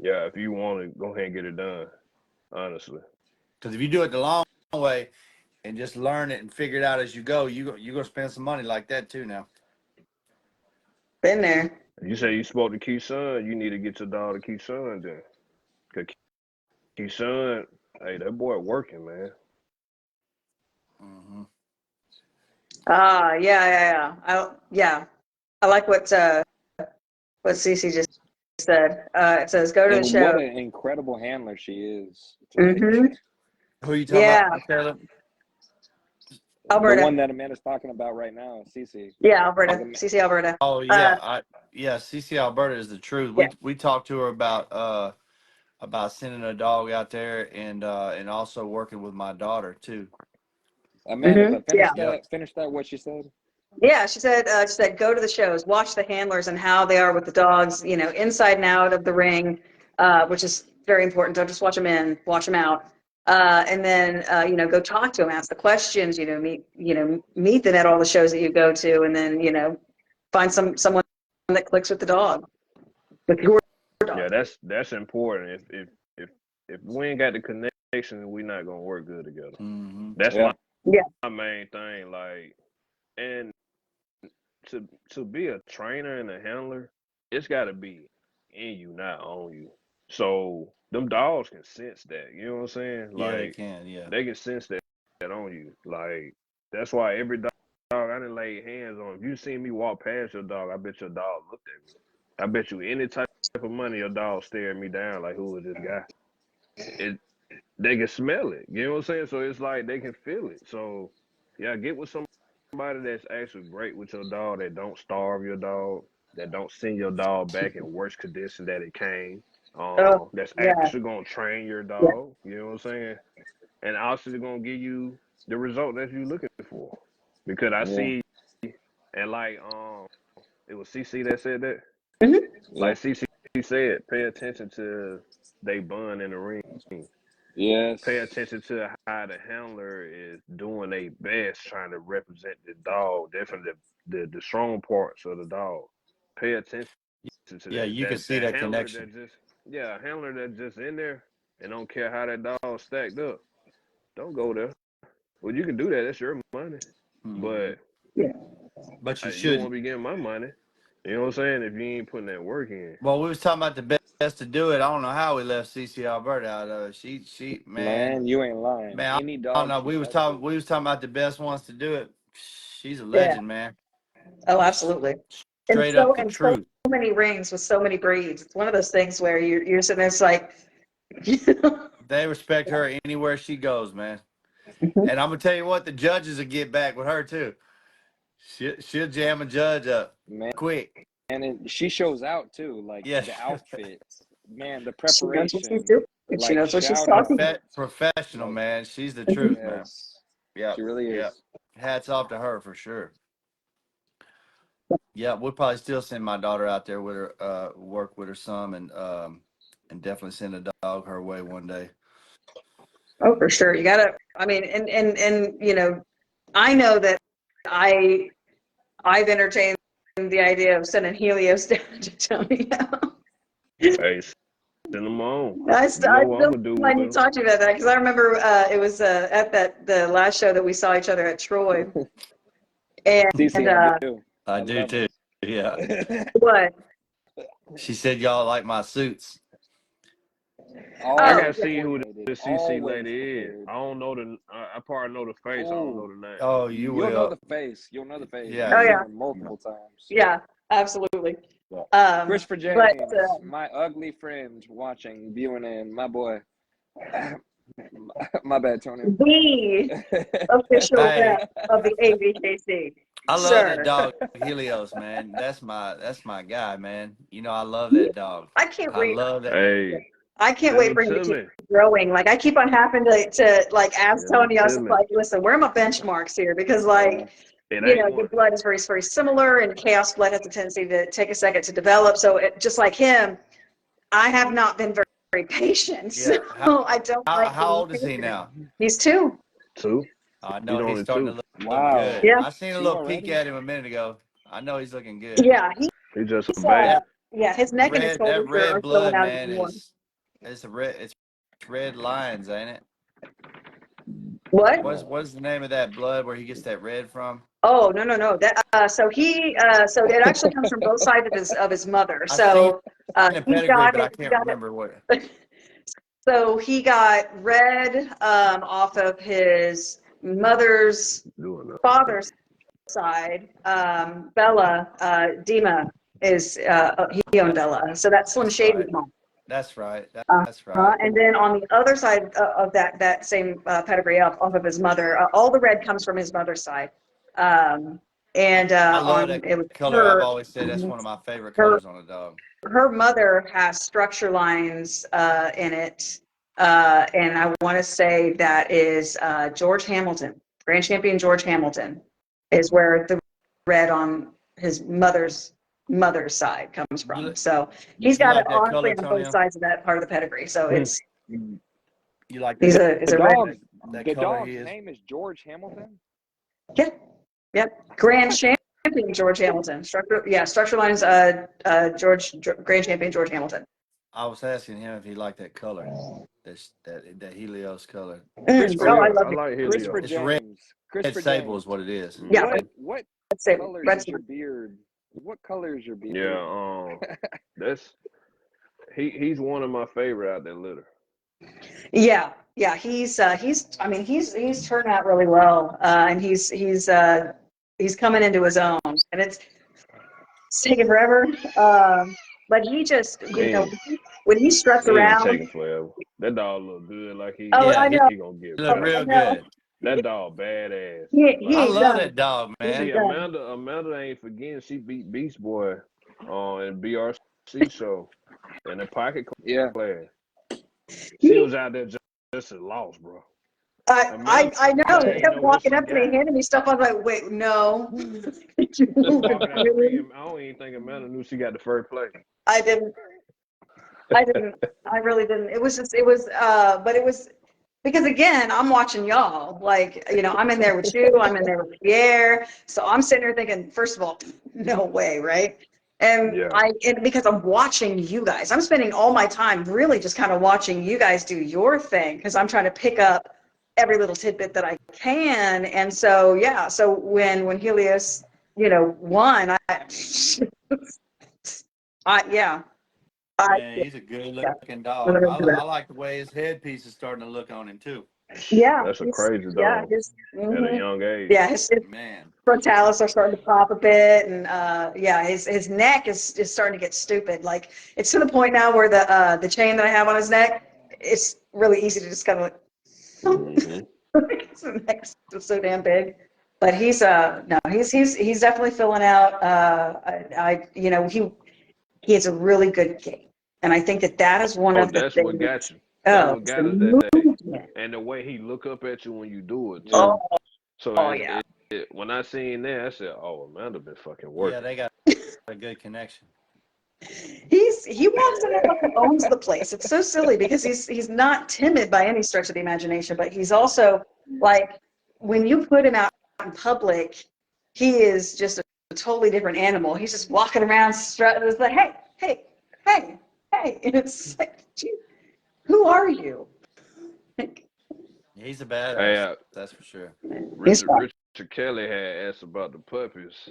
yeah, if you want to go ahead and get it done, honestly. Because if you do it the long way and just learn it and figure it out as you go, you gonna spend some money like that too. Now, Been there. You say you spoke to Keyshawn, you need to get your dog to Keyshawn then. Cause Keyshawn, hey, that boy working, man. mm-hmm. Yeah. I like what Cece just said. It says go to the And what show. an incredible handler she is. Mm-hmm. Who are you talking Yeah, about, Taylor? The Alberta. one that Amanda's talking about right now, Cece. Yeah, Alberta. Cece, Alberta. Oh yeah, CC Alberta is the truth. Yeah. We talked to her about sending a dog out there and also working with my daughter too. Amanda, Mm-hmm. but finish Yep. that what she said. Yeah, she said go to the shows, watch the handlers and how they are with the dogs, inside and out of the ring, which is very important. Don't just watch them in, watch them out. And then go talk to them, ask the questions, meet them at all the shows that you go to, and then find someone that clicks with the dog, with your dog. Yeah, that's important. If we ain't got the connection, we not gonna work good together. Mm-hmm. That's Yeah. my main thing. Like, and to be a trainer and a handler, it's got to be in you, not on you. So them dogs can sense that. You know what I'm saying? Yeah, they Like can. Yeah. they can sense that on you. Like that's why every dog I done laid hands on. If you see me walk past your dog, I bet your dog looked at me. I bet you any type of money your dog stared me down like who is this guy? They can smell it. You know what I'm saying? So it's like they can feel it. So yeah, get with somebody that's actually great with your dog, that don't starve your dog, that don't send your dog back in worse condition that it came. Oh, That's yeah. actually gonna train your Yeah. dog. You know what I'm saying? And also gonna give you the result that you're looking for. Because I Yeah. see, and like it was CC that said that. Mm-hmm. Yeah. Like CC said, pay attention to they bun in the ring. Yes. Pay attention to how the handler is doing their best trying to represent the dog, definitely the strong parts of the dog. Pay attention to Yeah, that. you can see That that handler connection. a handler that just in there and don't care how that dog stacked up. Don't go there. Well, you can do that. That's your money. Mm-hmm. But But you you don't want shouldn't. to be getting my money. You know what I'm saying? If you ain't putting that work in. Well, we was talking about the best to do it. I don't know how we left CC Alberta out of it. She Man, you ain't lying. man, Any I don't dog know. she We was touches. talking about the best ones to do it. She's a Yeah. legend, man. Oh, absolutely. straight up the and truth. so many rings with so many breeds. It's one of those things where you're sitting there, it's like, They respect her anywhere she goes, man. And I'm gonna tell you what, the judges will get back with her too. She'll jam a judge up Man, quick. and she shows out too, like Yeah. the outfits, man, the she knows what she's preparation. doing. She Like knows what she's shout talking out. about. Professional, Like, man. She's the truth, man. yes, Yeah. she really is. Yeah. Hats off to her for sure. Yeah, we'll probably still send my daughter out there with her, work with her some, and definitely send a dog her way one day. Oh, for sure. You gotta, I mean, and you know, I know that I've entertained the idea of sending Helios down to Tonio. Hey, send them on. I You still know what I'm gonna do I with need them. to talk to you about that because I remember it was at the last show that we saw each other at Troy, and CC, I do. I do love too. Yeah. it. what? She said y'all like my suits. I Oh, gotta see who coordinated, this CC always lady is. prepared. I don't know the. I probably know the face. I don't know the name. Oh, you You'll know will. the face. You'll know the face. Yeah. Oh, You've yeah. seen her multiple times. Yeah, absolutely. Christopher James, But my ugly friend watching, viewing in, my boy. My bad, Tonio. the official Hey. rep of the AVKC. I love Sir. that dog, Helios, man. That's my guy, man. You know, I love that dog. I can't I wait. love that. Hey, I can't send wait them for him to to keep me. growing. Like I keep on having to like ask Send them Tony. I was to just me. like, listen, where are my benchmarks here? Because like, It you know, ain't your one. blood is very, very similar, and chaos blood has a tendency to take a second to develop. So just like him, I have not been very, very patient. Yeah. So I don't like How being old is he patient. now? He's 2. 2. I He's know he's only starting 2. to look Wow. good. Yeah. I seen a 2 little peek already? at him a minute ago. I know he's looking good. Yeah, He's just a he's baby. yeah, his neck and his That shoulders are red showing blood, out man, even more. it's red lines, ain't it? What? What's the name of that blood where he gets that red from? Oh, no. That so it actually comes from both sides of his mother. I seen So the he pedigree, got but I it. He can't got remember what. it. So he got red off of his mother's Doing that. father's side. Bella Dima is he owned Bella. So that's Slim That's Shady's right. mom. That's right. That's right. And then on the other side of that same pedigree off of his mother, all the red comes from his mother's side. And I love on that it was color. I've her always said that's one of my favorite her colors on a dog. her mother has structure lines in it, and I want to say that is George Hamilton, Grand Champion George Hamilton, is where the red on his mother's side comes from. So he's You got like it that honestly color, on both Tonio? sids of that part of the pedigree. So it's You like he's that? a red. That The color dog's he is. name is George Hamilton. Yep. Grand Champion George Hamilton. Structure lines. Grand Champion George Hamilton. I was asking him if he liked that color, that Helios color. Christopher, Oh, I Yeah, love I it. like Christopher Helios. It's red James. Christopher sable James. is what it is. Yeah, What Let's say colors red. is your beard? What color is your beard? Yeah, that's he's one of my favorite out that litter. Yeah. He's I mean he's turned out really well, and he's coming into his own, and it's taking forever. But he just when he struts He ain't around. taking forever. That dog look good. Like he Oh, Yeah, I he know. gonna get look better. I real know. good. That dog badass. He I ain't love done. that dog, He man. See, ain't done. Amanda ain't forgetting she beat Beast Boy in BRC show in the pocket Yeah. class. She was out there just a loss, bro. I know. Amanda He ain't kept know what walking she up to me, got. handing me stuff. I was like, wait, no. Just walking out the ring. I don't even think Amanda knew she got the first place. I didn't. I really didn't. It was but it was because again, I'm watching y'all. Like, I'm in there with you. I'm in there with Pierre. So I'm sitting there thinking, first of all, no way, right? And Yeah. and because I'm watching you guys, I'm spending all my time really just kind of watching you guys do your thing because I'm trying to pick up every little tidbit that I can. And so, yeah. So when Helios, won, yeah. Man, he's a good looking dog. I like the way his headpiece is starting to look on him too. Yeah, That's a he's, crazy yeah, dog his, at a young age. yeah, his Man. frontalis are starting to pop a bit, and yeah, his neck is starting to get stupid. Like it's to the point now where the chain that I have on his neck, it's really easy to just kind of like, Hmm. his neck's just so damn big. But he's no, he's definitely filling out. You know, he has a really good gait, and I think that is one Oh, of the that's what got things. you. That Oh, what it's got us the that day. movement. And the way he look up at you when you do it Oh, too. So oh yeah. when I seen that, I said, "Oh, Amanda been fucking Yeah, working." they got a good connection. He walks in like he owns the place. It's so silly because he's not timid by any stretch of the imagination, but he's also like when you put him out in public, he is just a totally different animal. He's just walking around strutting. It's like, hey, hey, hey, hey, and it's like, gee, who are you? Like, He's a Hey, badass, that's for sure. he's fun. Richard Kelly had asked about the puppies.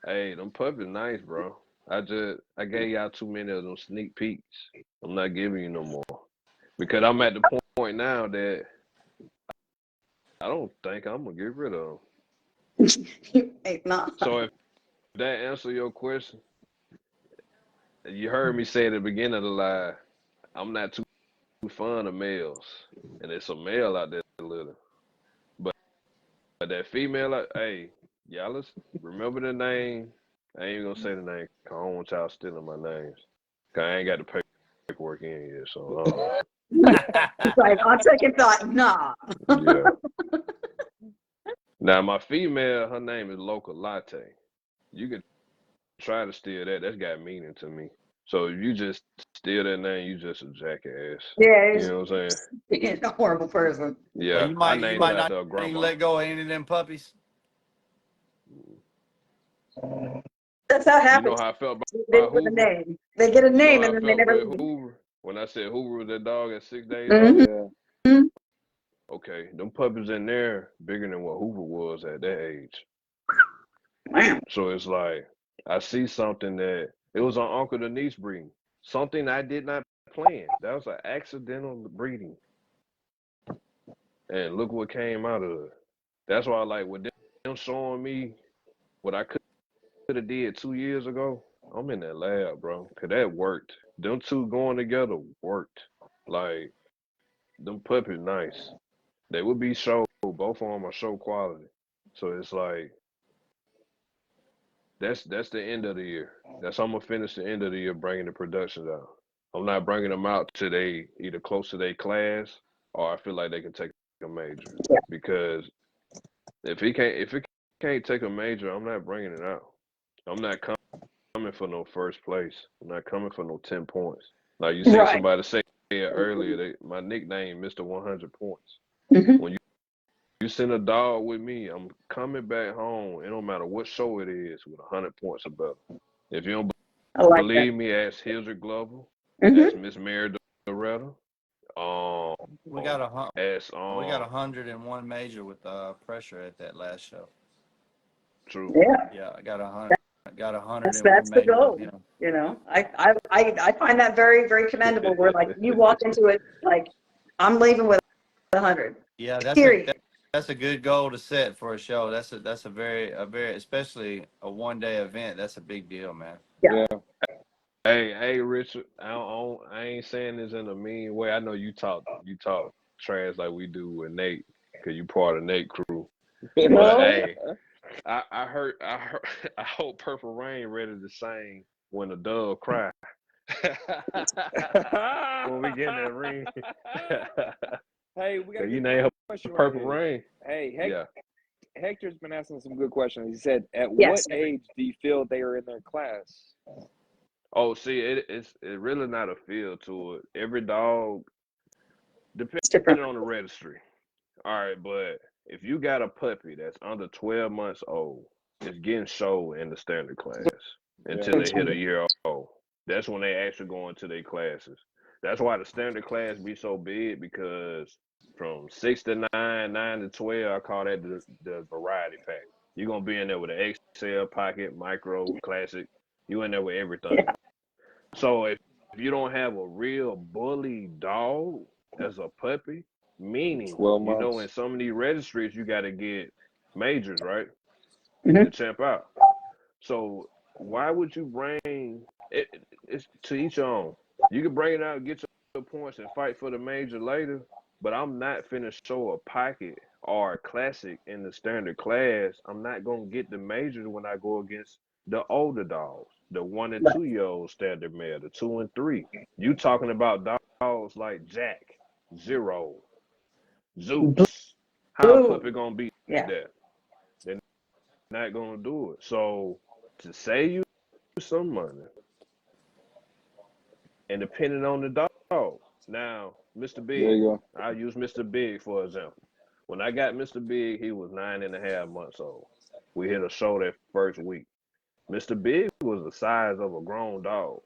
Hey, them puppies nice, bro. I gave y'all too many of them sneak peeks. I'm not giving you no more because I'm at the point now that I don't think I'm gonna get rid of them. You ain't not. So if that answer your question, you heard me say at the beginning of the live, I'm not too fond of males, and there's a male out there little, but that female, hey, y'all let's remember the name. I ain't gonna say the name. 'Cause I don't want y'all stealing my names. 'Cause I ain't got the paperwork in here, so Right, on second thought, nah. yeah. Now my female, her name is Local Latte. You could try to steal that. That's got meaning to me. So if you just steal that name, you just a jackass. Yeah, You know what I'm saying? he's a horrible person. Well, Yeah, you I might named it not after a even grandma. let go of any of them puppies. That's how it You know happens. how I felt They about with a Hoover? name. They get a You know name how I and then they felt never with leave. Hoover when I said Hoover was that dog at 6 days Oh old? yeah. Okay, them puppies in there bigger than what Hoover was at that age. Wow. So it's like I see something that it was an uncle to niece breeding. Something I did not plan. That was an accidental breeding. And look what came out of it. That's why I like with them showing me what I could have did 2 years ago. I'm in that lab, bro. Cause that worked. Them two going together worked. Like them puppies nice. They would be show. Both of them are show quality. So it's like that's the end of the year. That's how I'm gonna finish the end of the year bringing the production out. I'm not bringing them out till they either close to their class or I feel like they can take a major. Because if it can't take a major, I'm not bringing it out. I'm not coming for no first place. I'm not coming for no 10 points. Like you seen Right. somebody say it earlier, my nickname Mr. 100 points. Mhm. When you send a dog with me, I'm coming back home. It don't matter what show it is with 100 points or better. If you don't I like that. believe me, ask Hildred Glover, Hmm. ask Miss Mary Doretta, um, We got ask we got 101 major with pressure at that last show. True. Yeah, Yeah, I got 100. I got 101 that's the major with goal. him. You know, I find that very, very commendable. Where like you walk into it like I'm leaving with 100. Yeah, Period. that's a good goal to set for a show. That's a very especially a 1 day event. That's a big deal, man. Yeah. Yeah. Hey, Richard. I ain't saying this in a mean way. I know you talk trash like we do with Nate, cause you part of Nate crew. But No. hey, I heard, I hope Purple Rain ready to sing when the dove cry. When we get in that ring. Hey, we got a You good name her question right Purple here. Rain. Hey, Yeah. Hector's been asking some good questions. He said, "At what Yes. age do you feel they are in their class?" Oh, see, it's really not a feel to it. Every dog, It's different. depending on the registry. All right, but if you got a puppy that's under 12 months old, it's getting sold in the standard class Yeah. until they hit a year old. That's when they actually go into their classes. That's why the standard class be so big because from 6 to 9, 9 to 12, I call that the variety pack. You're gonna be in there with an XL, pocket, micro, classic. You in there with everything. Yeah. So if you don't have a real bully dog as a puppy, Meaning, 12 you know, in months. some of these registries, you got to get majors, right, Mhm. to champ out. So why would you bring it? It's to each your own. You can bring it out, get your points, and fight for the major later. But I'm not finna show a pocket or a classic in the standard class. I'm not gonna get the majors when I go against the older dogs, the 1 and 2 year old standard male, the 2 and 3. You talking about dogs like Jack, Zero, Zeus? How a puppy Boom. gonna beat Yeah. that? They're not gonna do it. So to save you some money and depending on the dog. Now, Mr. There Big, you go. I'll use Mr. Big for example. When I got Mr. Big, he was 9.5 months old. We hit a show that first week. Mr. Big was the size of a grown dog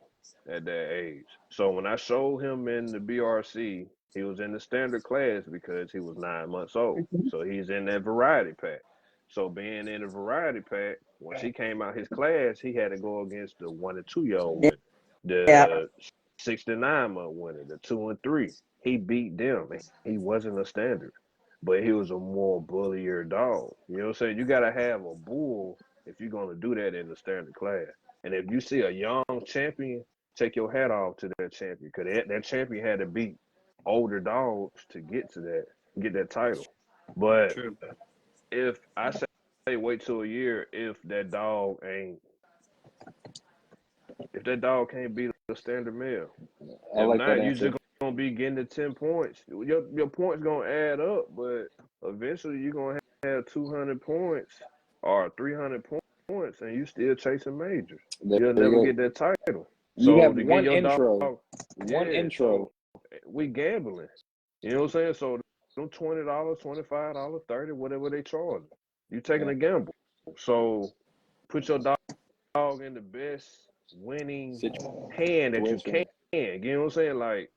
at that age. So when I showed him in the BRC, he was in the standard class because he was 9 months old. Mhm. So he's in that variety pack. So being in the variety pack, once he came out his class, he had to go against the 1 and 2 year old winner, Yeah. the 6 to 9 month winner, the 2 and 3. He beat them. He wasn't a standard, but he was a more bullier dog. You know what I'm saying? You gotta have a bull if you're gonna do that in the standard class. And if you see a young champion, take your hat off to that champion because that champion had to beat older dogs to get that title. But True. if I say wait till a year, if that dog can't beat a standard male, I if like that not, you answer. just gonna be getting the 10 points. Your points gonna add up, but eventually you're gonna have 200 points or 300 points, and you still chasing majors. There You'll you never go. get that title. You So have to get one your dog, intro. One yeah. intro. So we gambling. You know what I'm saying? So them $20, $25, 30, whatever they charge, you taking Yeah. a gamble. So put your dog in the best winning hand that you Situation. can. You know what I'm saying? Like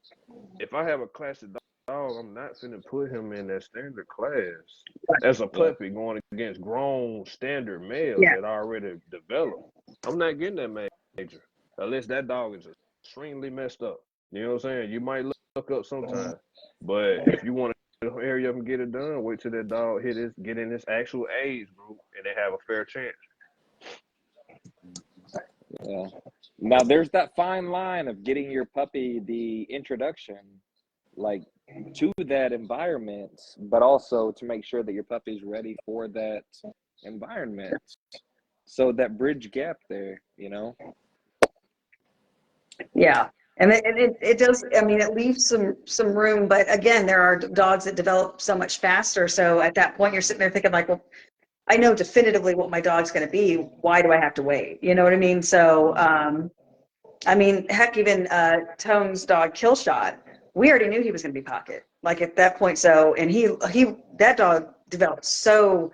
if I have a classic dog, I'm not finna put him in that standard class as a Yeah. puppy going against grown standard males Yeah. that already developed. I'm not getting that major unless that dog is extremely messed up. You know what I'm saying? You might look up sometime, but if you want to hurry up and get it done, wait till that dog get in this actual age group, and they have a fair chance. Yeah. Now there's that fine line of getting your puppy the introduction, like to that environment, but also to make sure that your puppy's ready for that environment. So that bridge gap there, you know? Yeah. And it does, I mean, it leaves some room, but again, there are dogs that develop so much faster. So at that point, you're sitting there thinking like, well, I know definitively what my dog's going to be. Why do I have to wait? You know what I mean? So, I mean, heck, even Tone's dog Killshot, we already knew he was going to be pocket. Like at that point, so, and that dog developed so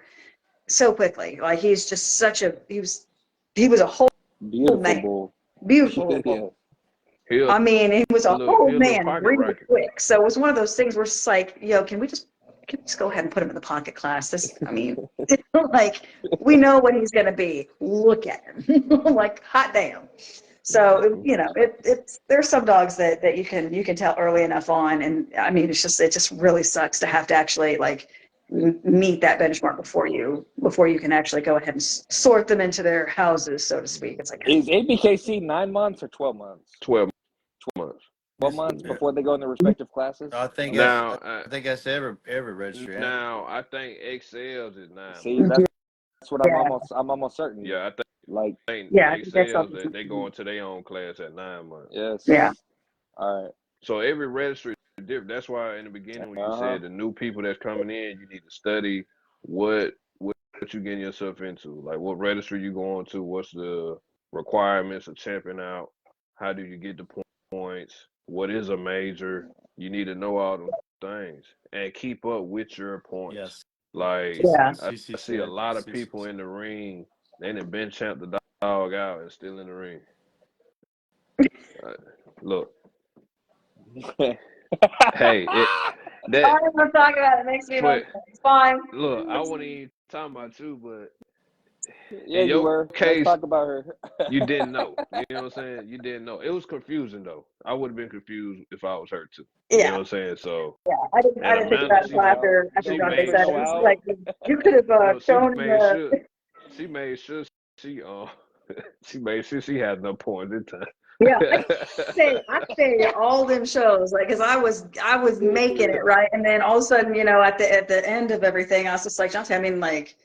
quickly. Like he's just he was a whole Beautiful man, bull. beautiful. Yeah. He a, I mean, he was a whole he a little man, pocket really rocket. quick. So it was one of those things where it's just like, yo, can we just go ahead and put him in the pocket class? I mean, like we know what he's going to be. Look at him, like hot damn. So you know, there's some dogs that you can tell early enough on, and I mean, it just really sucks to have to actually like meet that benchmark before you can actually go ahead and sort them into their houses, so to speak. It's like, Is ABKC 9 months or 12 months? 12 months. 12 months Yeah. before they go in their respective classes? I think Okay. that's Now, I think that's every registry. now I think XL's is 9 See, months. that's what yeah, I'm almost certain. Yeah, I Like, think yeah, I think that's XL's something. they go into their own class at 9 months. yes. Yeah. All right. So every registry is different. That's why in the beginning when you Uh-huh. said the new people that's coming in, you need to study what you getting yourself into. Like what registry you going to, what's the requirements of champing out, how do you get the points, what is a major. You need to know all them things and keep up with your points. Yes. Like Yeah. I see a lot of people in the ring, they done been champed the dog out and still in the ring. Look, hey, I don't want to talk about it. It makes me but emotional. It's fine. look, I wasn't even talking about you, but Yeah, In you your were. Let's case, talk about her. you didn't know. You know what I'm saying? You didn't know. It was confusing though. I would have been confused if I was her too. You know Yeah, what I'm saying? So, yeah. I didn't and think Amanda, about it she until made, after she God they made said it. go It's sure, out. like you could have look, shown him the. she made sure she she made sure she had no points in time. Yeah, I stay all them shows like because I was making it right, and then all of a sudden at the end of everything I was just like Jonte, I mean like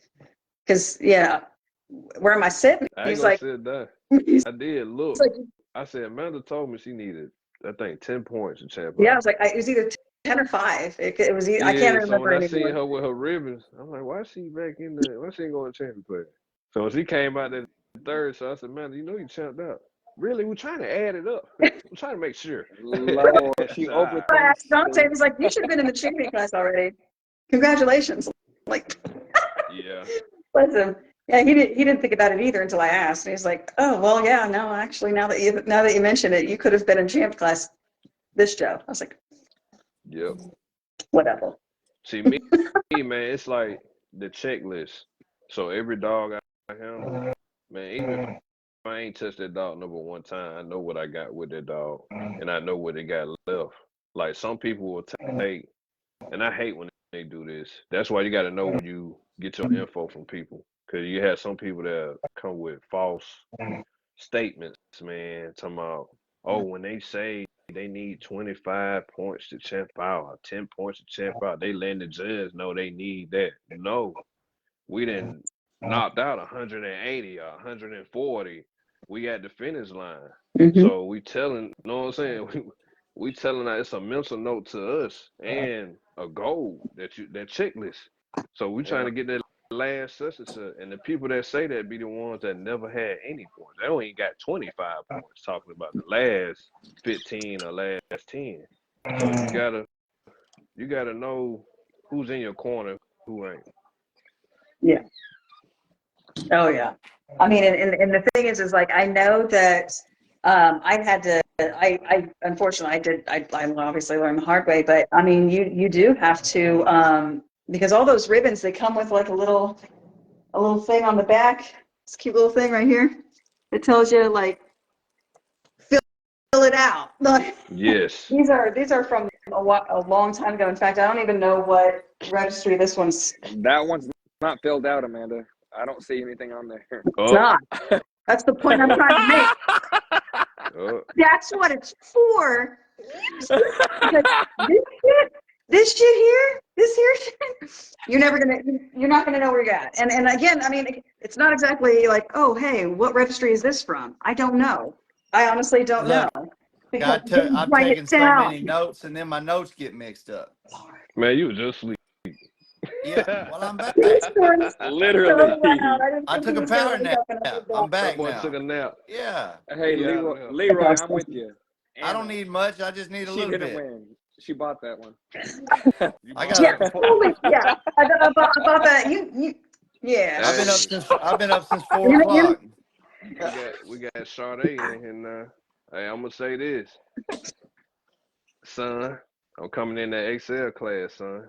because where am I sitting? I ain't He's gonna like sit down. he's I did look. like I said Amanda told me she needed, I think, 10 points to champ yeah I out. was like it was either 10 or 5. It was I can't Yeah, so when remember I seen anymore. her with her ribbons, I'm like, why she back in the? Why she ain't going to champion play? So when she came out that third, so I said, man, you know you champed out. Really, we're trying to add it up. I'm trying to make sure. Lord, she So, all right. I overthinks asked Jonte, he the was like, you should have been in the champion class already. Congratulations. Like Yeah. bless him. Yeah, he didn't think about it either until I asked. And he's like, oh well yeah, no, actually now that you mention it, you could have been in champ class this Joe. I was like, Yep. whatever. See, me, man, it's like the checklist. So every dog I handle, man, even if I ain't touched that dog number one time, I know what I got with that dog, and I know what they got left. Like some people will take, and I hate when they do this. That's why you got to know when you get your info from people, because you have some people that come with false statements, man, talking about, oh, when they say they need 25 points to champ out, or 10 points to champ out, they letting the judge know they need that. No, we didn't knocked out 180 or 140. We at the finish line. Mm-hmm. So we telling, you know what I'm saying? We telling that it's a mental note to us and a goal that checklist. So we trying yeah. to get that last such and such. And the people that say that be the ones that never had any points. They only got 25 points talking about the last 15 or last 10. So you gotta know who's in your corner, who ain't. Yeah. Oh yeah. I mean, and the thing is like I know that I had to. I unfortunately I obviously learned the hard way, but I mean you do have to because all those ribbons they come with like a little thing on the back. This cute little thing right here. It tells you like fill it out. Yes. These are from a long time ago. In fact, I don't even know what registry this one's. That one's not filled out, Amanda. I don't see anything on there. It's Up, not. That's the point I'm trying to make. up. That's what it's for. Like, this shit here, this here shit, you're not gonna know where you're at. And again, I mean, it's not exactly like, oh, hey, what registry is this from? I don't know. I honestly don't know Look, because you didn't I've write it taken so down. many notes, and then my notes get mixed up. Man, you was just sleep. Yeah, well, I'm back. These stories so Literally. loud. I didn't I think he took a was gonna power wake nap. up and I did I'm that. back That boy now. took a nap. Yeah, Hey, He out Leroy, of there. Leroy, I'm with you. I don't Anna, need much. I just need a she little didn't bit. win. She bought that one. You I bought Yeah, got that a. one. holy, yeah. About that. Yeah. I've been up Hey, since 4 You, o'clock. we got Sade in here now. Hey, I'm gonna say this, son. I'm coming in that Excel class, son.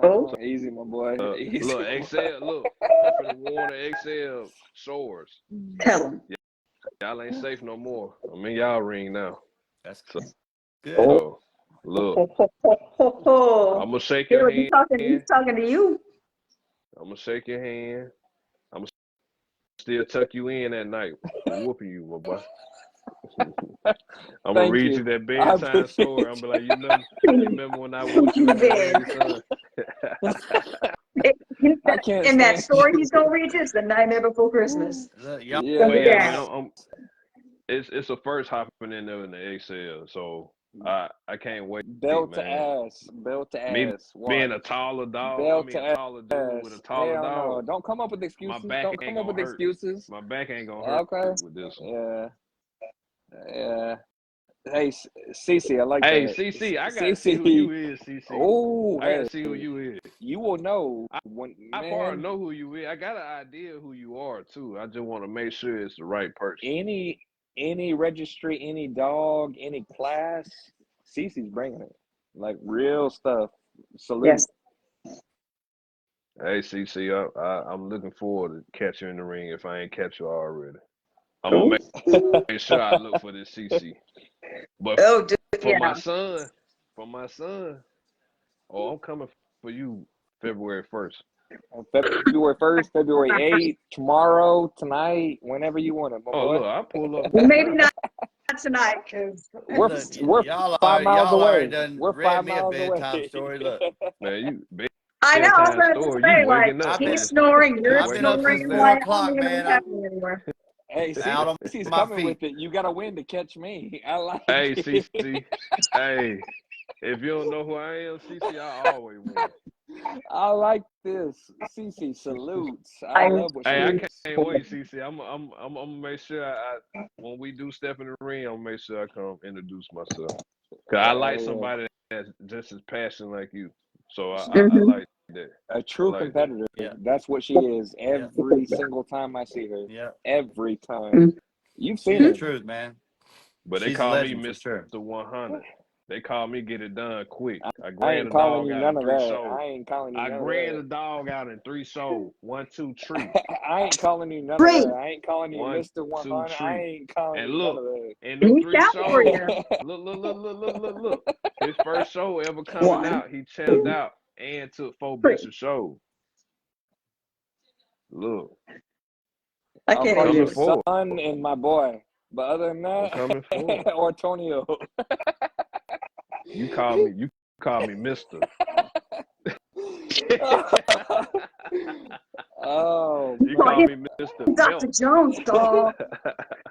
oh, Easy, my boy. Easy. Look, Excel. Look, I'm finna warn the Excel swords. tell him. Y'all ain't safe no more. I'm in y'all ring now. That's So, good. Oh, so look, I'm gonna shake your Here, hand. he's talking to you. I'm gonna shake your hand. I'm gonna still tuck you in at night. I'm whooping you, my boy. I'm gonna Thank read you. you that I bedtime story. I'm appreciate gonna be like, you remember when I whooped you in the Bed. ring, son? I can't And that stand story you. he's gonna read you is the Nightmare Before Christmas. Look, y'all, Gonna But be Yeah. yeah, man, down. it's a first hopping in there in the Excel, so I can't wait, Belt to man. ass. Belt to Me ass. being Watch. a taller dog, Belt to a taller dude with a ass. taller Hell no. dog. Don't come up with My excuses. back Don't ain't come up gonna with hurt. excuses. My back ain't gonna hurt Okay. with this one. Yeah. Yeah. Hey, Cece, I like Hey, that. CC, I gotta see who Cece. you is, CC. Oh, I gotta hey. see who you is. You will know when, I probably man, know who you is. I got an idea who you are too. I just want to make sure it's the right person. any registry, any dog, any class, Cece's bringing it. Like real stuff. Salute. Yes. Hey, CC, I'm looking forward to catch you in the ring if I ain't catch you already. I'm Cool. gonna make sure I look for this CC. But Oh, dude, for yeah. my son, oh, I'm coming for you February 1st. February 1st, February 8th, tomorrow, tonight, whenever you want it, my Oh, boy. look, I pull up just Maybe now. not tonight, because We're Look, we're y'all 5 miles already away. done We're read 5 me a miles away. bedtime story. Look, Man, you I know, I was bedtime about to story, say, you like, waking up I've been he's just snoring, you're I've been waking up up snoring, since in and bed. 4 like, I o'clock, don't even know what's man. I'm happening anymore. Hey, out on CC's my coming with feet. it. You got to win to catch me. I like Hey, it. CC. Hey, if you don't know who I am, CC, I always win. I like this. CC salutes. I I love what she Hey, I does. can't wait, CC. I'm gonna make sure when we do step in the ring, I'm gonna make sure I come introduce myself. Cause I like somebody that's just as passionate like you. So I like that. A I true like that. competitor. Yeah, That's what she is yeah, every single time I see her. yeah. Every time. Mhm. You've She's seen the her. truth, man. But they She's a call me legend for Mr. sure. 100. They call me get it done quick. I I grand ain't the calling dog you out in none of 3 that. shows. I ain't calling you I none of grand the that. dog out in 3 shows. 1, 2, 3. I ain't calling you none of Free. that. I ain't calling you 1, Mr. 2, 100. I 3. ain't calling And you none of look, that. in them He's 3 down for shows, you. look. His first show ever coming 1, out, he champed 2, out and took 4 best 3. of shows. Look, I I'll I'm can't call even you coming do it. forward. son and my boy. But other than I'm that, coming forward. or Tonio. You call me Mister. Oh You Call call him man. me Mr. Dr. Belt. Jones, dog.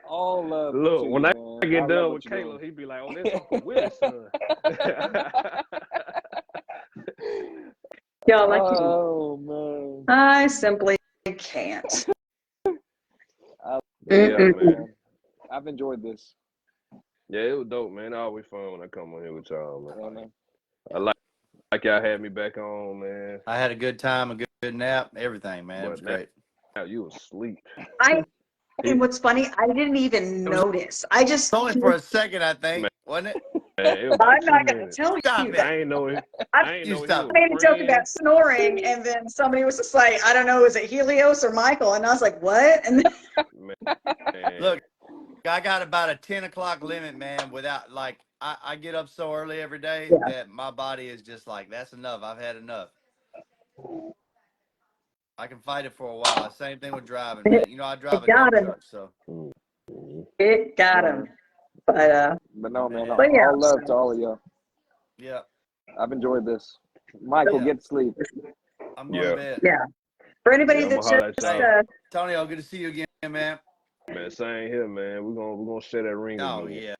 All love to Look, when you, I man. I get love done with what you're doing. Caleb, he be like, "Oh, that's Uncle Willie's son." Y'all, I can't. Oh man. I simply can't. I But love yeah, it, man. man. I've enjoyed this. Yeah, it was dope, man. Always fun when I come on here with y'all, man. Yeah, man. I like y'all had me back on, man. I had a good time, a good nap, everything, man. It was But great. now you was asleep. And what's funny, I didn't even It was notice. I just, only for a second, I think, wasn't it? Man, it was I'm about 2 not going to minutes. tell Stop you it. that. I ain't know it. I I ain't You know he stop was it. made a joke praying. about snoring, and then somebody was just like, I don't know, is it Helios or Michael? And I was like, what? And then, Man, Look, I got about a 10 o'clock limit, man, without, like, I get up so early every day yeah, that my body is just like, that's enough. I've had enough. I can fight it for a while. Same thing with driving, man. You know, I drive it a got dump him. truck, so, It got Yeah. him. But no, man. man. but yeah, All love to all of y'all. Yeah, I've enjoyed this. Michael, yeah. get sleep. I'm going to yeah, bed. yeah. For anybody yeah. I'm that gonna holler at just, Hey, y'all, Tonio, good to see you again, man. man. Same here, man. We're gonna share that ring Oh, again. yeah.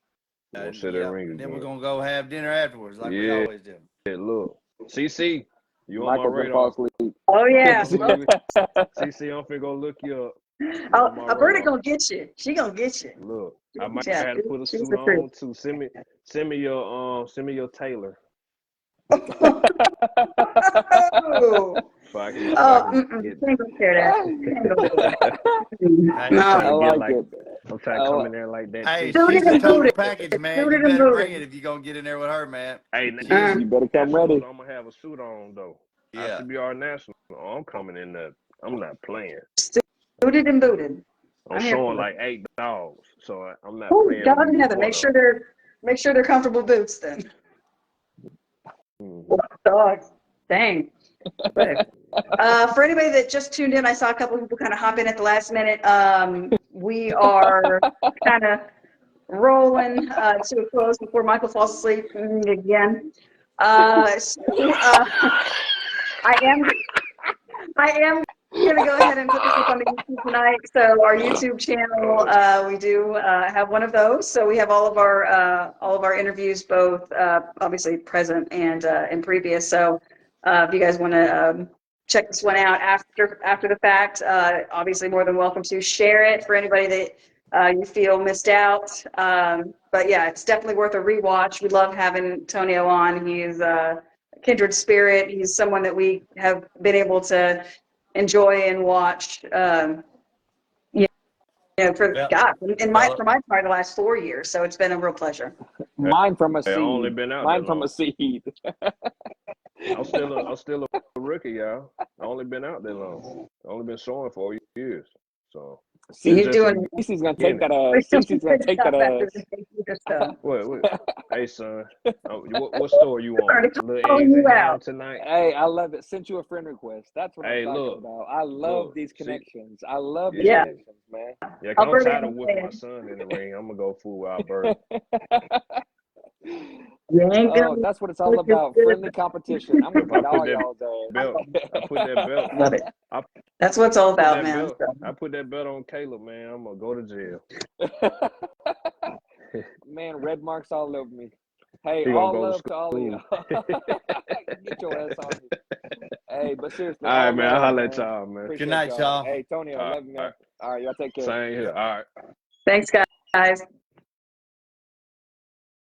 We're gonna share that Yeah. ring And then we're again. going to go have dinner afterwards, like we Yeah, always do. look, CC, you on my Michael's gonna fall radar? asleep. oh yeah. I'm gonna look, CC. I'm finna go look you up. You Oh, on my Alberta radar? gonna get you. She gonna get you. Look, I might Yeah, have to put a she's suit the truth. on too. Send me your tailor Oh, so I can get. can't go share that. Can't go share that. Hey, I'm No. I trying to get like like it. I'm trying to come in there like that hey, too. Suited she's the and total booted. package, man. You Suited and better bring booted. it if you're going to get in there with her, man. Hey, She is, You better come nationals, ready. I'm gonna have a suit on though. yeah. ICBR national. Oh, I'm coming in there. I'm not playing. Suited and booted. I'm I'm here showing for it. like 8 dogs, so I'm not Oh, playing God on in either heaven. one Make of sure them. they're comfortable boots then. Mm-hmm. Dogs. Dang. But, for anybody that just tuned in, I saw a couple of people kind of hop in at the last minute. We are kind of rolling to a close before Michael falls asleep again. I am going to go ahead and put this up on the YouTube tonight. So our YouTube channel, we do have one of those. So we have all of our interviews, both obviously present and previous. So if you guys want to check this one out after the fact, obviously more than welcome to share it for anybody that you feel missed out. But yeah, it's definitely worth a rewatch. We love having Tonio on. He's kindred spirit. He's someone that we have been able to enjoy and watch. For Yep. God, Develop. for my part, the last 4 years. So it's been a real pleasure. Mine from a I only seed. been out that Mine from long. a seed. I'm still a rookie, y'all. I only been out that long. I only been showing 4 years. So You're just doing Cece's gonna take that good ass. Cece's gonna take stuff that after ass. the Vancouver stuff. what? Hey son, what store you Already on? Little calling eggs you and ham out. tonight. Hey, I love it. Sent you a friend request. That's what I'm Hey, talking about. I love look. these See, connections. I love the Yeah, yeah, connections, man. yeah. I'll Cause I'm bring tired of it whipping my in. son in the ring. I'm gonna go fool with Alberta. You ain't gonna Oh, that's what it's all look as about. good. Friendly competition. I'm gonna If I beat put all that y'all's belt, I put that belt. Love it. I That's what it's all put about, that man. belt. So, I put that belt on Caleb, man. I'm gonna go to jail. ass. Man, red marks all over me. Hey, He gonna all go to love to all of school. y'all. Get your ass on me. Hey, but seriously, All right, all man. I'll love, holler at man. y'all, man. Appreciate Good night, y'all. y'all. Hey, Tonio, All love you, right. man. All right, y'all take care. Same here. All right. thanks, guys.